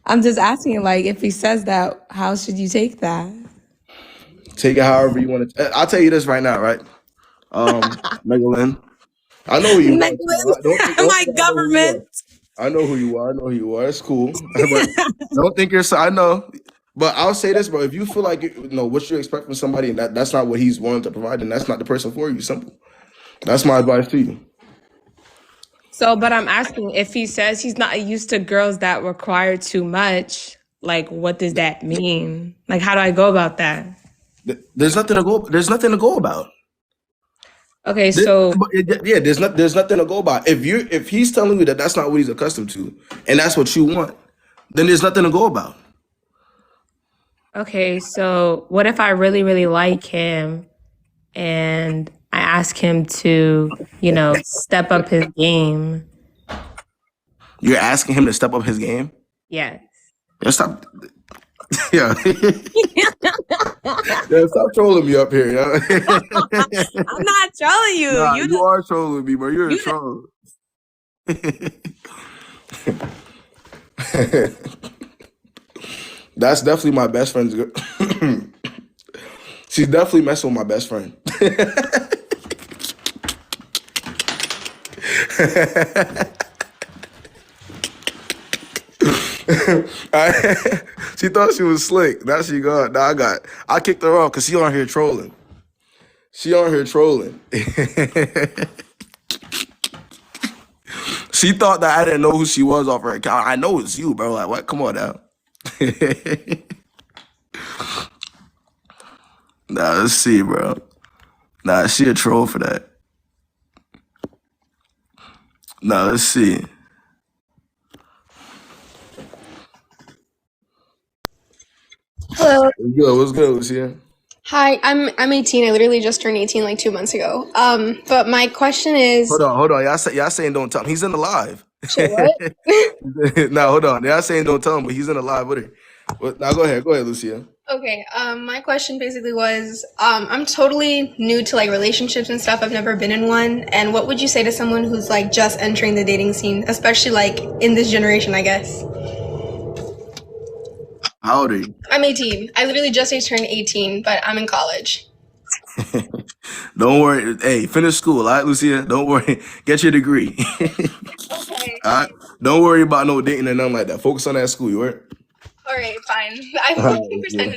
I'm just asking, like, if he says that, how should you take that? Take it however you want to. I'll tell you this right now, right? Megalyn, I know who you are. My government. I know who you are. I know who you are. It's cool. But don't think you're so. I know. But I'll say this, bro. If you feel like what you expect from somebody, and that's not what he's wanting to provide, then that's not the person for you. Simple. That's my advice to you. So, but I'm asking, if he says he's not used to girls that require too much, like, what does that mean? Like, how do I go about that? There's nothing to go. There's nothing to go about. Okay, so there's nothing to go about. If he's telling you that that's not what he's accustomed to, and that's what you want, then there's nothing to go about. okay, so what if I really, really like him and I ask him to, step up his game? You're asking him to step up his game? Yes. Yeah, stop. Yeah. Yeah, stop trolling me up here. Yeah. I'm not trolling you. Nah, you are trolling me, bro. You're a troll. That's definitely my best friend's girl. She's definitely messing with my best friend. She thought she was slick. Now she gone. Now I kicked her off because she on here trolling. She on here trolling. She thought that I didn't know who she was off her account. I know it's you, bro. Like, what? Come on now. Nah, let's see, bro. Nah, she a troll for that. Nah, let's see. Hello. What's good? What's good, Lucia? Hi, I'm 18. I literally just turned 18 like 2 months ago. But my question is, Hold on. Y'all saying don't tell him. He's in the live. shit, what? Nah, hold on. Y'all saying don't tell him, but he's in the live with her. Now go ahead, Lucia. Okay, my question basically was, I'm totally new to like relationships and stuff. I've never been in one. And what would you say to someone who's like just entering the dating scene, especially like in this generation, I guess? How old are you? I'm 18. I literally just turned 18, but I'm in college. Don't worry. Hey, finish school, all right, Lucia? Don't worry. Get your degree. Okay. All right? Don't worry about no dating or nothing like that. Focus on that school, you heard? All right, fine. I All right, 100% yeah.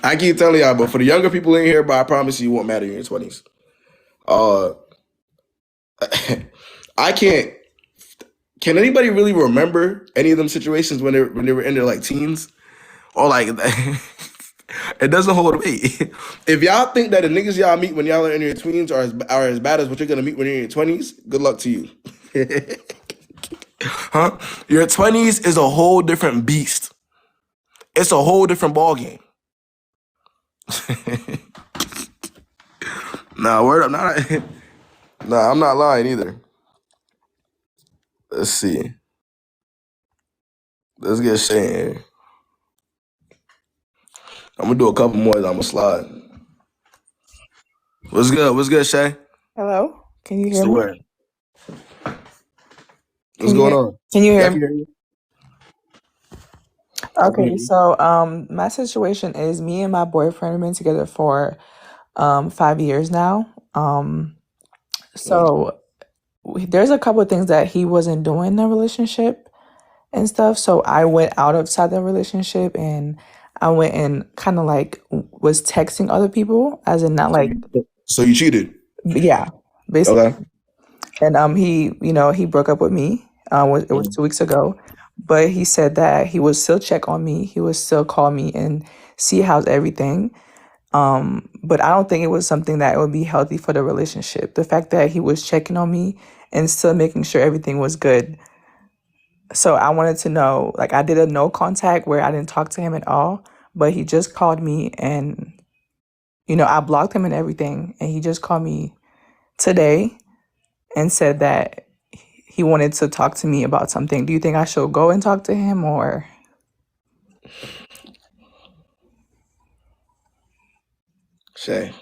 I keep telling y'all, but for the younger people in here, but I promise you, it won't matter in your 20s. Uh, I can't. Can anybody really remember any of them situations when they were in their like teens or like? It doesn't hold weight. If y'all think that the niggas y'all meet when y'all are in your tweens are as bad as what you're gonna meet when you're in your 20s, good luck to you. Huh? Your 20s is a whole different beast. It's a whole different ballgame. Nah, word up. Nah, I'm not lying either. Let's see. Let's get Shay in here. I'm gonna do a couple more, then I'm gonna slide. What's good? What's good, Shay? Hello? Can you What's hear the me? word? What's Can you going hear on? Can you Yeah, I hear can me? hear you. I can hear Okay, you. so my situation is me and my boyfriend have been together for 5 years now. So there's a couple of things that he wasn't doing in the relationship and stuff. So I went out outside the relationship and I went and kind of like was texting other people, as in not like, So you cheated? yeah, basically. Okay. And he broke up with me. It was 2 weeks ago, but he said that he would still check on me. He would still call me and see how's everything. But I don't think it was something that would be healthy for the relationship. The fact that he was checking on me and still making sure everything was good. So I wanted to know, like, I did a no contact where I didn't talk to him at all, but he just called me and, I blocked him and everything. And he just called me today and said that he wanted to talk to me about something. Do you think I should go and talk to him or? Shay,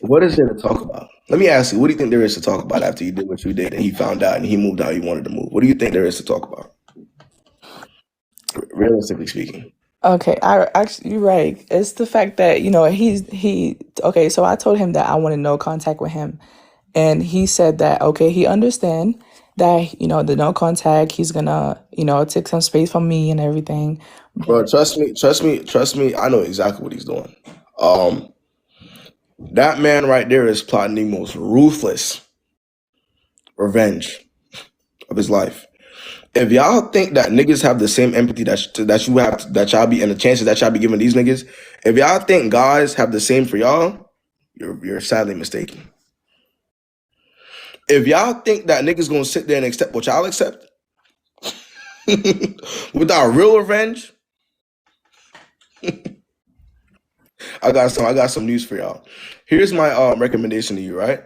what is there to talk about? Let me ask you, what do you think there is to talk about after you did what you did and he found out and he moved how he wanted to move? What do you think there is to talk about? Realistically speaking. Okay, I actually you're right. It's the fact that, okay, so I told him that I wanted no contact with him. And he said that, okay, he understand that, the no contact, he's gonna, take some space from me and everything. Bro, trust me, I know exactly what he's doing. Um, that man right there is plotting the most ruthless revenge of his life. If y'all think that niggas have the same empathy that you have, that y'all be, and the chances that y'all be giving these niggas, if y'all think guys have the same for y'all, you're sadly mistaken. If y'all think that niggas gonna sit there and accept what y'all accept without real revenge, I got some news for y'all. Here's my recommendation to you, right?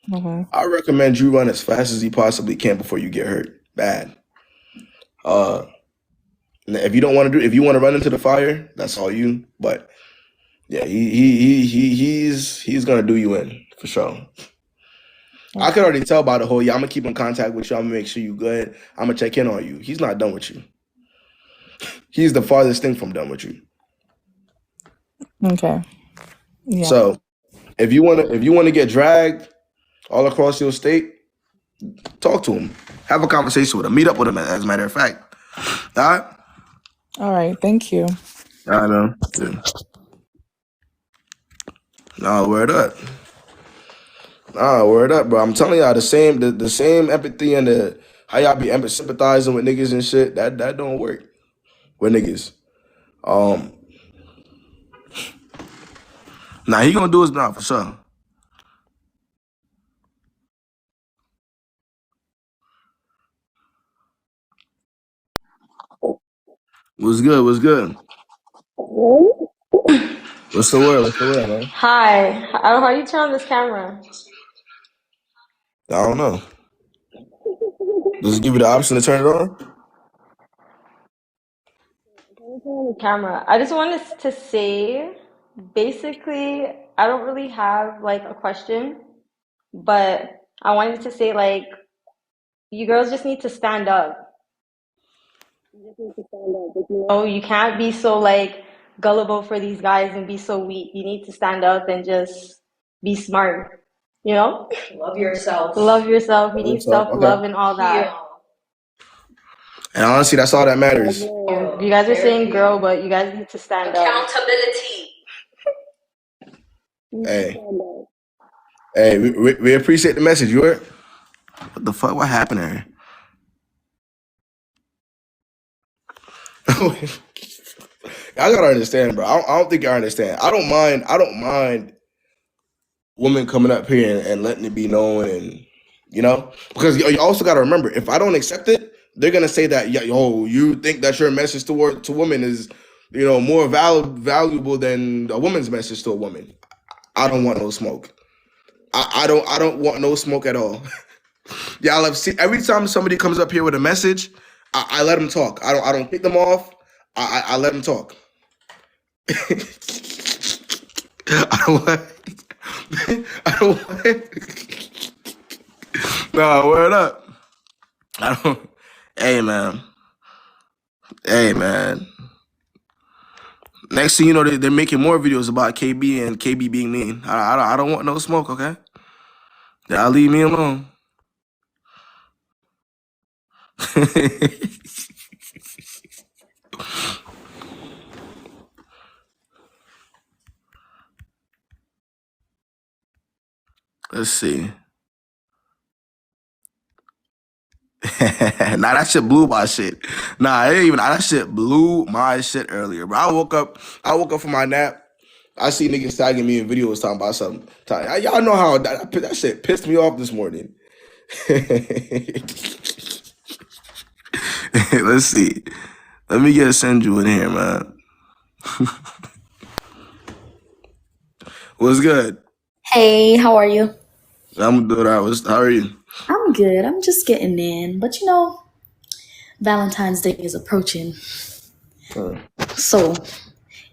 hmm I recommend you run as fast as you possibly can before you get hurt bad. Uh, if you don't want to if you want to run into the fire, that's all you. But yeah, he's gonna do you in for sure. I could already tell by the whole, yeah, I'm gonna keep in contact with you. I'm gonna make sure you good. I'm gonna check in on you. He's not done with you. He's the farthest thing from done with you. Okay. Yeah. So if you wanna get dragged all across your state, talk to him. Have a conversation with him. Meet up with him, as a matter of fact. All right? All right. Thank you. I know. Yeah. Nah, word up. Nah, word up, bro. I'm telling y'all the same empathy and the how y'all be sympathizing with niggas and shit, that don't work with niggas. Um, Nah, he gonna do his job for sure. What's good? What's good? What's the word? What's the word, man? Hi. How do you turn on this camera? I don't know. Does it give you the option to turn it on? Camera. I just wanted to say, basically, I don't really have like a question, but I wanted to say like you girls just need to stand up. Oh, you can't be so like gullible for these guys and be so weak. You need to stand up and just be smart. You know? Love yourself. Love yourself. You need So, okay. self-love and all that. And honestly, that's all that matters. You guys are saying girl, but you guys need to stand up. Accountability. Hey, hey, we appreciate the message. You heard? What the fuck? What happened there? I gotta understand, bro. I don't think I understand. I don't mind. I don't mind women coming up here and letting it be known, and because you also gotta remember, if I don't accept it, they're gonna say that yo, you think that your message to women is more valuable than a woman's message to a woman. I don't want no smoke. I don't want no smoke at all. Y'all have seen every time somebody comes up here with a message, I let them talk. I don't kick them off. I let them talk. I don't want. I don't want. No, word up. I don't. Hey man. Hey man. Next thing you know, they're making more videos about KB and KB being mean. I don't want no smoke. Okay. Y'all leave me alone. Let's see. Nah, that shit blew my shit. Nah, it ain't even. That shit blew my shit earlier, bro. I woke up from my nap. I see niggas tagging me in videos talking about something. Y'all know how that shit pissed me off this morning. Let's see. Let me send you in here, man. What's good? Hey, how are you? I'm good. How are you? I'm good. I'm just getting in. But Valentine's Day is approaching. So,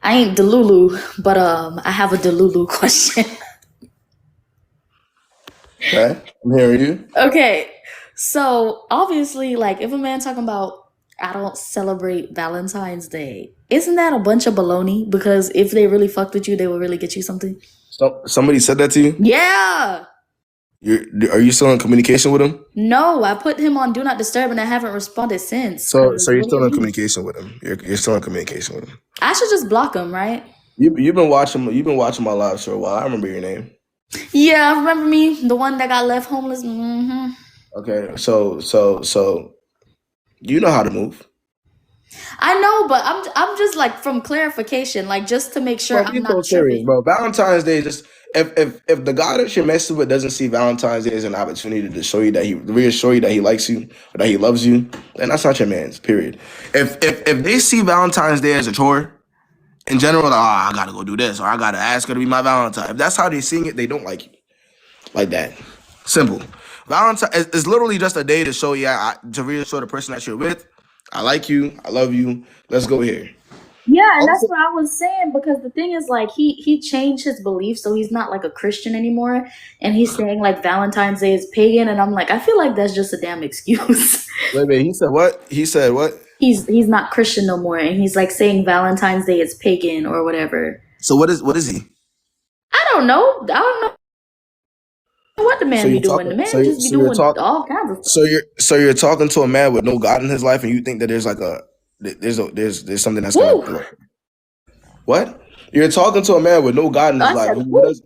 I ain't Delulu, but I have a Delulu question. Okay, I'm hearing you. Okay. So, obviously, like if a man talking about I don't celebrate Valentine's Day, isn't that a bunch of baloney? Because if they really fucked with you, they will really get you something. Somebody said that to you? Yeah. Are you still in communication with him? No, I put him on Do Not Disturb and I haven't responded since. So 'cause you're what do still you in mean? communication with him. You're still in communication with him. I should just block him, right? You've been watching my lives for a while. I remember your name. Yeah, remember me? The one that got left homeless? Mm-hmm. Okay, so you know how to move. I know, but I'm just like from clarification, like just to make sure Bro, I'm be so not serious, tripping. bro. Valentine's Day is just if the guy that you're messing with doesn't see Valentine's Day as an opportunity to show you that reassure you that he likes you or that he loves you, then that's not your man's. Period. If they see Valentine's Day as a chore in general, like, I gotta go do this or I gotta ask her to be my Valentine. If that's how they're seeing it, they don't like you like that. Simple. Valentine is literally just a day to show you to reassure the person that you're with. I like you. I love you. Let's go here. Yeah, and that's Also, what I was saying because the thing is like he changed his belief, so he's not like a Christian anymore, and he's saying like Valentine's Day is pagan, and I'm like, I feel like that's just a damn excuse. wait. He said what? He said what? He's not Christian no more, and he's like saying Valentine's Day is pagan or whatever. So what is he? I don't know. I don't know what the So man be you're doing. The talking. man just be You're doing talking. all kinds of stuff. So you're talking to a man with no God in his life, and you think that there's like there's something that's Woo! gonna what? You're talking to a man with no God in his I life. said, What woo. does?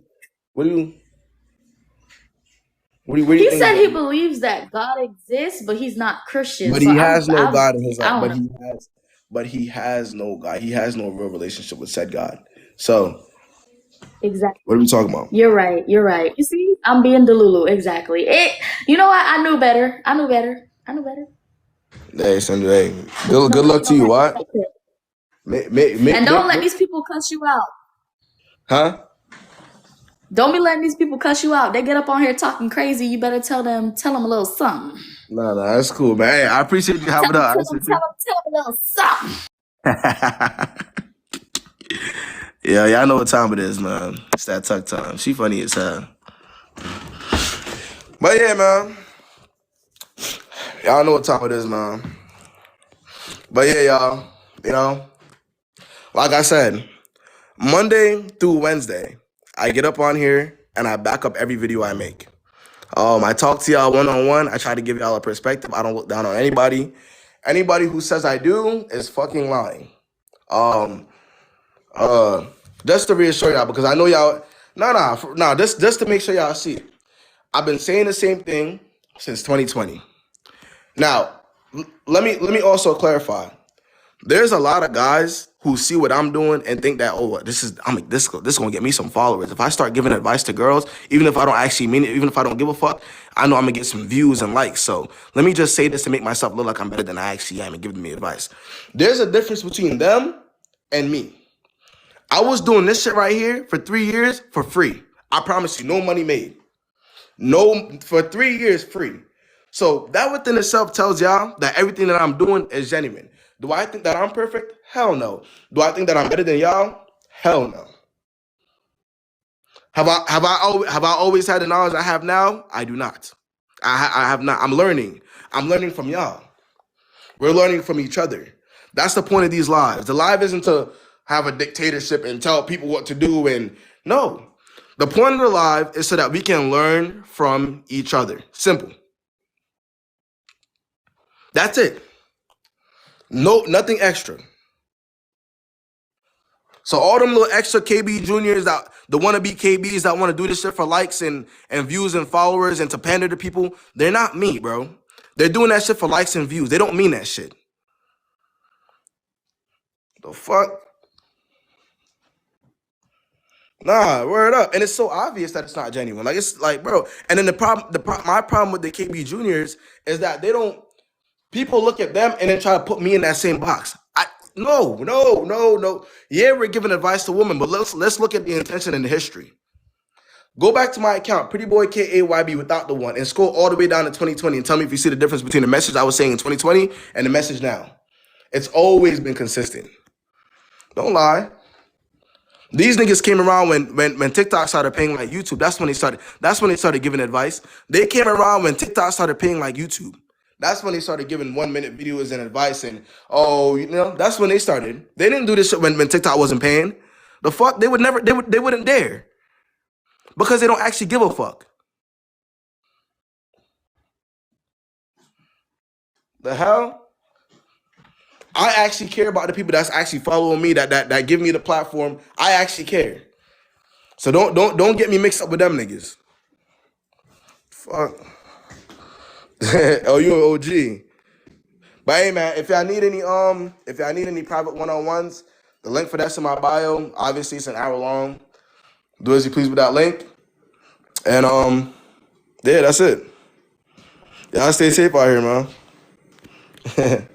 What do you? What do you He think? said he believes that God exists, but he's not Christian. But So he has no God in his I life. don't know. But he has no God. He has no real relationship with said God. So Exactly. what are we talking about? You're right. You're right. You see, I'm being Delulu. Exactly. You know what? I knew better. I knew better. Hey, Sandra, hey, But good luck to you. What? respect it. And don't let these people cuss you out. Huh? Don't be letting these people cuss you out. They get up on here talking crazy. You better tell them a little something. Nah, that's cool, man. Hey, I appreciate you having up. Tell them a little something. Yeah, y'all know what time it is, man. It's that tuck time. She funny as hell. But yeah, man. Y'all know what time it is, man. But yeah, y'all. You know, like I said, Monday through Wednesday, I get up on here and I back up every video I make. I talk to y'all one-on-one. I try to give y'all a perspective. I don't look down on anybody. Anybody who says I do is fucking lying. Just to reassure y'all, because I know y'all. No. Just to make sure y'all see it. I've been saying the same thing since 2020. Now, let me also clarify. There's a lot of guys who see what I'm doing and think that, oh, this is gonna get me some followers. If I start giving advice to girls, even if I don't actually mean it, even if I don't give a fuck, I know I'm gonna get some views and likes. So let me just say this to make myself look like I'm better than I actually am and giving me advice. There's a difference between them and me. I was doing this shit right here for 3 years for free. I promise you, no money made. No, for 3 years free. So that within itself tells y'all that everything that I'm doing is genuine. Do I think that I'm perfect? Hell no. Do I think that I'm better than y'all? Hell no. Have I always had the knowledge I have now? I do not. I have not. I'm learning. I'm learning from y'all. We're learning from each other. That's the point of these lives. The live isn't to have a dictatorship and tell people what to do. And no, the point of the live is so that we can learn from each other. Simple. That's it. No, nothing extra. So all them little extra KB juniors, that the wannabe KBs that want to do this shit for likes and views and followers and to pander to people, they're not me, bro. They're doing that shit for likes and views. They don't mean that shit. The fuck? Nah, word up. And it's so obvious that it's not genuine. Like, it's like, bro. And then my problem with the KB juniors is that they don't, people look at them and then try to put me in that same box. No. Yeah, we're giving advice to women, but let's look at the intention and the history. Go back to my account, Prettyboykayb without the one, and scroll all the way down to 2020 and tell me if you see the difference between the message I was saying in 2020 and the message now. It's always been consistent. Don't lie. These niggas came around when TikTok started paying like YouTube. That's when they started giving advice. They came around when TikTok started paying like YouTube. That's when they started giving 1 minute videos and advice and that's when they started. They didn't do this shit when TikTok wasn't paying. The fuck? They wouldn't dare. Because they don't actually give a fuck. The hell? I actually care about the people that's actually following me, that give me the platform. I actually care. So don't get me mixed up with them niggas. Fuck. Oh, you an OG. But hey man, if y'all need any private one-on-ones, the link for that's in my bio. Obviously it's an hour long. Do as you please with that link. And yeah, that's it. Y'all stay safe out here, man.